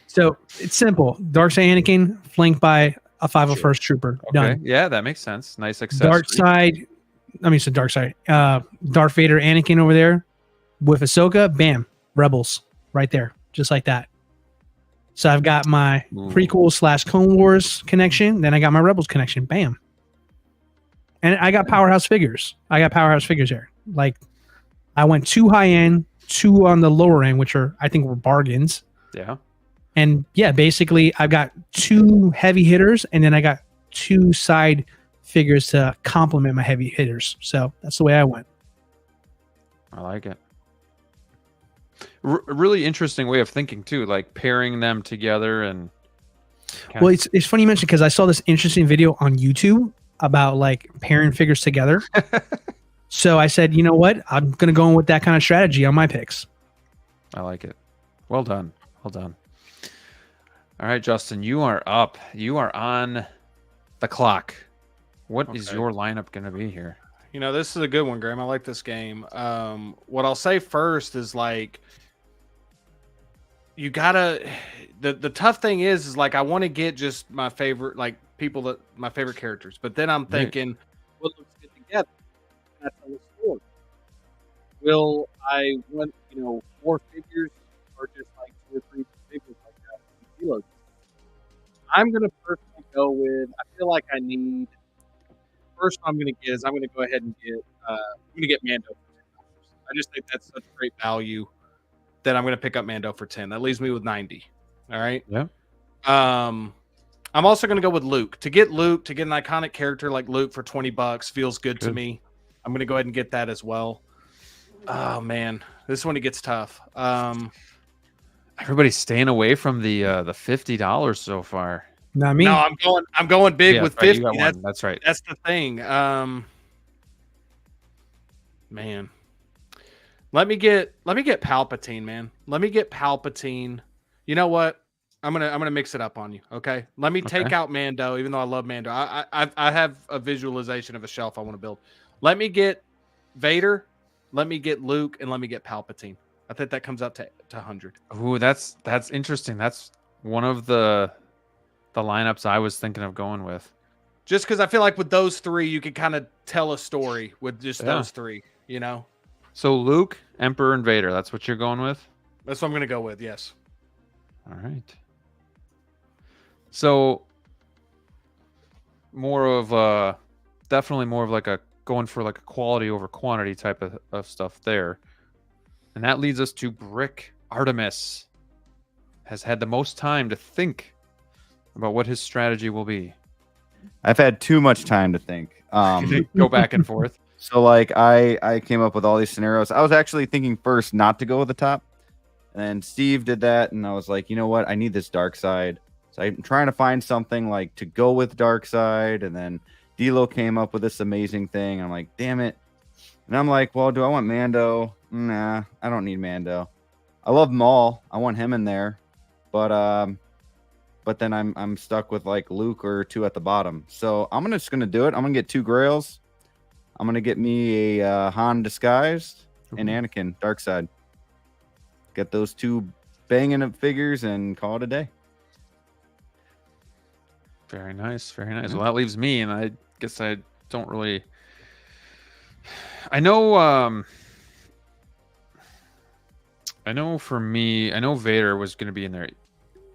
So it's simple. Darkseid Anakin flanked by a 501st trooper. Okay. Done. Yeah, that makes sense. Nice accessory. Darth Vader Anakin over there with Ahsoka. Bam. Rebels right there. Just like that. So I've got my prequel / Clone Wars connection. Then I got my Rebels connection. Bam. And I got powerhouse figures. There. Like I went 2 high end, 2 on the lower end, which I think were bargains. Yeah. And yeah, basically I've got 2 heavy hitters and then I got 2 side figures to complement my heavy hitters. So that's the way I went. I like it. Really interesting way of thinking too, like pairing them together and. Well, it's funny you mentioned because I saw this interesting video on YouTube about like pairing figures together. So I said, you know what? I'm gonna go in with that kind of strategy on my picks. I like it. Well done. Well done. All right, Justin, you are up. You are on the clock. What is your lineup going to be here? You know, this is a good one, Graham. I like this game. What I'll say first is like, you gotta. The tough thing is like I want to get just my favorite my favorite characters, but then I'm thinking, what looks good together? That's on the story. Will I want 4 figures or just like 2 or 3 figures like that? I'm gonna personally go with. I feel like I need. First one I'm going to get is I'm going to go ahead and get Mando for $10. I just think that's such great value that I'm going to pick up Mando for 10. That leaves me with 90. All right. Yeah. I'm also going to go with Luke. To get an iconic character like Luke for $20 feels good to me. I'm going to go ahead and get that as well. Oh man, this one it gets tough. Everybody's staying away from the $50 so far. Not me. No, I'm going big with 50. That's right. That's the thing. Man. Let me get Palpatine, man. Let me get Palpatine. You know what? I'm gonna mix it up on you. Okay. Let me take out Mando, even though I love Mando. I have a visualization of a shelf I want to build. Let me get Vader, let me get Luke, and let me get Palpatine. I think that comes out to 100. Ooh, that's interesting. That's one of the lineups I was thinking of going with. Just because I feel like with those 3, you could kind of tell a story with just those 3, So Luke, Emperor, and Vader, that's what you're going with? That's what I'm going to go with, yes. All right. So definitely more of like going for like a quality over quantity type of stuff there. And that leads us to Brick. Artemis has had the most time to think about what his strategy will be. I've had too much time to think. Go back and forth. So like I came up with all these scenarios. I was actually thinking first not to go with the top. And then Steve did that, and I was like, you know what? I need this dark side. So I'm trying to find something like to go with dark side, and then DLO came up with this amazing thing. I'm like, damn it. And I'm like, well, do I want Mando? Nah, I don't need Mando. I love Maul. I want him in there, but then I'm stuck with like Luke or 2 at the bottom. So I'm just gonna do it. I'm gonna get 2 Grails. I'm gonna get me a Han disguised and Anakin dark side. Get those 2 banging up figures and call it a day. Very nice, very nice. Well, that leaves me, and I guess I don't really. I know for me, I know Vader was going to be in there.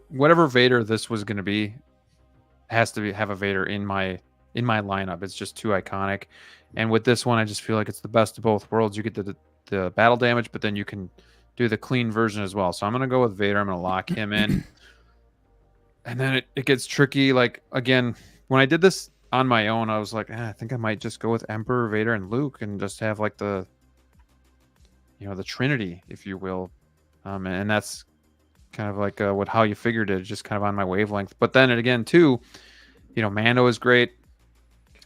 Whatever Vader this was going to be, has to have a Vader in my lineup. It's just too iconic. And with this one, I just feel like it's the best of both worlds. You get the battle damage, but then you can do the clean version as well. So I'm going to go with Vader. I'm going to lock him in. And then it gets tricky. Like, again, when I did this on my own, I was like, I think I might just go with Emperor, Vader, and Luke and just have like the Trinity, if you will. And that's kind of like how you figured it, just kind of on my wavelength. But then again, too, Mando is great.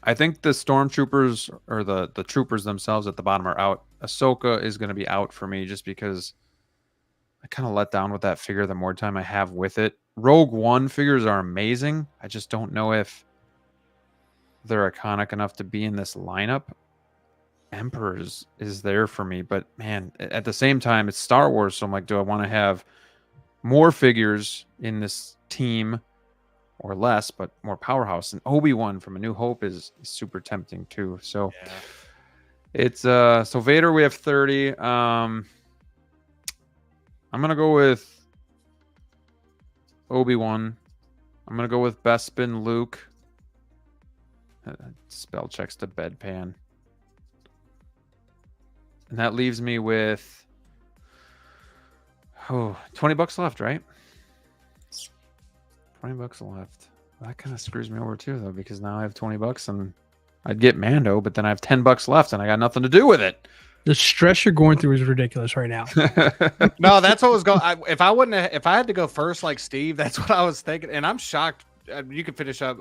I think the stormtroopers or the troopers themselves at the bottom are out. Ahsoka is going to be out for me just because I kind of let down with that figure the more time I have with it. Rogue One figures are amazing. I just don't know if they're iconic enough to be in this lineup. Emperor is there for me, but man, at the same time, it's Star Wars, so I'm like, do I want to have more figures in this team or less, but more powerhouse? And Obi-Wan from A New Hope is super tempting too. So it's so Vader, we have 30. I'm gonna go with Obi-Wan. I'm gonna go with Bespin Luke. Spell checks to bedpan. And that leaves me with $20 left, right? $20 left. That kind of screws me over too, though, because now I have $20 and I'd get Mando, but then I have $10 left and I got nothing to do with it. The stress you're going through is ridiculous right now. No, that's what was going. If I had to go first, like Steve, that's what I was thinking. And I'm shocked. You can finish up,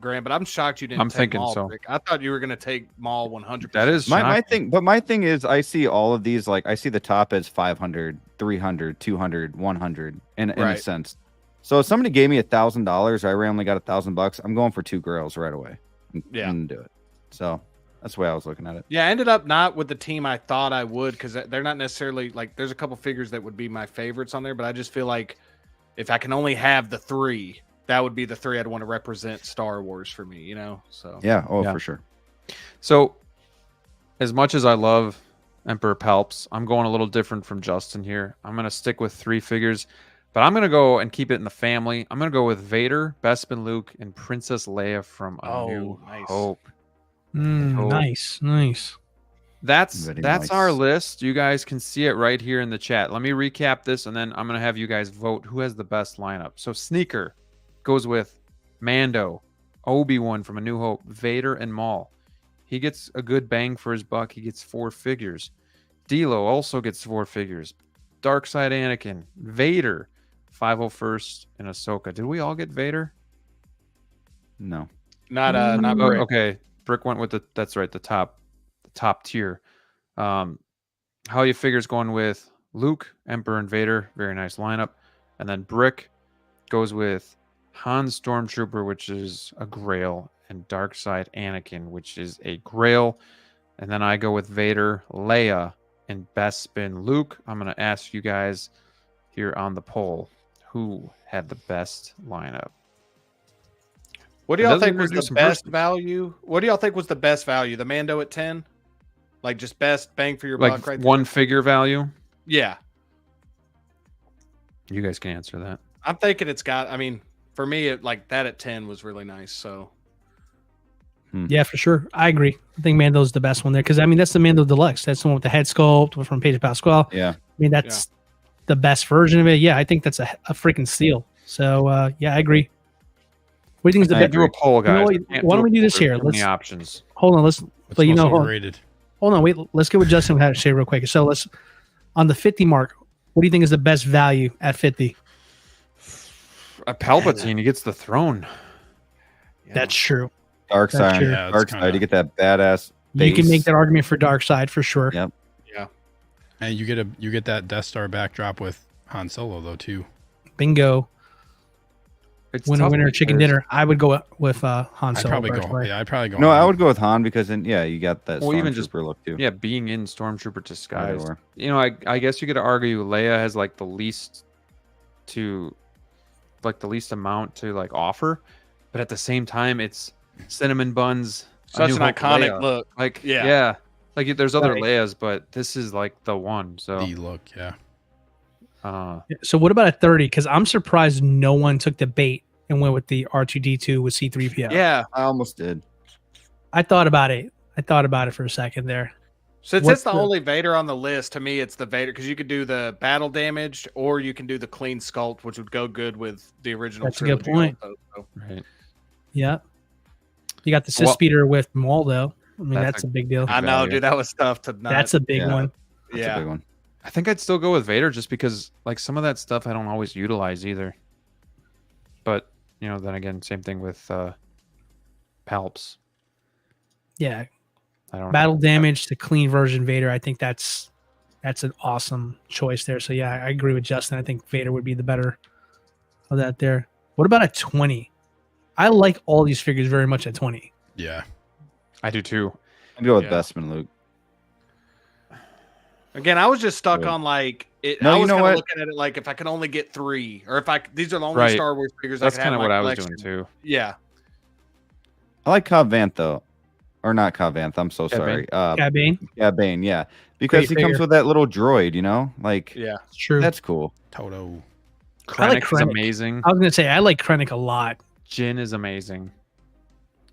Graham, but I'm shocked you didn't. I'm thinking Maul, so. Rick. I thought you were going to take Maul 100%. That is my thing. But my thing is, I see all of these. Like, I see the top as 500, 300, 200, 100 in a sense. So if somebody gave me $1,000, I randomly got $1,000. I'm going for 2 Grails right away. I'm gonna do it. So that's the way I was looking at it. Yeah, I ended up not with the team I thought I would, because they're not necessarily like. There's a couple figures that would be my favorites on there, but I just feel like if I can only have the 3. That would be the 3 I'd want to represent Star Wars for me, So yeah, for sure. So, as much as I love Emperor Palps, I'm going a little different from Justin here. I'm going to stick with 3 figures, but I'm going to go and keep it in the family. I'm going to go with Vader, Bespin Luke, and Princess Leia from A New Hope. Nice. That's nice. our list. You guys can see it right here in the chat. Let me recap this, and then I'm going to have you guys vote who has the best lineup. So, Sneaker goes with Mando, Obi-Wan from A New Hope, Vader, and Maul. He gets a good bang for his buck. He gets 4 figures. DLO also gets 4 figures. Darkside Anakin, Vader, 501st, and Ahsoka. Did we all get Vader? No. Not Brick. Okay. Brick went with that's right, the top tier. How you figures going with Luke, Emperor, and Vader. Very nice lineup. And then Brick goes with Han Stormtrooper, which is a Grail, and Darkside Anakin, which is a Grail. And then I go with Vader, Leia, and Bespin Luke. I'm going to ask you guys here on the poll who had the best lineup. What do y'all think was the best value? What do y'all think was the best value? The Mando at 10? Like just best bang for your buck right there? One figure value? Yeah. You guys can answer that. I'm thinking it's got, for me, like that at 10 was really nice. So, yeah, for sure. I agree. I think Mando's the best one there because, that's the Mando Deluxe. That's the one with the head sculpt from Page of Pascal. Yeah. That's the best version of it. Yeah, I think that's a freaking steal. So, I agree. What do you think is the best? Do a poll, guys. Why don't we do this here? Let's options. Hold on. Let's overrated. Hold on. Wait. Let's get what Justin had to say real quick. So let's on the 50 mark. What do you think is the best value at 50? A Palpatine, he gets the throne. Yeah. That's true. Darkside, you get that badass You can make base. that argument for Dark Side for sure. Yep. Yeah. And you get that Death Star backdrop with Han Solo though too. Bingo. It's Winner, tough winner, chicken because- dinner. I would go with Han I'd Solo. probably personally. go. Yeah, I'd probably go. No, I Han. would go with Han because then you got that Well, even just- Stormtrooper look too. Yeah, being in Stormtrooper disguise. Either or. You know, I guess you could argue Leia has like the least amount to like offer, but at the same time, it's cinnamon buns. A Such New an Hope iconic Leia. look. Like Yeah. yeah, like there's other Right. Leias, but this is like the one. So The look. Yeah. So what about a 30? Because I'm surprised no one took the bait and went with the R2D2 with C3PO. Yeah. I almost did. I thought about it. For a second there. Since What's it's the the- only Vader on the list, to me, it's the Vader because you could do the battle damaged or you can do the clean sculpt, which would go good with the original. That's a good trilogy point. also, so. right. Yeah. You got the Sith Well- Speeder with Maul though. I mean, That's that's a- a big deal. I know, value. dude. That was tough to not. That's a big Yeah. one. That's a yeah. big one. I think I'd still go with Vader just because like some of that stuff I don't always utilize either. But you know, then again, same thing with Palps. Yeah. I don't Battle damage to clean version Vader. I think that's an awesome choice there. So yeah, I agree with Justin. I think Vader would be the better of that there. What about a 20? I like all these figures very much at 20. Yeah. I do too. I'd go with Yeah. Bestman Luke. Again, I was just stuck Yeah. on like it. No, I you was know kind of what? looking at it like if I could only get 3, or if these are the only Right. Star Wars figures. That's I could kind have of in what my I was collection. doing too. Yeah. I like Cobb Vanth though, or not Cobb Vanth. I'm so Cad sorry. Cad Bane. Yeah, Bane. Yeah, because Great he comes figure. with that little droid. You know, like Yeah. It's true. that's cool. Toto. I like Krennic is Krennic. amazing. I was gonna say I like Krennic a lot. Jin is amazing.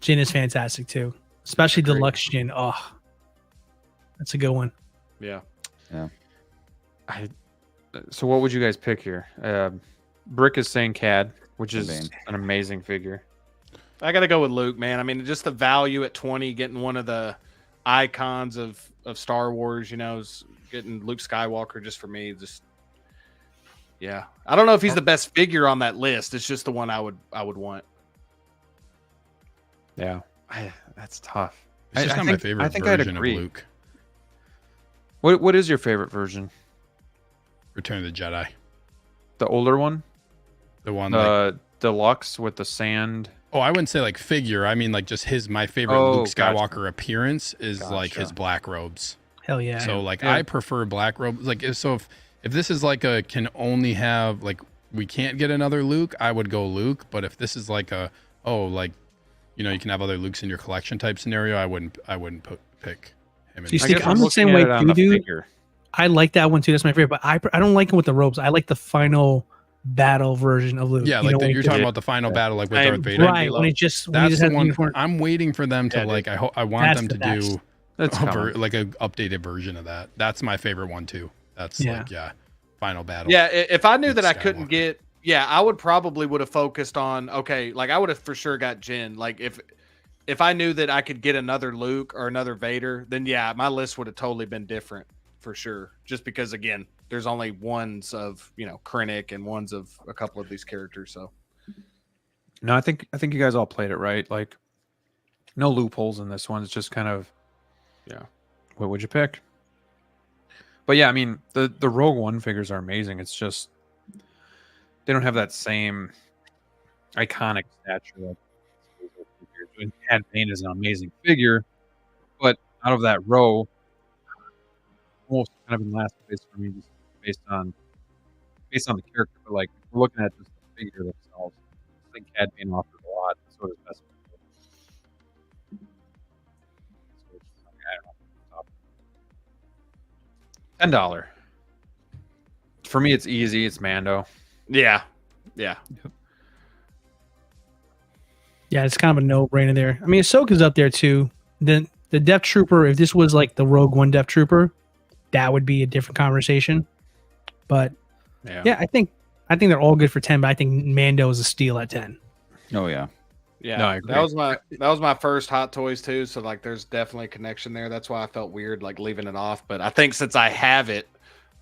Jin is fantastic too, especially Agreed. deluxe Jin. Oh, that's a good one. Yeah. So what would you guys pick here? Brick is saying Cad, which is Bane. an amazing figure. I got to go with Luke, man. I mean, just the value at 20, getting one of the icons of Star Wars, you know, is getting Luke Skywalker just for me. Just, yeah. I don't know if he's the best figure on that list. It's just the one I would want. Yeah, that's tough. It's just I not think- my favorite I think I'd version of agree. Luke. What is your favorite version? Return of the Jedi. The older one, The one like, deluxe with the sand. oh, I wouldn't say like figure. I mean like just my favorite Oh, Luke gotcha. Skywalker appearance is like his Gotcha. black robes. Hell yeah. So like Yeah. I prefer black robes. Like if this is like a can only have like we can't get another Luke, I would go Luke. But if this is like a like you know you can have other Lukes in your collection type scenario, I wouldn't pick him. See, in Stick, that. I'm the same looking way at it on you the do. figure. I like that one too. That's my favorite. But I don't like it with the robes. I like the final battle version of Luke. Yeah, You like know, when you're he talking just- about the final battle, like with Same. Darth Vader. right when he just That's has the the one. uniform. I'm waiting for them to Yeah, like. I want That's them to the best. do That's coming. like a updated version of that. That's my favorite one too. That's Yeah. final battle. Yeah. If I knew Luke that I couldn't Skywalker. get, I would have focused on, okay, like I would have for sure got Jin. Like if I knew that I could get another Luke or another Vader, then yeah, my list would have totally been different for sure. Just because again, there's only ones of, you know, Krennic and ones of a couple of these characters. So No, I think you guys all played it right. Like, no loopholes in this one. It's just kind of, yeah. What would you pick? But yeah, I mean, the Rogue One figures are amazing. It's just they don't have that same iconic stature. Like and Cad Bane is an amazing figure, but out of that row, almost kind of in last place for me, just based on the character. But like, if we're looking at just the figure themselves, I think Cad Bane offers a lot. So does Best. $10. For me, it's easy. It's Mando. yeah. Yeah, it's kind of a no-brainer there. I mean, Ahsoka's up there too. The Death Trooper, if this was like the Rogue One Death Trooper, that would be a different conversation. But yeah, I think they're all good for 10. But I think Mando is a steal at 10. Oh yeah. Yeah, No, I agree. that was my first Hot Toys too. So like, there's definitely a connection there. That's why I felt weird like leaving it off. But I think since I have it,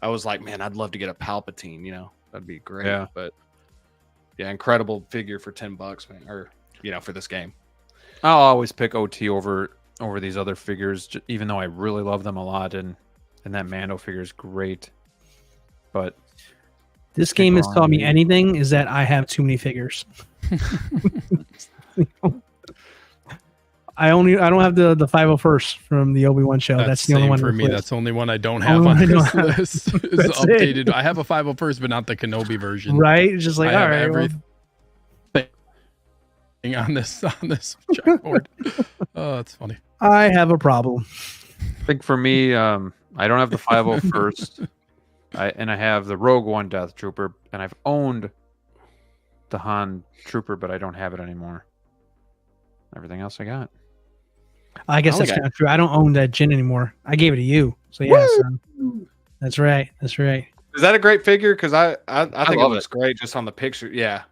I was like, man, I'd love to get a Palpatine. You know, that'd be great. Yeah. But yeah, incredible figure for $10, man, or you know, for this game. I'll always pick OT over over these other figures, even though I really love them a lot, and that Mando figure is great. But this game has taught me anything is that I have too many figures. I don't have the 501st from the Obi-Wan show. That's the only one for me. That's the only one I don't have on this list. It's updated. I have a 501st, but not the Kenobi version. Right? It's just like, all right, everything on this chalkboard. Oh, that's funny. I have a problem. I think for me, I don't have the 501st. I have the Rogue One Death Trooper, and I've owned the Han Trooper, but I don't have it anymore. Everything else I got. I guess that's kind of true. I don't own that Jin anymore. I gave it to you. So yeah, that's right. That's right. Is that a great figure? Because I think it looks great just on the picture. Yeah.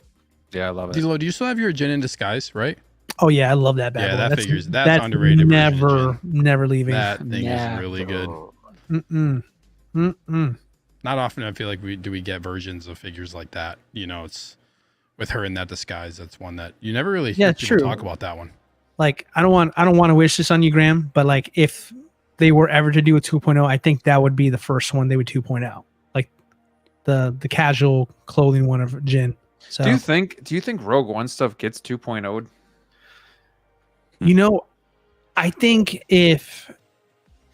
Yeah, I love it. DLO, do you still have your Jin in disguise, right? Oh yeah, I love that bad boy. That's underrated. Never leaving. That thing is really good. Not often I feel like we get versions of figures like that. You know, it's with her in that disguise. That's one that you never really hear people talk about that one. Like I don't want to wish this on you, Graham, but like if they were ever to do a 2.0, I think that would be the first one they would 2.0. Like the casual clothing one of Jin. So do you think Rogue One stuff gets 2.0'd? You know, I think if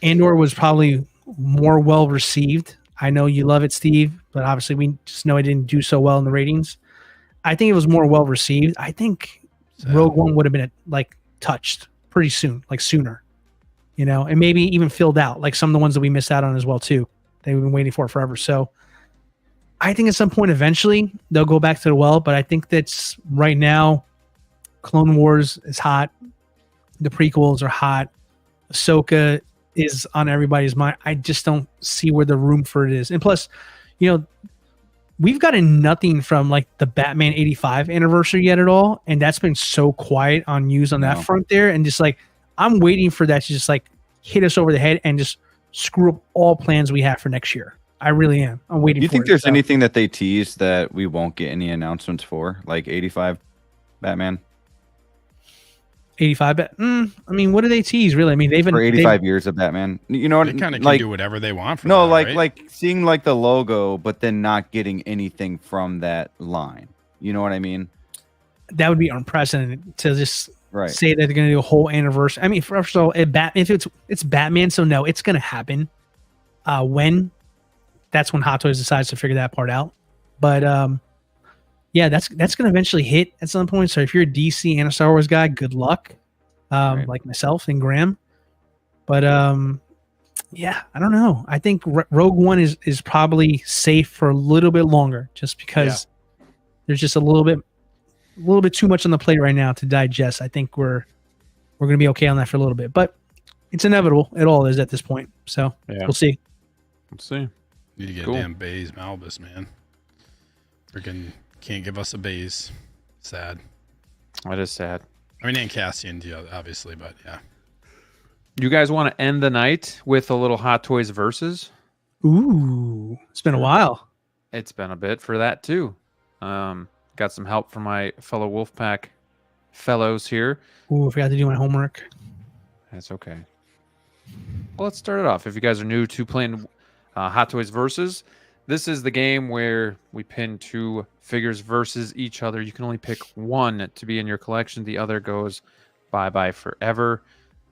Andor was probably more well received, I know you love it, Steve, but obviously we just know it didn't do so well in the ratings. I think it was more well received. I think Rogue One would have been touched pretty soon, like sooner, you know, and maybe even filled out like some of the ones that we missed out on as well too. They've been waiting for it forever. So I think at some point eventually they'll go back to the well, but I think that's right now Clone Wars is hot. The prequels are hot. Ahsoka is on everybody's mind. I just don't see where the room for it is. And plus, you know, we've gotten nothing from like the Batman 85 anniversary yet at all. And that's been so quiet on news on that front there. And just like, I'm waiting for that to just like hit us over the head and just screw up all plans we have for next year. I really am. I'm waiting for it. Do you think there's anything that they teased that we won't get any announcements for? Like 85 Batman? 85 I mean, what do they tease really? I mean, they've been for 85 years of Batman. You know what? They kind of like, can do whatever they want from like seeing like the logo, but then not getting anything from that line. You know what I mean? That would be unprecedented to just right. say that they're going to do a whole anniversary. I mean, first of all, if it's Batman, so no, it's going to happen. That's when Hot Toys decides to figure that part out. But yeah, that's going to eventually hit at some point. So if you're a DC and a Star Wars guy, good luck. Right. Like myself and Graham. But yeah, I don't know. I think Rogue One is probably safe for a little bit longer, just because there's just a little bit too much on the plate right now to digest. I think we're going to be okay on that for a little bit, but it's inevitable. It all is at this point. So we'll see. Let's see. Need to get a damn Baze Malbus, man. Freaking can't give us a Baze. Sad. That is sad. I mean, and Cassian, obviously, but yeah. You guys want to end the night with a little Hot Toys versus? Ooh, it's been a while. It's been a bit for that too. Got some help from my fellow Wolfpack fellows here. Ooh, I forgot to do my homework. That's okay. Well, let's start it off. If you guys are new to playing Hot Toys versus, this is the game where we pin two figures versus each other. You can only pick one to be in your collection. The other goes bye-bye forever.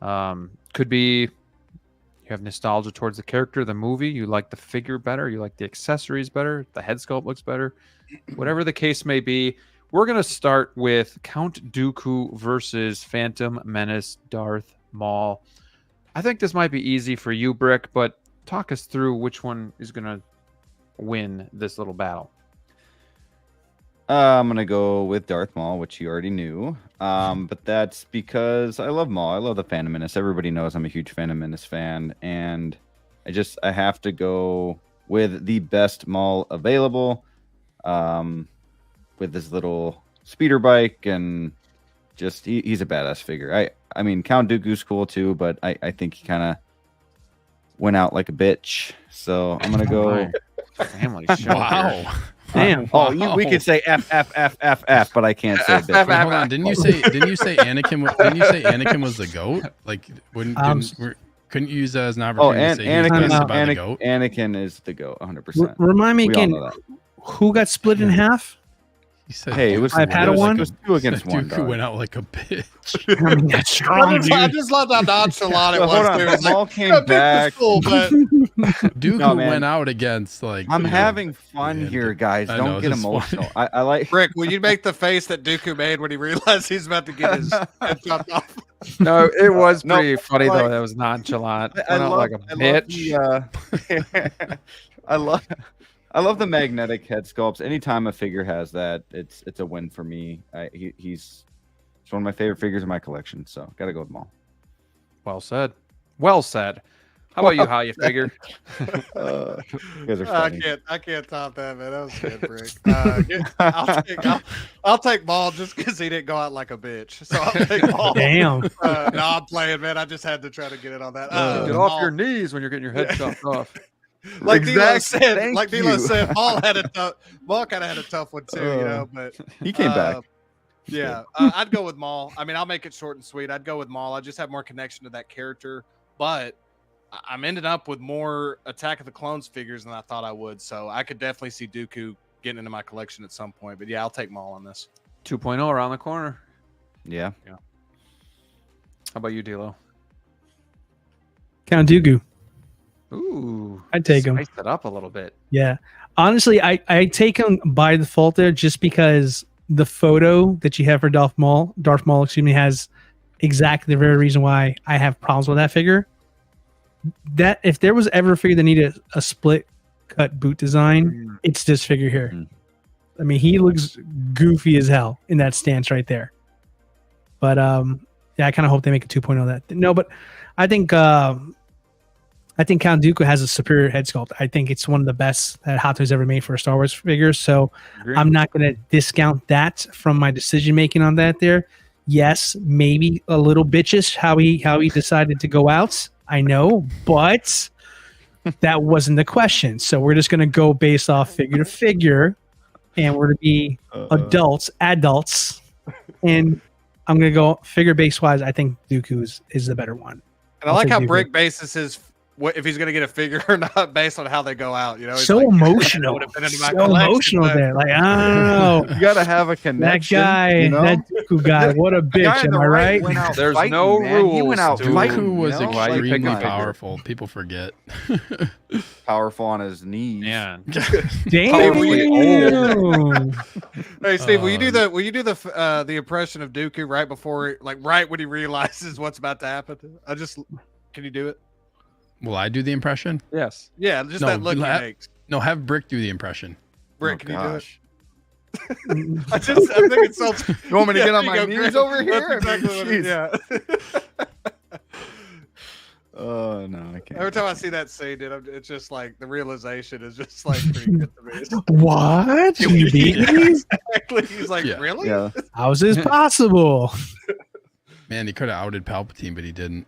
Could be you have nostalgia towards the character, the movie. You like the figure better. You like the accessories better. The head sculpt looks better. Whatever the case may be, we're going to start with Count Dooku versus Phantom Menace Darth Maul. I think this might be easy for you, Brick, but talk us through which one is going to win this little battle. I'm going to go with Darth Maul, which you already knew. But that's because I love Maul. I love the Phantom Menace. Everybody knows I'm a huge Phantom Menace fan. And I have to go with the best Maul available. With his little speeder bike, and just he's a badass figure. I mean, Count Dooku's cool too, but I think he kind of went out like a bitch. So I'm gonna go family show. Wow. Damn. Oh, we could say F F F F F, but I can't say F, bitch. F, Wait, hold on. Didn't you say Anakin? Didn't you say Anakin was the goat? Like, couldn't you use that as an Oh, opportunity and to say he was Anakin- pissed about the goat? Anakin is the goat, 100%. Remind me We all again, know that. who got split in half? He said, Hey, it was I've had it was, one. it was 2 against 1. Dooku dog. went out like a bitch. I mean, that's strong, I dude. just love how nonchalant it So, was. hold on, Dude. It's Maul like, came "Yeah, this is back. cool, but Dooku No, man. went out against like. I'm you know, having fun yeah, here, guys. I Don't know, get this is emotional. I like. Rick, will you make the face that Dooku made when he realized he's about to get his head chopped off? No, it was No, pretty funny like- though. That was nonchalant. I Went out love, like a I love bitch. the, I love the magnetic head sculpts. Anytime a figure has that, it's a win for me. He's one of my favorite figures in my collection, so gotta go with them all. Well said. Well said. How about you? How you figure? You guys are funny. I can't top that, man. That was good, Rick. I'll take Maul just because he didn't go out like a bitch. So I'll take Maul. Damn. No, I'm playing, man. I just had to try to get it on that. Get off your knees when you're getting your head chopped off. Like Exactly. D'Lo said, Thank like D'Lo you. said, Maul kind of had a tough one too, you know. But He came back. Yeah, I'd go with Maul. I mean, I'll make it short and sweet. I'd go with Maul. I just have more connection to that character, but I'm ending up with more Attack of the Clones figures than I thought I would. So I could definitely see Dooku getting into my collection at some point. But yeah, I'll take Maul on this. 2.0 around the corner. Yeah. How about you, D'Lo? Count Dooku. Ooh, I'd take him. Spice it up a little bit. Yeah. Honestly, I take him by default there just because the photo that you have for Darth Maul, has exactly the very reason why I have problems with that figure. That if there was ever a figure that needed a split cut boot design, it's this figure here. I mean, he looks goofy as hell in that stance right there. But yeah, I kind of hope they make a 2.0 of that. No, but I think Count Dooku has a superior head sculpt. I think it's one of the best that Hot Toys ever made for a Star Wars figure. So I'm not going to discount that from my decision making on that. There, yes, maybe a little bitchish how he decided to go out. I know, but that wasn't the question. So we're just going to go based off figure to figure, and we're going to be adults, and I'm going to go figure base wise. I think Dooku is the better one. And I like how Brick bases his if he's going to get a figure or not based on how they go out. You know, so like, emotional, but there. Like, I don't know. You gotta have a connection. That guy, you know? that Dooku guy, what a The guy bitch, on am the I right? went out There's fighting, no man. He went out rules, dude. fighting, Dooku was you know? Why you extremely picking powerful. People forget. Powerful on his knees. Yeah. Damn. Hey Steve, will you do the impression of Dooku right before, like right when he realizes what's about to happen? Can you do it? Will I do the impression? Yes. Yeah, just No, that look he la- makes. No, have Brick do the impression. Brick, Oh, can you do it? gosh. I think it's so. You want me to get on there my you go, knees Greg. over here? That's exactly what it, yeah. Oh no, I can't. Every time I see that scene, dude, it's just like the realization is just like pretty good to me. What? You beat me? Exactly. He's like, Yeah. really? Yeah. How's this possible? Man, he could have outed Palpatine, but he didn't.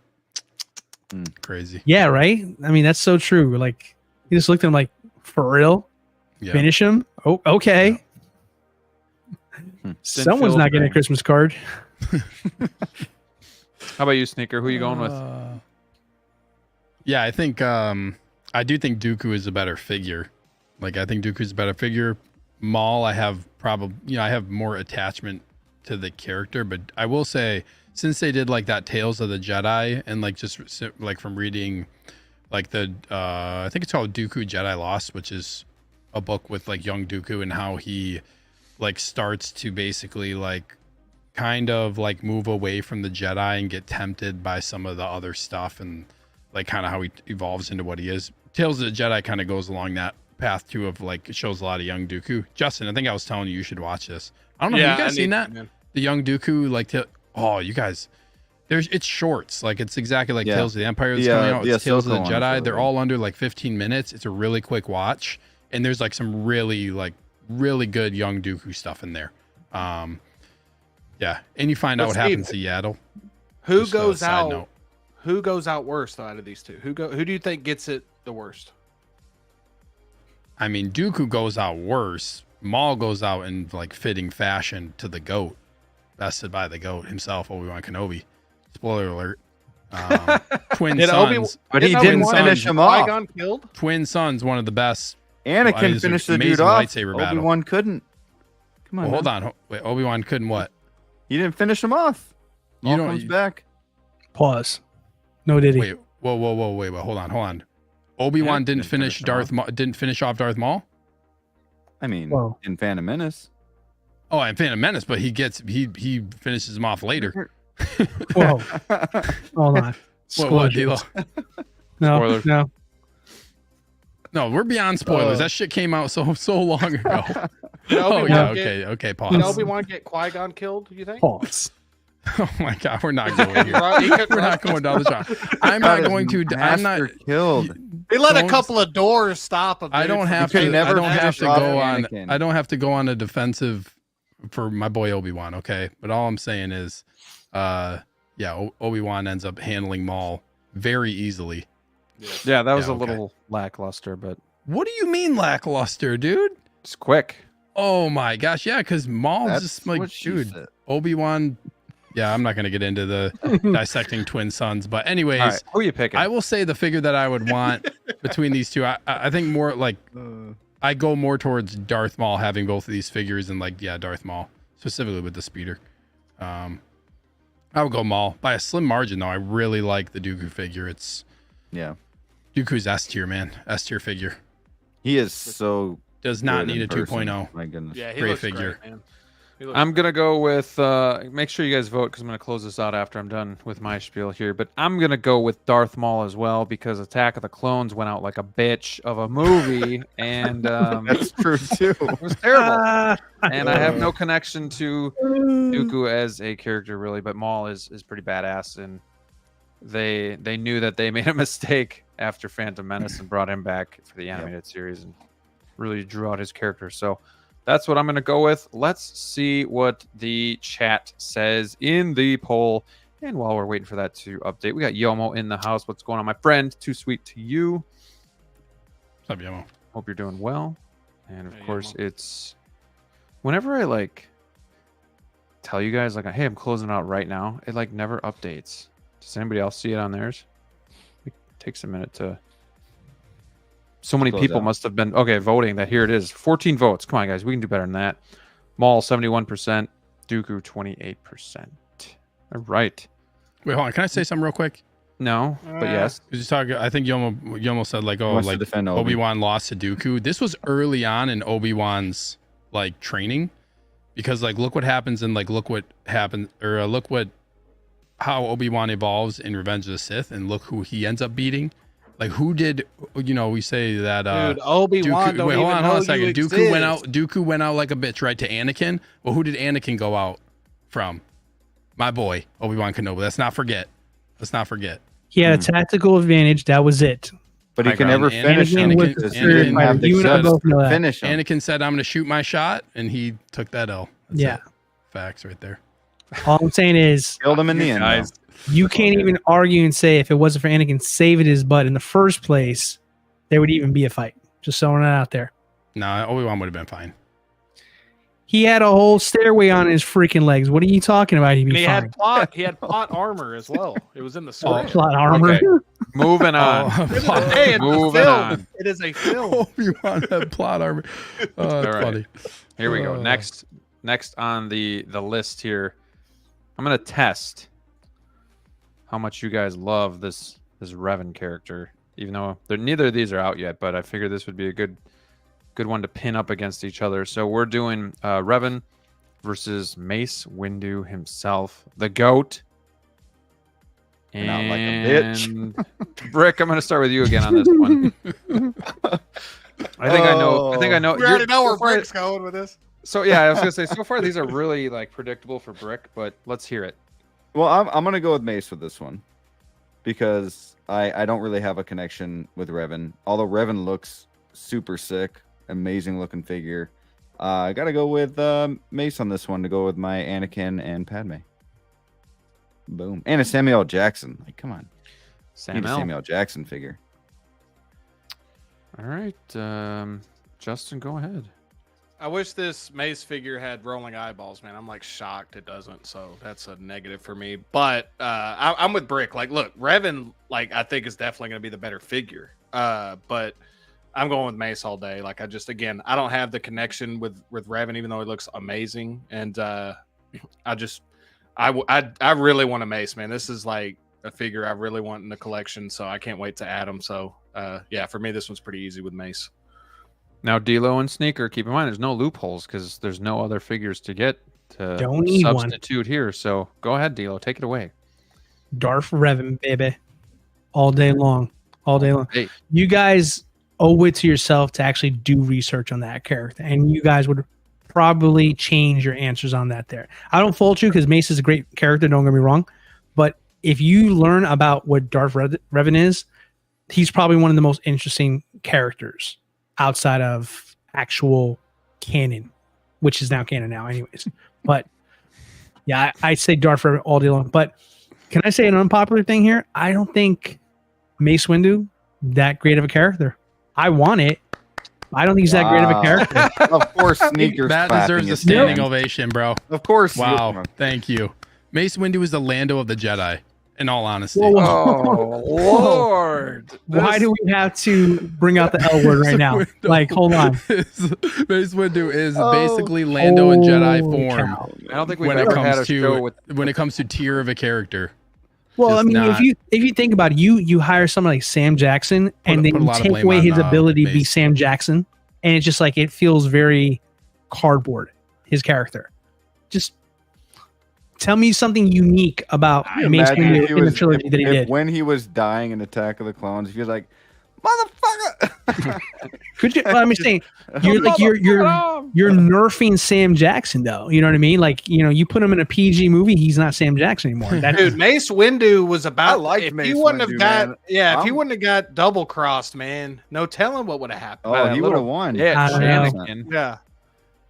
Crazy. Yeah, right? I mean, that's so true. Like, he just looked at him like, for real? Yeah. Finish him? Oh, okay. Someone's Sin-filled not getting a ring. Christmas card. How about you, Sneaker? Who are you going with? Yeah, I think I do think Dooku is a better figure. Like I think Dooku's a better figure. Maul, I have I have more attachment to the character, but I will say since they did like that Tales of the Jedi and like just like from reading like the I think it's called Dooku Jedi Lost, which is a book with like young Dooku and how he like starts to basically like kind of like move away from the Jedi and get tempted by some of the other stuff and like kind of how he evolves into what he is. Tales of the Jedi kind of goes along that path too of like it shows a lot of young Dooku. Justin, I think I was telling you should watch this. I don't know. Have you guys seen that? The young Dooku like you guys, it's shorts. Like it's exactly like Tales of the Empire that's coming out. It's Tales of the Jedi. They're all under like 15 minutes. It's a really quick watch, and there's like some really good young Dooku stuff in there. Yeah, and you find out what happens to Yaddle. Who Just a goes side out? note. Who goes out worst though, out of these two? Who do you think gets it the worst? I mean, Dooku goes out worse Maul goes out in like fitting fashion to the GOAT, bested by the GOAT himself, Obi-Wan Kenobi. Spoiler alert. Twin sons, but he didn't finish him off. Qui-Gon killed? Twin sons, one of the best. Anakin finished the dude amazing off. lightsaber battle. Obi-Wan couldn't. Come on. Well, hold on. Wait, Obi-Wan couldn't what? He didn't finish him off. You All don't- comes back. Pause. No, did he? Wait, whoa, wait, hold on. Obi-Wan didn't finish didn't finish off Darth Maul? I mean, Whoa. in Phantom Menace. Oh, and Phantom Menace, but he finishes him off later. Whoa. Hold on. What, D-Lo? No, Spoilers. no. No, we're beyond spoilers. That shit came out so long ago. Did Oh Obi-Wan yeah, get- okay, Did pause. Obi-Wan get Qui-Gon killed, you think? Pause. Oh my god, we're not going here. Right, he could We're not going down the track. I'm not going to. I'm not. Master killed. They let a Don't- couple of doors stop him. I dude, don't from have could to. getting- never I don't have finish to off go on. Anakin. I don't have to go on a defensive for my boy Obi-Wan. Okay, but all I'm saying is, Obi-Wan ends up handling Maul very easily. Yeah, that was Yeah, a okay. little lackluster, but What do you mean lackluster, dude? it's quick. Oh my gosh, yeah, because Maul's That's just like, what she dude, said. Obi-Wan. Yeah, I'm not gonna get into the dissecting twin sons, but anyways, All right, who are you picking? I will say the figure that I would want between these two. I think more like I go more towards Darth Maul having both of these figures, and Darth Maul specifically with the speeder. I would go Maul by a slim margin though. I really like the Dooku figure. It's Yeah. Dooku's S tier, man. S tier figure. He is so Does not good need in a person. 2.0. My goodness. Yeah, he Great looks figure. great, man. He looks I'm gonna go with. Make sure you guys vote because I'm gonna close this out after I'm done with my spiel here. But I'm gonna go with Darth Maul as well because Attack of the Clones went out like a bitch of a movie, and That's true too. it was terrible. And I have no connection to Dooku as a character really, but Maul is pretty badass, and they knew that they made a mistake after Phantom Menace and brought him back for the animated series and really drew out his character. So that's what I'm going to go with. Let's see what the chat says in the poll. And while we're waiting for that to update, we got Yomo in the house. What's going on, my friend? Too sweet to you. What's up, Yomo? Hope you're doing well. And of Hey, course, Yomo. it's whenever I tell you guys hey, I'm closing out right now. It never updates. Does anybody else see it on theirs? It takes a minute to. So many Close people out. must have been voting that here it is. 14 votes. Come on, guys, we can do better than that. Maul 71%, Dooku 28%. All right. Wait, hold on. Can I say something real quick? No, but yes. Because you talk. I think Yomo said Wants to defend Obi. Obi-Wan lost to Dooku. This was early on in Obi-Wan's training, because look what happens and look what happened, or look what how Obi-Wan evolves in Revenge of the Sith, and look who he ends up beating. Who did we say that Dude, Obi-Wan Dooku, don't wait, hold even on know a second. you Dooku went out like a bitch, right, to Anakin. Well, who did Anakin go out from? My boy, Obi-Wan Kenobi. Let's not forget. He had a tactical advantage. That was it. But he High can ground. never finish him Anakin was because he Anakin- didn't have the you and I guts both know to that. finish him. Anakin said, "I'm going to shoot my shot," and he took that L. That's Yeah. it. Facts right there. All I'm saying is Killed him in the end. Guys, though. you can't even argue and say if it wasn't for Anakin saving his butt in the first place, there would even be a fight. Just throwing it out there. No, Obi-Wan would have been fine. He had a whole stairway on his freaking legs. What are you talking about? He'd And be he fine. had plot. He had plot armor as well. It was in the script. Plot armor. Okay. Moving on. Hey, it's a Moving film. on. It is a film. Obi-Wan had plot armor. Oh, that's All right. funny. Here we go. Uh. Next on the list here, I'm gonna test how much you guys love this Revan character. Even though neither of these are out yet, but I figured this would be a good one to pin up against each other. So we're doing Revan versus Mace Windu himself, the GOAT. Not like a bitch. And Brick, I'm gonna start with you again on this one. I think I know. We already know where so far- Brick's going with this. So yeah, I was gonna say so far these are really predictable for Brick, but let's hear it. Well, I'm gonna go with Mace with this one because I don't really have a connection with Revan. Although Revan looks super sick, amazing looking figure. I gotta go with Mace on this one to go with my Anakin and Padme. Boom, and a Samuel L. Jackson. Come on, need a Samuel L. Jackson figure. All right, Justin, go ahead. I wish this Mace figure had rolling eyeballs, man. I'm like shocked it doesn't, so that's a negative for me. But I'm with Brick. Like, look, Revan, like I think is definitely going to be the better figure. But I'm going with Mace all day. Like, I don't have the connection with Revan, even though he looks amazing. And I really want a Mace, man. This is like a figure I really want in the collection, so I can't wait to add him. So yeah, for me, this one's pretty easy with Mace. Now, DLO and Sneaker, keep in mind there's no loopholes because there's no other figures to get to Don't need one. substitute here. So go ahead, DLO, take it away. Darth Revan, baby, all day long, all day long. Hey. You guys owe it to yourself to actually do research on that character, and you guys would probably change your answers on that. There, I don't fault you because Mace is a great character. Don't get me wrong, but if you learn about what Darth Revan is, he's probably one of the most interesting characters outside of actual canon, which is now canon now anyways. But yeah, I'd say Darth Revan all day long. But can I say an unpopular thing here? I don't think Mace Windu that great of a character. I want it. I don't think he's that great of a character. Of course, Sneakers. That clapping deserves a his standing hands. ovation, bro. Of course. Wow, thank you. Mace Windu is the Lando of the Jedi, in all honesty. Whoa, whoa. Oh, Lord. Why do we have to bring out the L word right now? Like, hold on. Mace Windu is basically Lando in Jedi Holy form cow. I don't think we've when it ever had a comes show to with when it comes to tier of a character. Well, Just I mean, not- if you think about it, you hire someone like Sam Jackson, and then put a you lot of take blame away on, his ability to be Mace. Sam Jackson, and it's just like it feels very cardboard. His character, just tell me something unique about Can you Mace imagine if Windu he in the was- trilogy that he if did. when he was dying in Attack of the Clones, if he was like, motherfucker. Could you? Well, I'm just saying, you're like you're nerfing Sam Jackson though. You know what I mean? Like, you know, you put him in a PG movie, he's not Sam Jackson anymore. That, Dude, Mace Windu was about. I liked if Mace he wouldn't Windu, have got, man. yeah, if he I'm- wouldn't have got double crossed, man, no telling what would have happened. Oh, that he would have little- won. Yeah, I don't know. Anakin. Yeah.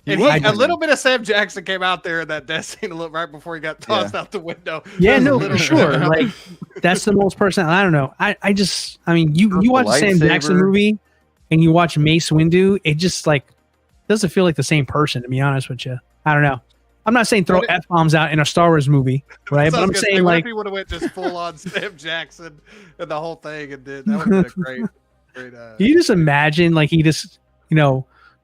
He If would a win. little bit of Sam Jackson came out there in that death scene right before he got tossed out the window. yeah, Just a no, little for sure. bit. Like that's the most personal. I don't know. I mean, you watch a Sam Jackson lightsaber. movie and you watch Mace Windu, it just like doesn't feel like the same person. To be honest with you, I don't know. I'm not saying throw But F bombs out in a Star Wars movie, right? So But I was I'm gonna saying say, what like if he would have went just full on Sam Jackson and the whole thing, and did that would have been a great. you just imagine like he just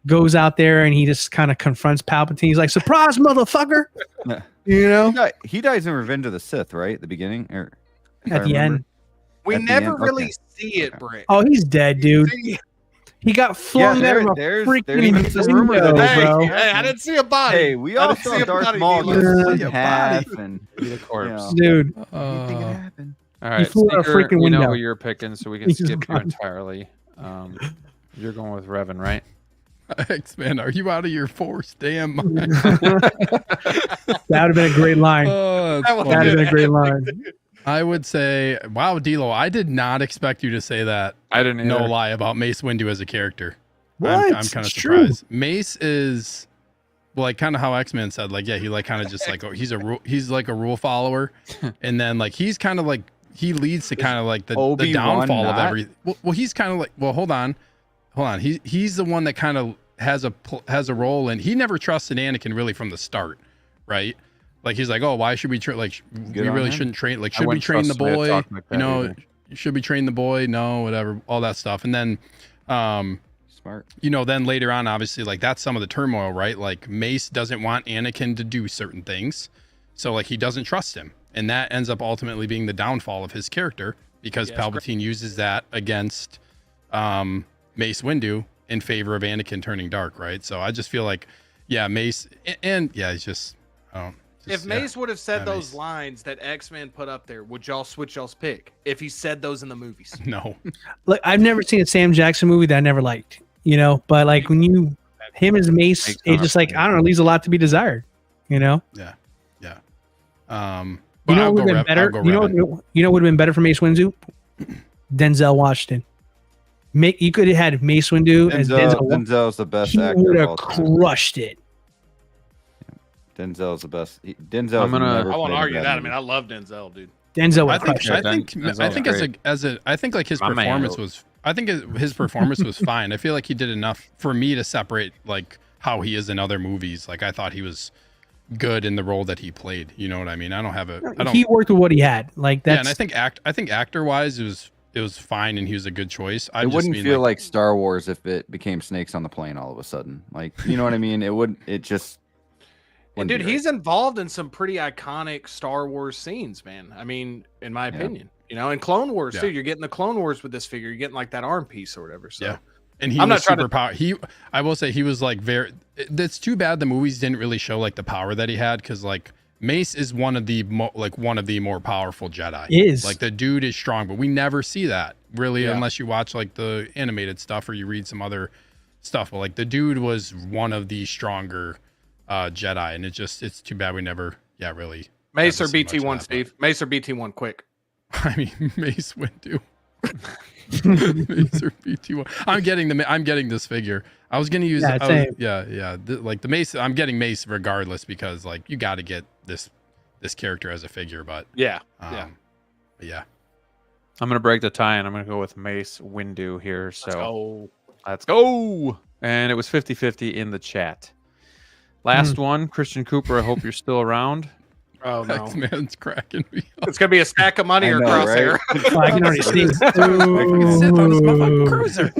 goes out there and he just kind of confronts Palpatine. He's like, "Surprise, motherfucker!" Yeah. You know, He dies in Revenge of the Sith, right? At the beginning, or if I at the remember. end. We At the never end, really okay. see it, Brick. Oh, he's dead, dude. See- He got flung there- out of a there's freaking even some rumors window, that- Hey, bro. hey, I didn't see a body. Hey, we I all didn't saw see a Darth body. Maul He get looked split like in a half, body. and Be the corpse. know. Dude, anything could happen. All right, flew out a Sneaker, freaking we know window. who you're picking, so we can He's skip you gone. entirely. You're going with Revan, right? X-Men, are you out of your force? Damn. mind? that would have been a great line. Oh, that's That would've That would funny. have been a great line. I would say, wow, D'Lo, I did not expect you to say that. I didn't No either. lie about Mace Windu as a character. What? I'm kind of It's true. surprised. Mace is like kind of how X-Men said, like, yeah, he like kind of just like he's like a rule follower, and then like he's kind of like he leads to kind of like the Obi-Wan downfall of not? everything. Well, he's kind of like, well, hold on. He's the one that kind of has a role, and he never trusted Anakin really from the start, right? Like he's like, oh, why should we train? Like Good we on really him. shouldn't train. Like I should we wouldn't train the trust somebody that boy? talked like that You know, either. should we train the boy? No, whatever, all that stuff, and then. Smart. Then later on, obviously, like that's some of the turmoil, right? Like Mace doesn't want Anakin to do certain things. So like he doesn't trust him. And that ends up ultimately being the downfall of his character because Yes, Palpatine uses that against Mace Windu in favor of Anakin turning dark, right? So I just feel like, yeah, Mace and yeah, he's just, If Mace would have said Yeah, those Mace. lines that X-Men put up there, would y'all switch y'all's pick? If he said those in the movies, no. Look, I've never seen a Sam Jackson movie that I never liked, but like when him as Mace, Makes it's sense. just like, I don't know, leaves a lot to be desired, Yeah. But You know I'll what go would have Rev- been better? I'll go Revan. You know what would have been better for Mace Windu? Denzel Washington. You could have had Mace Windu as Denzel. Denzel's the best He actor would of have all time. crushed it. Denzel's the best. Denzel. I'm gonna- I won't argue that. I mean, I love Denzel, dude. Denzel would I have think crushed I it. think Denzel's I think great. I think like his My man. performance was his performance was fine. I feel like he did enough for me to separate like how he is in other movies. Like I thought he was good in the role that he played. You know what I mean? I don't. He worked with what he had. Like that's. Yeah, and I think actor wise, it was fine, and he was a good choice. It wouldn't feel like Star Wars if it became snakes on the plane all of a sudden. Like, you know what I mean? It would. It just. And dude, he's involved in some pretty iconic Star Wars scenes, man. I mean, in my opinion, you know, in Clone Wars too. You're getting the Clone Wars with this figure. You're getting like that arm piece or whatever. So. Yeah. And he was super power. I will say he was like very. It's too bad the movies didn't really show like the power that he had, because like Mace is one of the more powerful Jedi. Like the dude is strong, but we never see that really unless you watch like the animated stuff or you read some other stuff. But like the dude was one of the stronger Jedi, and it's too bad we never really. Mace or BT1, Steve. Mace or BT1, quick. I mean, Mace went to. Mace or BT1. I'm getting this figure. I was gonna use like the Mace. I'm getting Mace regardless, because like you got to get this character as a figure. But yeah. I'm gonna break the tie, and I'm gonna go with Mace Windu here. So let's go. And it was 50-50 in the chat. Last one, Christian Cooper. I hope you're still around. Oh no, X-Man's cracking me up. It's gonna be a stack of money or Crosshair. Right? I can already see. I can sit on this motherfucking cruiser.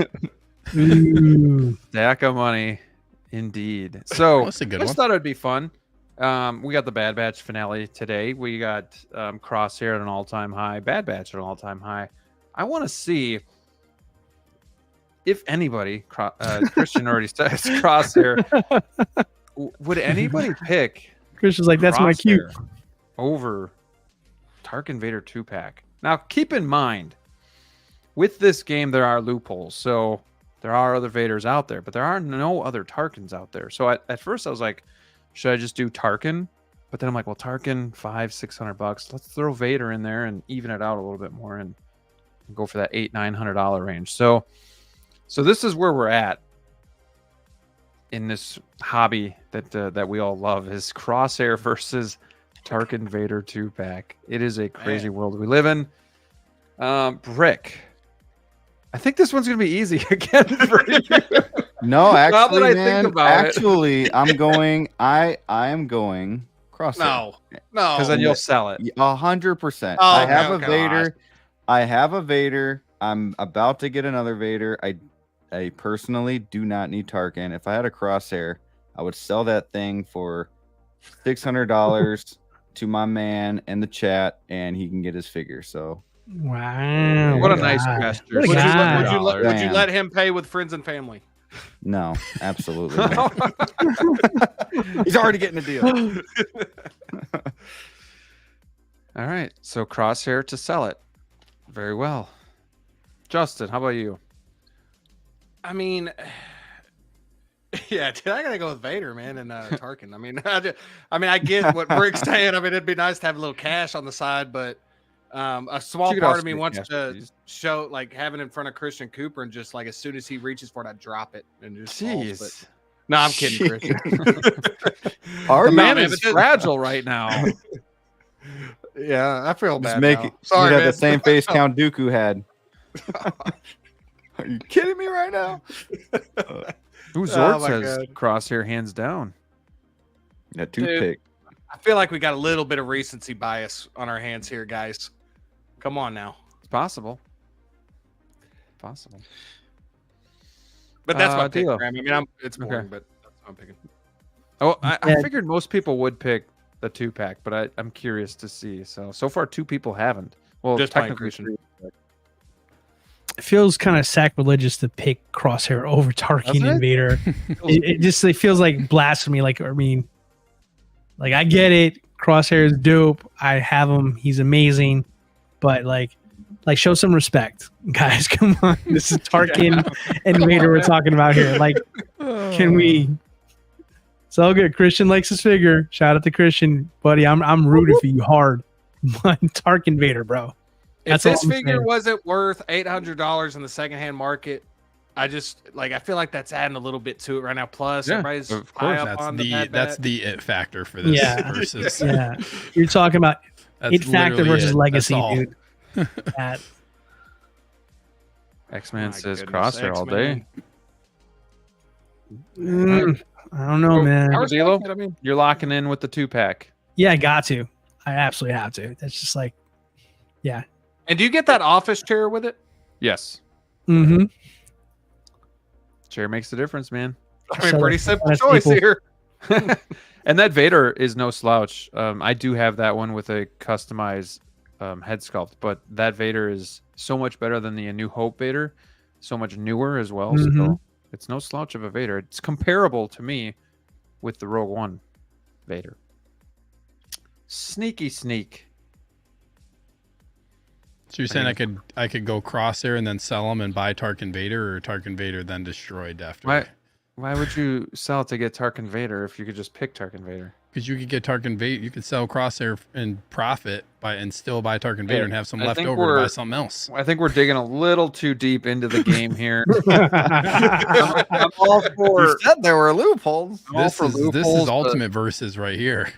Stack of money, indeed. So That's a good I just one. thought it'd be fun. We got the Bad Batch finale today. We got Crosshair at an all-time high, Bad Batch at an all-time high. I want to see if anybody, Christian already says Crosshair, would anybody pick Christian's like, that's my cue. Over Tarkin Vader 2-pack. Now, keep in mind, with this game, there are loopholes. So there are other Vaders out there, but there are no other Tarkins out there. So at first I was like, should I just do Tarkin? But then I'm like, well, Tarkin, $500-600. Let's throw Vader in there and even it out a little bit more and go for that $800-900 range. So this is where we're at in this hobby that we all love, is Crosshair versus Tarkin Vader 2-pack. It is a crazy world we live in. Brick, I think this one's gonna be easy again for you. No, actually, think about it. I am going Crosshair. No, Because then you'll sell it. 100%. Oh, I have okay, a Vader. I have a Vader. I'm about to get another Vader. I personally do not need Tarkin. If I had a Crosshair, I would sell that thing for $600 to my man in the chat, and he can get his figure. So, wow, what a nice gesture. What a guy. Would you let him pay with friends and family? no, absolutely not. He's already getting a deal. All right, so Crosshair to sell it. Very well. Justin, how about you? I mean, yeah, dude, I gotta go with Vader, man, and Tarkin. I mean, I get what Brick's saying. I mean, it'd be nice to have a little cash on the side, but a small part of me wants to show, like, having it in front of Christian Cooper, and just like as soon as he reaches for it, I drop it and just falls. But no, I'm kidding, Christian. The man is fragile right now. Yeah, I feel bad. Sorry, man. The same face Count Dooku had. Are you kidding me right now? Zord says Crosshair hands down. Yeah, toothpick. I feel like we got a little bit of recency bias on our hands here, guys. Come on now. It's possible. But that's my pick, DLO. Graham. I mean, it's boring, but that's what I'm picking. Oh, I figured most people would pick the 2-pack, but I'm curious to see. So far, 2 people haven't. Well, just technically, It feels kind of sacrilegious to pick Crosshair over Tarkin and Vader. It feels like blasphemy. Like, I mean, like, I get it. Crosshair is dope. I have him. He's amazing. But like show some respect, guys. Come on. This is Tarkin and Vader we're talking about here. Like, can we? It's all good. Christian likes his figure. Shout out to Christian, buddy. I'm rooting for you hard. But Tarkin Vader, bro. If this figure wasn't worth $800 in the secondhand market, I feel like that's adding a little bit to it right now. Plus, everybody's high up on that's the it factor for this. Yeah. Versus, yeah. You're talking about it factor versus legacy, dude. X-Man says Crosshair all day. I don't know, man. I respect DLO? it, I mean, You're locking in with the 2-pack. Yeah, I got to. I absolutely have to. That's just like, yeah. and do you get that office chair with it? Yes. Mm-hmm. Chair makes the difference, man. I mean, So pretty that's- simple that's choice people. here. And that Vader is no slouch. I do have that one with a customized head sculpt, but that Vader is so much better than the A New Hope Vader, so much newer as well. So Mhm. it's no slouch of a Vader. It's comparable to me with the Rogue One Vader. Sneaky sneak. So you're saying I could go Crosshair and then sell them and buy Tarkin Vader, or Tarkin Vader then destroyed after? Why would you sell to get Tarkin Vader if you could just pick Tarkin Vader? Because you could get Tarkin Vader, you could sell Crosshair and profit and still buy Tarkin Vader and have some I left think over to buy we're- something else. I think we're digging a little too deep into the game here. I'm all for. You said there were loopholes. I'm all This for is loopholes, but- ultimate versus right here.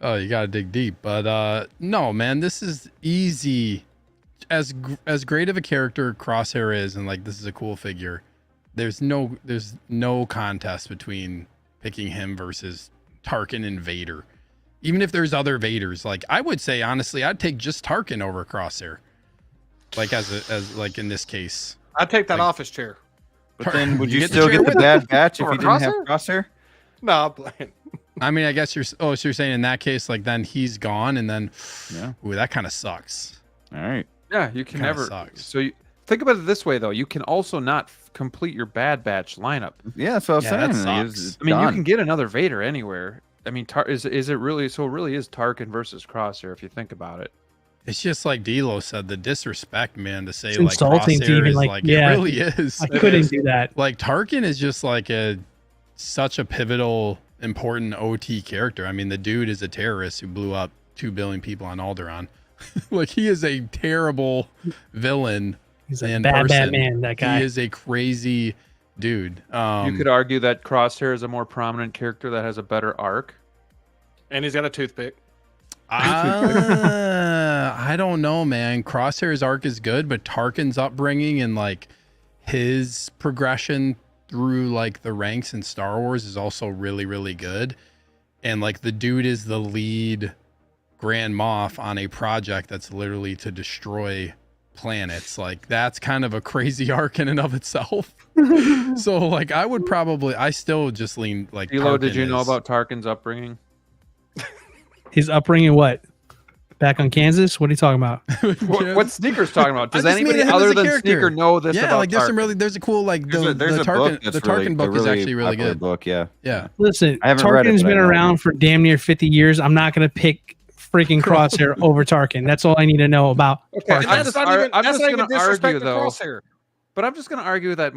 Oh, you gotta dig deep, but no, man, this is easy. As great of a character Crosshair is, and like this is a cool figure. There's no contest between picking him versus Tarkin and Vader. Even if there's other Vaders, like I would say honestly, I'd take just Tarkin over Crosshair. Like as like in this case. I'd take that Like- office chair. But then would you get the still chair get the with Bad Batch if Or you didn't have Crosshair? Crosshair? No, I'm playing. I mean, I guess so you're saying in that case, like then he's gone, and then Yeah. ooh, that kind of sucks. All right. Yeah, you can Kinda never. sucks. So you think about it this way, though. You can also not complete your Bad Batch lineup. Yeah, that's what I was Yeah, that saying. sucks. It's I mean, you done. can get another Vader anywhere. I mean, is it really? So it really is Tarkin versus Crosshair if you think about it. It's just like D'Lo said, the disrespect, man, to say It's like insulting to Crosshair even, is like, like yeah. it really is. I couldn't do that. Like Tarkin is just like such a pivotal, important OT character. I mean, the dude is a terrorist who blew up 2 billion people on Alderaan. Like he is a terrible villain. He's a in bad person. man, that guy. He is a crazy dude. You could argue that Crosshair is a more prominent character that has a better arc. And he's got a toothpick. I don't know, man. Crosshair's arc is good, but Tarkin's upbringing and like his progression through like the ranks in Star Wars is also really, really good. And like the dude is the lead Grand Moff on a project that's literally to destroy planets. Like that's kind of a crazy arc in and of itself. So like I still just lean like Elo, Tarkin did you know is- about Tarkin's upbringing? His upbringing, what? Back on Kansas? What are you talking about? What Sneaker's talking about? Does I just mean anybody him as other a than character. Sneaker know this Yeah, about like Tarkin? there's a cool like There's the a Tarkin book that's Tarkin book is actually really popular good. book, yeah. Yeah. Listen, I haven't read it, Tarkin's but I been know. around for damn near 50 years. I'm not going to pick freaking Crosshair over Tarkin. That's all I need to know about Okay, Tarkin. that's not even, I'm that's just not even gonna argue, disrespect to though. Crosshair. But I'm just going to argue that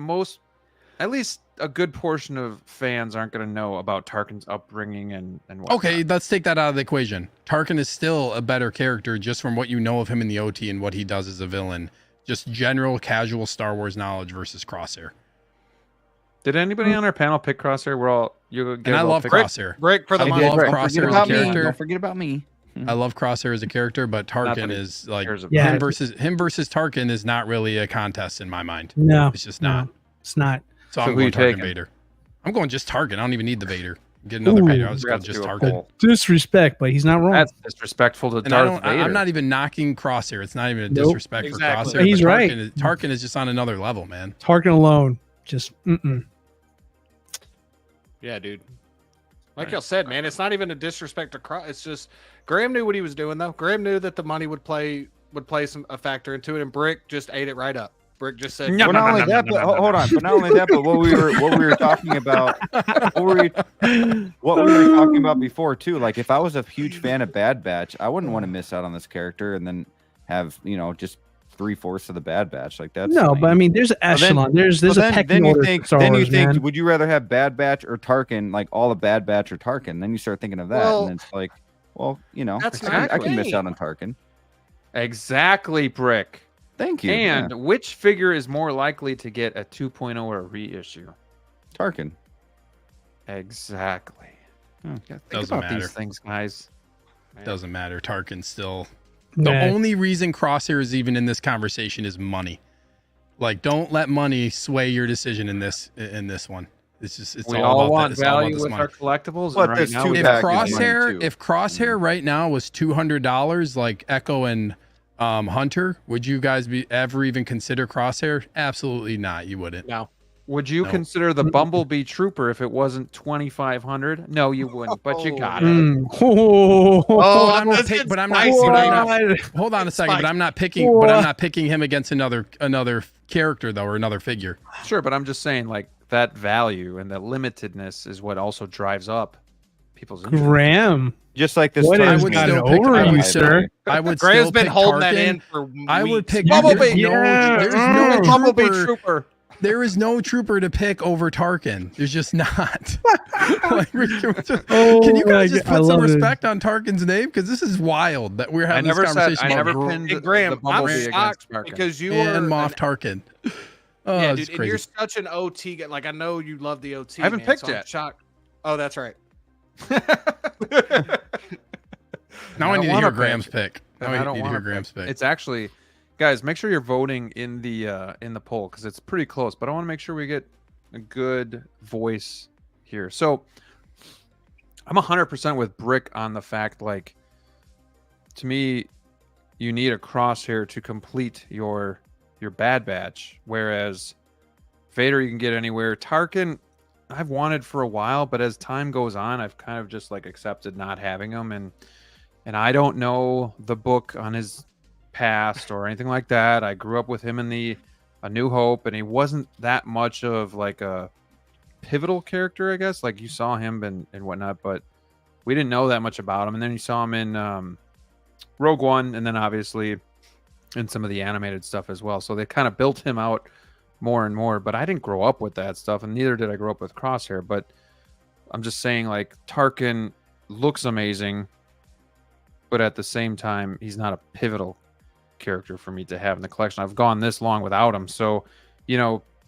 at least a good portion of fans aren't going to know about Tarkin's upbringing and whatnot. Okay, let's take that out of the equation. Tarkin is still a better character just from what you know of him in the OT and what he does as a villain. Just general casual Star Wars knowledge versus Crosshair. Did anybody on our panel pick Crosshair? We're all you. And I love Crosshair. Break for the I money. love Don't Crosshair forget as a about me. character. Don't forget about me. I love Crosshair as a character, but Not that Tarkin he is like cares about Yeah. him versus Tarkin is not really a contest in my mind. No, It's just not. it's not. So So I'm who you going Tarkin taking? Vader. I'm going just Tarkin. I don't even need the Vader. Get another Ooh. Vader. I'll just go Forgot to just do a Tarkin. poll. Disrespect, but he's not wrong. That's disrespectful to And Darth Vader. I'm not even knocking Crosshair. It's not even a Nope. disrespect Exactly. for Crosshair. He's but right. Tarkin is just on another level, man. Tarkin alone, just mm-mm. Yeah, dude. Like y'all said, man, it's not even a disrespect to Cross. It's just Graham knew what he was doing, though. Graham knew that the money would play a factor into it, and Brick just ate it right up. Brick just said, No, Well, not only that, but hold on. But not only that, but what we were talking about, what we were talking about before too. Like, if I was a huge fan of Bad Batch, I wouldn't want to miss out on this character and then have just 3/4 of the Bad Batch. Like that's No, lame. but I mean, there's an echelon. There's So a pecking you order. think for Star then you Wars, think man. would you rather have Bad Batch or Tarkin? Like all of Bad Batch or Tarkin? Then you start thinking of that, Well, and it's like, well, that's I not can miss great. out on Tarkin. Exactly, Brick. Thank you. And Yeah, which figure is more likely to get a 2.0 or a reissue? Tarkin. Exactly. Hmm. Think Doesn't about matter. these things, guys. Doesn't matter. Tarkin's still the Nah. only reason Crosshair is even in this conversation is money. Like, don't let money sway your decision in this one. It's We all all about want that. It's all about value this with money. our collectibles. But And right there's now, two we If package have- money, Crosshair, too. if Crosshair right now was $200, like Echo and Hunter, would you guys ever even consider Crosshair? Absolutely not. You wouldn't. No. would you No. consider the Bumblebee Trooper if it wasn't 2,500? No, you wouldn't. But you got it. Mm. But I'm not this pick- gets but I'm not- spicy, but I'm baby. not- Hold on a second, but Spicy. I'm not picking. But I'm not picking him against another character though, or another figure. Sure, but I'm just saying, like, that value and the limitedness is what also drives up people's interest. Graham, Just like this. what Tarkin I has would gotten still pick- over I you, would sir? I would Graham's still been pick holding Tarkin. that in for I would weeks. pick Bumblebee! There's no Bumblebee trooper. Trooper. There is no trooper to pick over Tarkin. There's just not. Like, can you my guys just God, I put some love it. respect on Tarkin's name? Because this is wild that we're I having this never said. conversation I about never Gr- pinned And the Graham, I'm Bumblebee against shocked Tarkin. because you and are Moff Tarkin. Oh, yeah, it's dude, and crazy. you're such an OT guy. Like I know you love the OT. I haven't man, picked so I'm yet. shocked. Oh, that's right. Now I I need don't to hear wanna Graham's pick. pick. Now I I don't need to wanna hear Graham's pick. It's actually, guys, make sure you're voting in the poll because it's pretty close. But I want to make sure we get a good voice here. So I'm 100% with Brick on the fact, like, to me, you need a Crosshair to complete your Bad Batch, whereas Vader you can get anywhere. Tarkin, I've wanted for a while, but as time goes on, I've kind of just like accepted not having him, and I don't know the book on his past or anything like that. I grew up with him in A New Hope, and he wasn't that much of like a pivotal character, I guess. Like you saw him and whatnot, but we didn't know that much about him. And then you saw him in Rogue One, and then obviously in some of the animated stuff as well. So they kind of built him out more and more. But I didn't grow up with that stuff, and neither did I grow up with Crosshair. But I'm just saying, like, Tarkin looks amazing, but at the same time, he's not a pivotal character for me to have in the collection. I've gone this long without him, so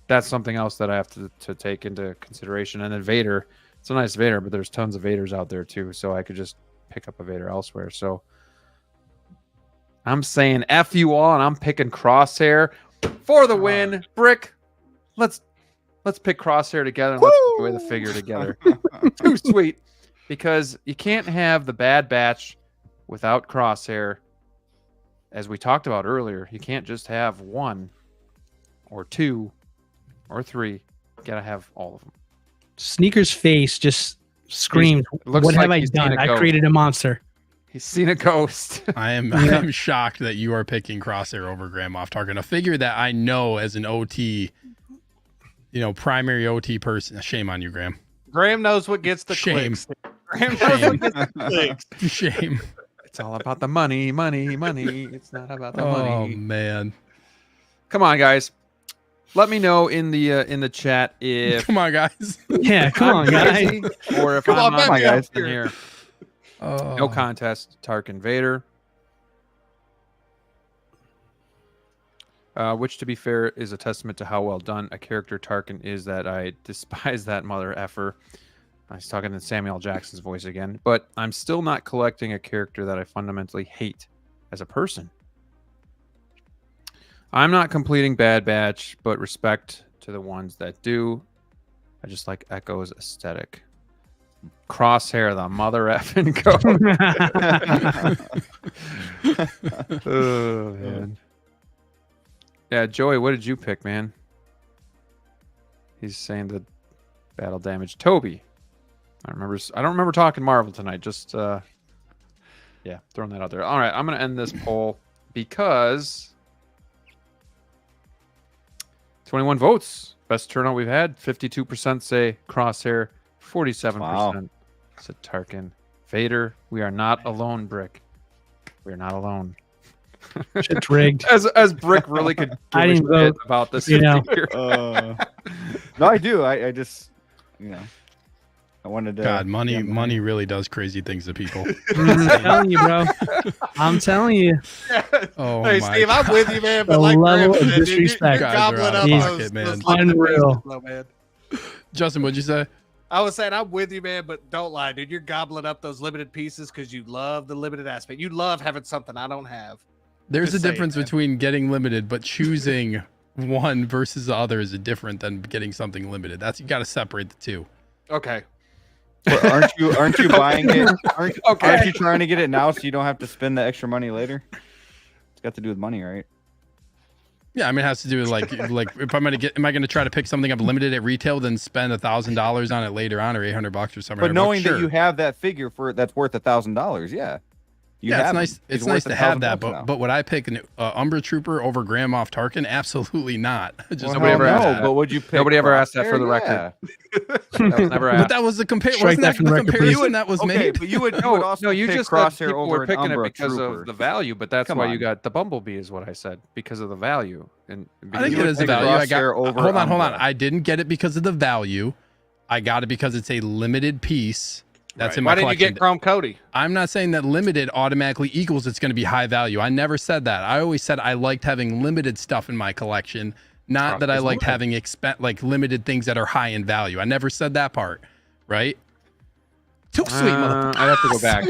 that's something else that I have to take into consideration. And then Vader, it's a nice Vader, but there's tons of Vaders out there too, so I could just pick up a Vader elsewhere. So I'm saying F you all, and I'm picking Crosshair for the win. Brick, let's pick Crosshair together and let's enjoy the figure together. Too sweet, because you can't have the Bad Batch without Crosshair. As we talked about earlier, you can't just have one or two or three. You gotta have all of them. Sneaker's face just screamed, looks "What like have I he's seen done? a I ghost." created a monster." He's seen a ghost. I am shocked that you are picking Crosshair over Graham Moff Tarkin, a figure that I know as an OT, primary OT person. Shame on you, Graham. Graham knows what gets the Shame. clicks. Graham knows Shame. what gets the clicks. Shame. It's all about the money, money, money. It's not about the Oh money. man. Come on, guys. Let me know in the chat if Come on, guys. Yeah, come on, guys. crazy or if Come I'm on, not back guys. in here. Oh. No contest. Tarkin Vader. Which, to be fair, is a testament to how well done a character Tarkin is, that I despise that mother effer. I was talking in Samuel Jackson's voice again, but I'm still not collecting a character that I fundamentally hate as a person. I'm not completing Bad Batch, but respect to the ones that do. I just like Echo's aesthetic. Crosshair, the mother effing go. Oh, man. Yeah, Joey, what did you pick, man? He's saying the battle damage. Toby. I don't remember talking Marvel tonight. Just throwing that out there. All right, I'm gonna end this poll because 21 votes. Best turnout we've had. 52% say Crosshair. 47% said Tarkin. Vader. We are not alone, Brick. We are not alone. Shit's rigged. As Brick really could give I a didn't shit vote, about this. you know. figure. No, I do. I just, I wanted to. God, money really does crazy things to people. I'm telling you, bro. I'm telling you. Oh Hey, my Steve, I'm God. with you, man. But The like level Graham of said, dude, disrespect. you're Guys are gobbling out up of He's those pocket, man. limited Unreal. pieces, though, man. Justin, what'd you say? I was saying I'm with you, man, but don't lie, dude. You're gobbling up those limited pieces because you love the limited aspect. You love having something I don't have. There's Just a saying, difference man. between getting limited but choosing one versus the other is different than getting something limited. That's you got to separate the two. Okay. But aren't you buying it? Aren't you trying to get it now so you don't have to spend the extra money later? It's got to do with money, right? Yeah, I mean, it has to do with like if am I gonna try to pick something up limited at retail, then spend $1,000 on it later on, or $800 or something. But knowing that you have that figure that's worth $1,000, yeah. It's nice. It's nice to have that, but would I pick an Umbra Trooper over Grand Moff Tarkin? Absolutely not. Just nobody ever asked that. But would you pick? Nobody ever asked that for the record. That was never asked. But that was the comparison. Wasn't that the comparison that was made? But you would also you pick just said Crosshair people over were picking Umbra it because Trooper. of the value, but that's Come why on. you got the Bumblebee, is what I said, because of the value. And I think it is the value. Hold on. I didn't get it because of the value. I got it because it's a limited piece. That's in my collection. Why didn't you get Chrome Cody? I'm not saying that limited automatically equals it's going to be high value. I never said that. I always said I liked having limited stuff in my collection, not that I liked having limited things that are high in value. I never said that part, right? Too sweet, motherfucker. I'd have to go back.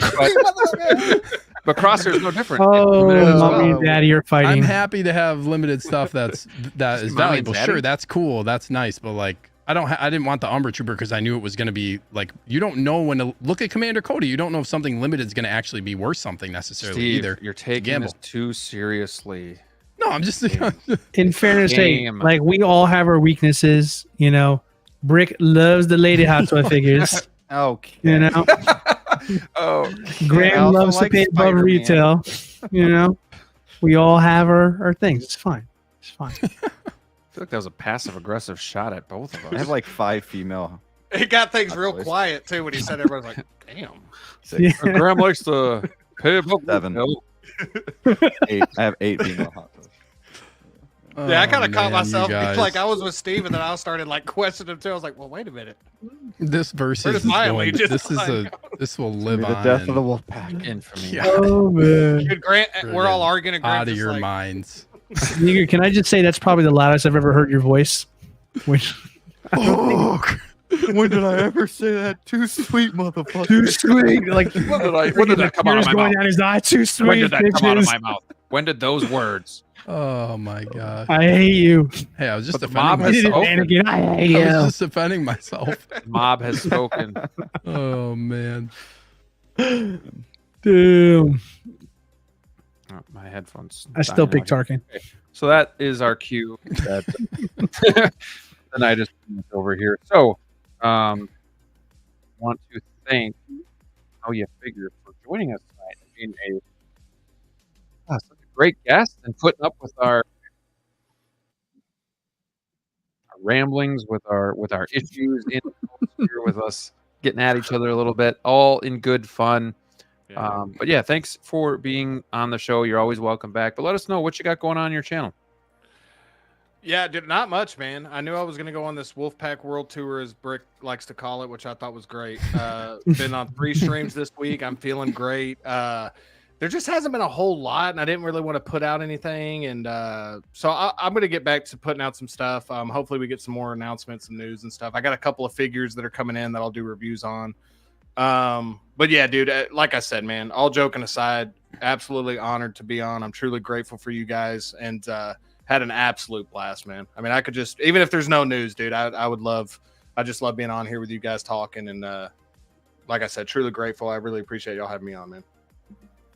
But Crosshair is no different. Oh, mommy and daddy are fighting. I'm happy to have limited stuff that is valuable. Sure, that's cool. That's nice, but like I didn't want the Umbra Trooper because I knew it was going to be like, you don't know when to look at Commander Cody. You don't know if something limited is going to actually be worth something necessarily either. You're taking this too seriously. No, I'm just in fairness, like we all have our weaknesses. You know, Brick loves the lady Hot Toy figures. Okay. You know. Graham loves to pay above retail. You know, we all have our things. It's fine. It's fine. I feel like that was a passive-aggressive shot at both of us. I have like 5 female. He got things real quiet too when he said everybody's like, "Damn." 6. Yeah. Graham likes to pay above 7. retail. 8. I have 8 female Hot Toys. Yeah, I kind of caught myself guys. like I was with Steve, and then I started like questioning him too. I was like, "Well, wait a minute." This versus Where's my going, allegiance? this will live The on. death of the Wolfpack. Infamy. Yeah. Oh man. Dude, Grant, we're all arguing. And Grant Out of just your like, minds. Sneaker, can I just say that's probably the loudest I've ever heard your voice? Which Oh, when did I ever say that? Too sweet, motherfucker. too sweet. Like When did that come out of my going mouth? down his eye. Too sweet. When did that come out of bitches. my mouth? When did those words? Oh my god. I hate you. Hey, I was just But the mob defending has myself. spoken. Anakin, I hate I was you. just defending myself. Mob has spoken. Oh man. Damn. Oh, my headphones. I still dying pick out here. Tarkin. So that is our cue. That the night is over here. So, want to thank How You Figure for joining us tonight, and being such a great guest, and putting up with our ramblings, with our issues in here with us, getting at each other a little bit, all in good fun. But yeah, thanks for being on the show. You're always welcome back. But let us know what you got going on your channel. Yeah, dude, not much, man. I knew I was going to go on this Wolfpack World Tour, as Brick likes to call it, which I thought was great. Been on 3 streams this week. I'm feeling great. There just hasn't been a whole lot, and I didn't really want to put out anything. And so I'm going to get back to putting out some stuff. Hopefully we get some more announcements and news and stuff. I got a couple of figures that are coming in that I'll do reviews on. But yeah, dude, like I said, man, all joking aside, absolutely honored to be on. I'm truly grateful for you guys, and had an absolute blast, man. I mean, I could just, even if there's no news, dude, I just love being on here with you guys talking. And like I said, truly grateful. I really appreciate y'all having me on, man.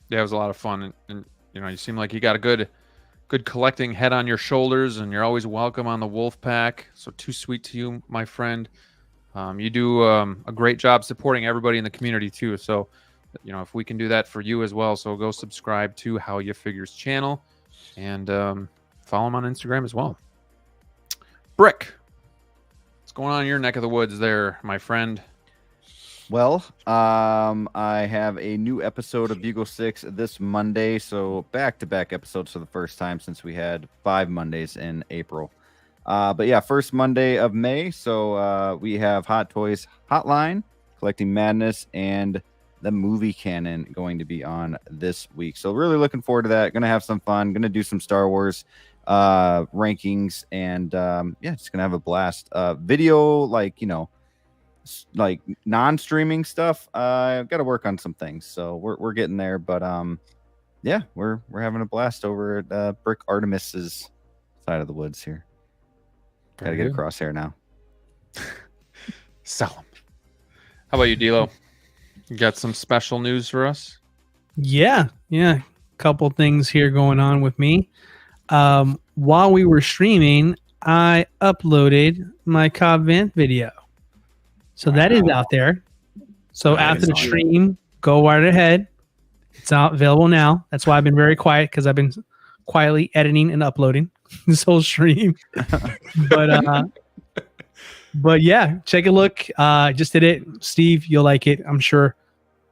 Yeah, it was a lot of fun, and you know, you seem like you got a good collecting head on your shoulders, and you're always welcome on the Wolfpack. So too sweet to you, my friend. You do a great job supporting everybody in the community too. So, you know, if we can do that for you as well, so go subscribe to How You Figures channel, and follow him on Instagram as well. Brick, what's going on in your neck of the woods there, my friend? Well, I have a new episode of Bugle 6 this Monday, so back-to-back episodes for the first time since we had 5 Mondays in April. But yeah, first Monday of May, so we have Hot Toys Hotline, Collecting Madness, and the movie canon going to be on this week. So really looking forward to that. Going to have some fun. Going to do some Star Wars rankings, and yeah, just going to have a blast. Video, like, you know, like non-streaming stuff, I've got to work on some things, so we're getting there. But yeah, we're having a blast over at Brick Artemis's side of the woods here. Got to Very get a good. crosshair now. Sell 'em. How about you, D'Lo? You got some special news for us? Yeah. Couple things here going on with me. While we were streaming, I uploaded my Cobb Vanth video. So that is out there. So after the stream, go right ahead. It's out available now. That's why I've been very quiet, because I've been quietly editing and uploading this whole stream. But yeah, take a look. Just did it. Steve, you'll like it, I'm sure.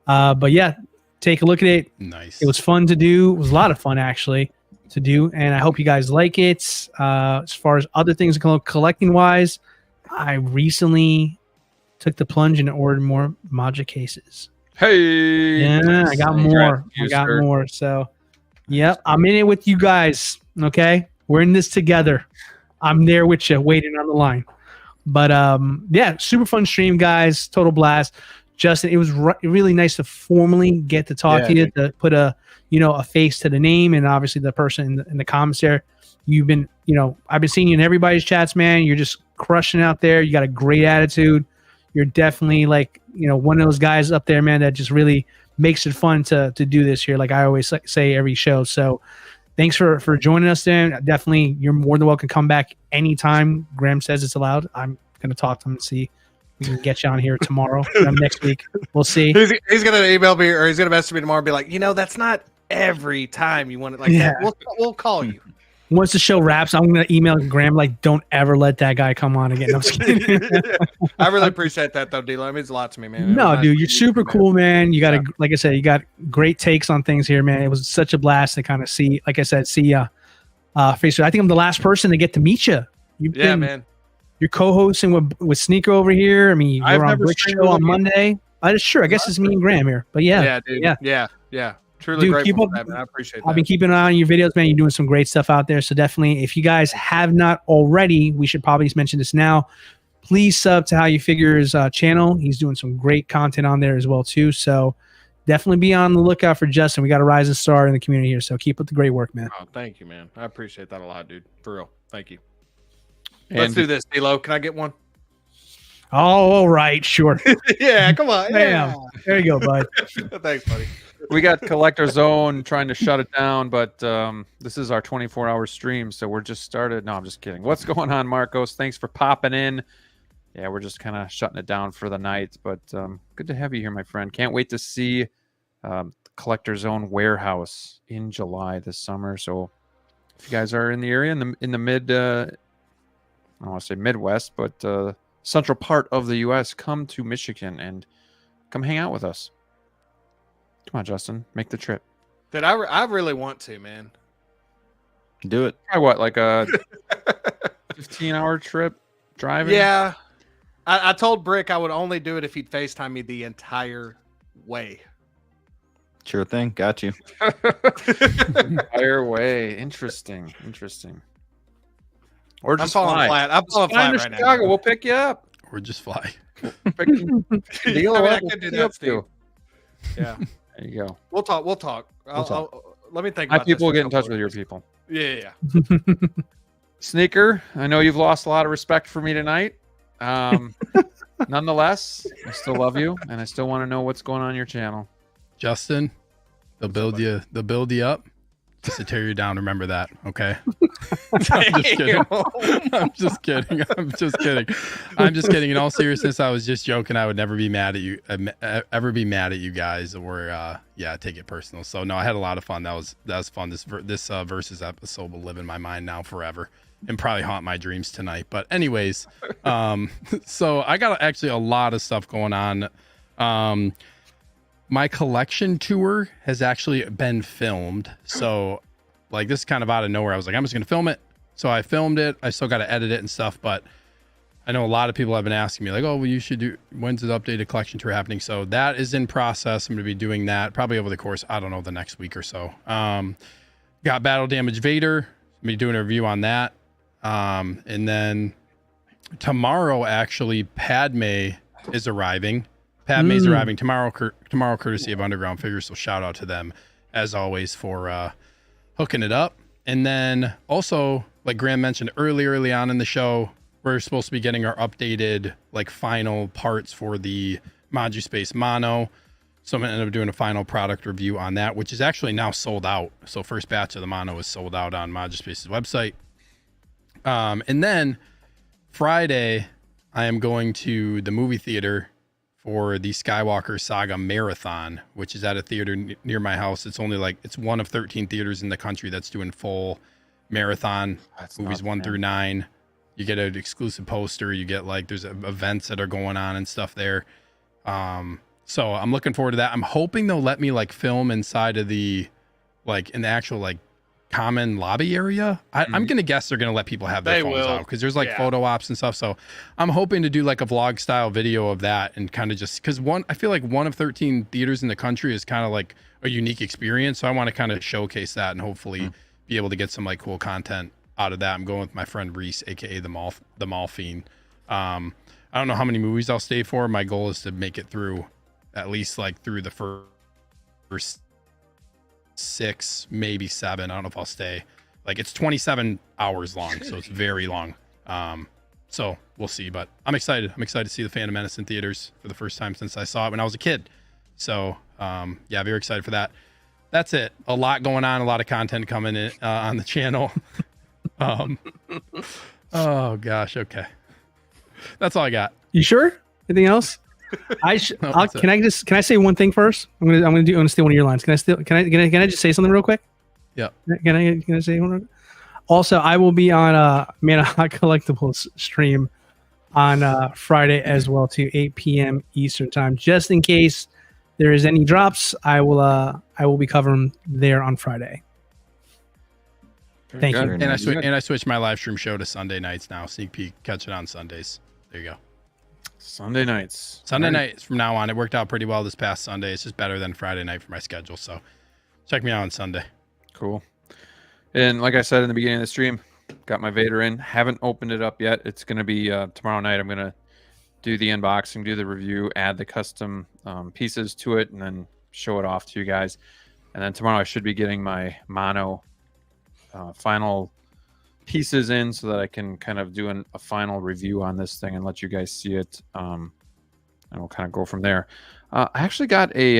But yeah, take a look at it. Nice. It was fun to do. It was a lot of fun actually to do, and I hope you guys like it. As far as other things collecting wise, I recently took the plunge and ordered more Magic cases. Hey, Yeah, I got more. So, yep, I'm in it with you guys. Okay, we're in this together. I'm there with you, waiting on the line. But yeah, super fun stream, guys. Total blast. Justin, it was really nice to formally get to talk to you, to put a face to the name, and obviously the person in the comments there. You've been, I've been seeing you in everybody's chats, man. You're just crushing out there. You got a great attitude. You're definitely one of those guys up there, man, that just really makes it fun to do this here. Like I always say every show. So thanks for joining us there. Definitely, you're more than welcome to come back anytime Graham says it's allowed. I'm going to talk to him and see. We can get you on here tomorrow, next week. We'll see. He's gonna email me, or he's gonna message me tomorrow and be like, that's not every time you want it like that. We'll call you. Once the show wraps, I'm gonna email Graham like, don't ever let that guy come on again. No, I'm just kidding. I really appreciate that though, D'Lo. It means a lot to me, man. No, dude, you're super cool, man. You got like I said, you got great takes on things here, man. It was such a blast to kind of see, like I said, face. I think I'm the last person to get to meet you. Man. You're co-hosting with Sneaker over here. I mean, you're on Brick Show on Monday. I guess it's me and Graham here. But yeah, dude. Yeah. Truly dude, grateful for that, man. I appreciate that. I've been keeping an eye on your videos, man. You're doing some great stuff out there. So definitely, if you guys have not already, we should probably mention this now. Please sub to How You Figure's channel. He's doing some great content on there as well too. So definitely be on the lookout for Justin. We got a rising star in the community here. So keep up the great work, man. Oh, thank you, man. I appreciate that a lot, dude. For real. Thank you. And Let's do this, D'Lo. Can I get one? Oh, all right, sure. Yeah, come on. Yeah. There you go, bud. Thanks, buddy. we got Collector Zone trying to shut it down, but this is our 24-hour stream, so we're just started. No, I'm just kidding. What's going on, Marcos? Thanks for popping in. Yeah, we're just kind of shutting it down for the night, but good to have you here, my friend. Can't wait to see Collector Zone warehouse in July this summer. So if you guys are in the area, in the mid, I don't want to say Midwest, but central part of the U.S., come to Michigan and come hang out with us. Come on, Justin, make the trip. Dude, I really want to, man. Do it. Try what, like a 15-hour trip driving? Yeah. I told Brick I would only do it if he'd FaceTime me the entire way. Sure thing. Got you. Entire way. Interesting. Or just I'm falling fly. flat. I'm falling flat to right Chicago. now. We'll pick you up. Or just fly. Deal I up, could do we'll that, pick you Steve. up. Yeah. There you go. We'll talk. Let me think My about this people for will a get in touch couple with your of people. days. Yeah. Sneaker, I know you've lost a lot of respect for me tonight. Nonetheless, I still love you, and I still want to know what's going on your channel. Justin, they'll build you up just to tear you down. Remember that, okay? I'm just kidding. I'm just kidding. In all seriousness, I was just joking. I would never be mad at you, you guys, or take it personal. So no, I had a lot of fun. That was fun. This versus episode will live in my mind now forever and probably haunt my dreams tonight. But anyways, so I got actually a lot of stuff going on. My collection tour has actually been filmed. So like this is kind of out of nowhere. I was like, I'm just going to film it. So I filmed it. I still got to edit it and stuff, but I know a lot of people have been asking me like, oh, well, you should do, when's the updated collection tour happening? So that is in process. I'm going to be doing that probably over the course, I don't know, the next week or so. Got Battle Damage Vader. I'm going to be doing a review on that. And then tomorrow, actually, Padme is arriving. Padme's arriving tomorrow, courtesy of Underground Figures. So shout out to them as always for hooking it up. And then also like Graham mentioned early on in the show, we're supposed to be getting our updated like final parts for the Space Mono. So I'm gonna end up doing a final product review on that, which is actually now sold out. So first batch of the Mono is sold out on Space's website. And then Friday, I am going to the movie theater for the Skywalker Saga Marathon, which is at a theater near my house. It's only like, it's one of 13 theaters in the country that's doing full marathon movies 1 through 9. You get an exclusive poster. You get like, there's events that are going on and stuff there. So I'm looking forward to that. I'm hoping they'll let me like film inside of the, like in the actual like common lobby area. I'm gonna guess they're gonna let people have their phones out because there's like photo ops and stuff. So I'm hoping to do like a vlog style video of that and kind of just because I feel like one of 13 theaters in the country is kind of like a unique experience. So I want to kind of showcase that and hopefully be able to get some like cool content out of that. I'm going with my friend Reese, aka the Mall Fiend. I don't know how many movies I'll stay for. My goal is to make it through at least like through the first 6, maybe 7. I don't know if I'll stay. Like it's 27 hours long, so it's very long. So we'll see, but I'm excited. I'm excited to see the Phantom Menace in theaters for the first time since I saw it when I was a kid. So yeah, very excited for that. That's it. A lot going on, a lot of content coming in on the channel. Oh gosh, okay. That's all I got. You sure? Anything else? Can I say one thing first? I'm gonna steal one of your lines. Can I just say something real quick? Yeah. Can I say one? Also, I will be on Man of Hot Collectibles stream on Friday as well too, 8 p.m. Eastern time. Just in case there is any drops, I will be covering there on Friday. Thank you. And I switched my live stream show to Sunday nights now. Sneak peek, catch it on Sundays. There you go. Sunday nights from now on. It worked out pretty well this past Sunday. It's just better than Friday night for my schedule. So check me out on Sunday. Cool. And like I said in the beginning of the stream, got my Vader in. Haven't opened it up yet. It's going to be tomorrow night. I'm going to do the unboxing, do the review, add the custom pieces to it, and then show it off to you guys. And then tomorrow I should be getting my Mono final pieces in so that I can kind of do a final review on this thing and let you guys see it. And we'll kind of go from there. I actually got a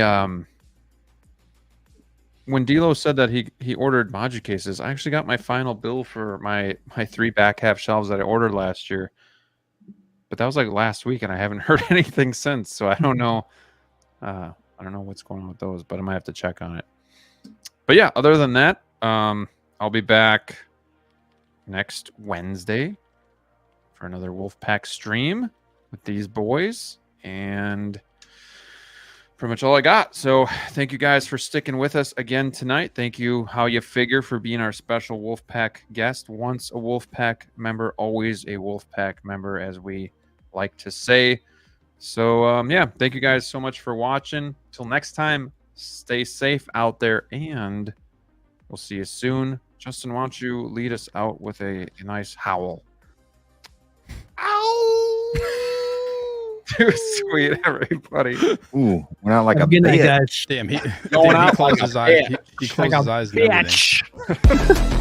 when DLO said that he ordered Maju cases, I actually got my final bill for my 3 back half shelves that I ordered last year. But that was like last week and I haven't heard anything since. So I don't know. I don't know what's going on with those, but I might have to check on it. But yeah, other than that, I'll be back next Wednesday for another Wolfpack stream with these boys, and pretty much all I got. So thank you guys for sticking with us again tonight. Thank you, How You Figure, for being our special Wolfpack guest. Once a Wolfpack member, always a Wolfpack member, as we like to say. So yeah, thank you guys so much for watching. Till next time, stay safe out there, and we'll see you soon. Justin, why don't you lead us out with a nice howl? Ow! Too sweet, everybody. Ooh, we're not like a good night, bitch. guys. Damn, he closed his eyes. He closed his eyes and everything.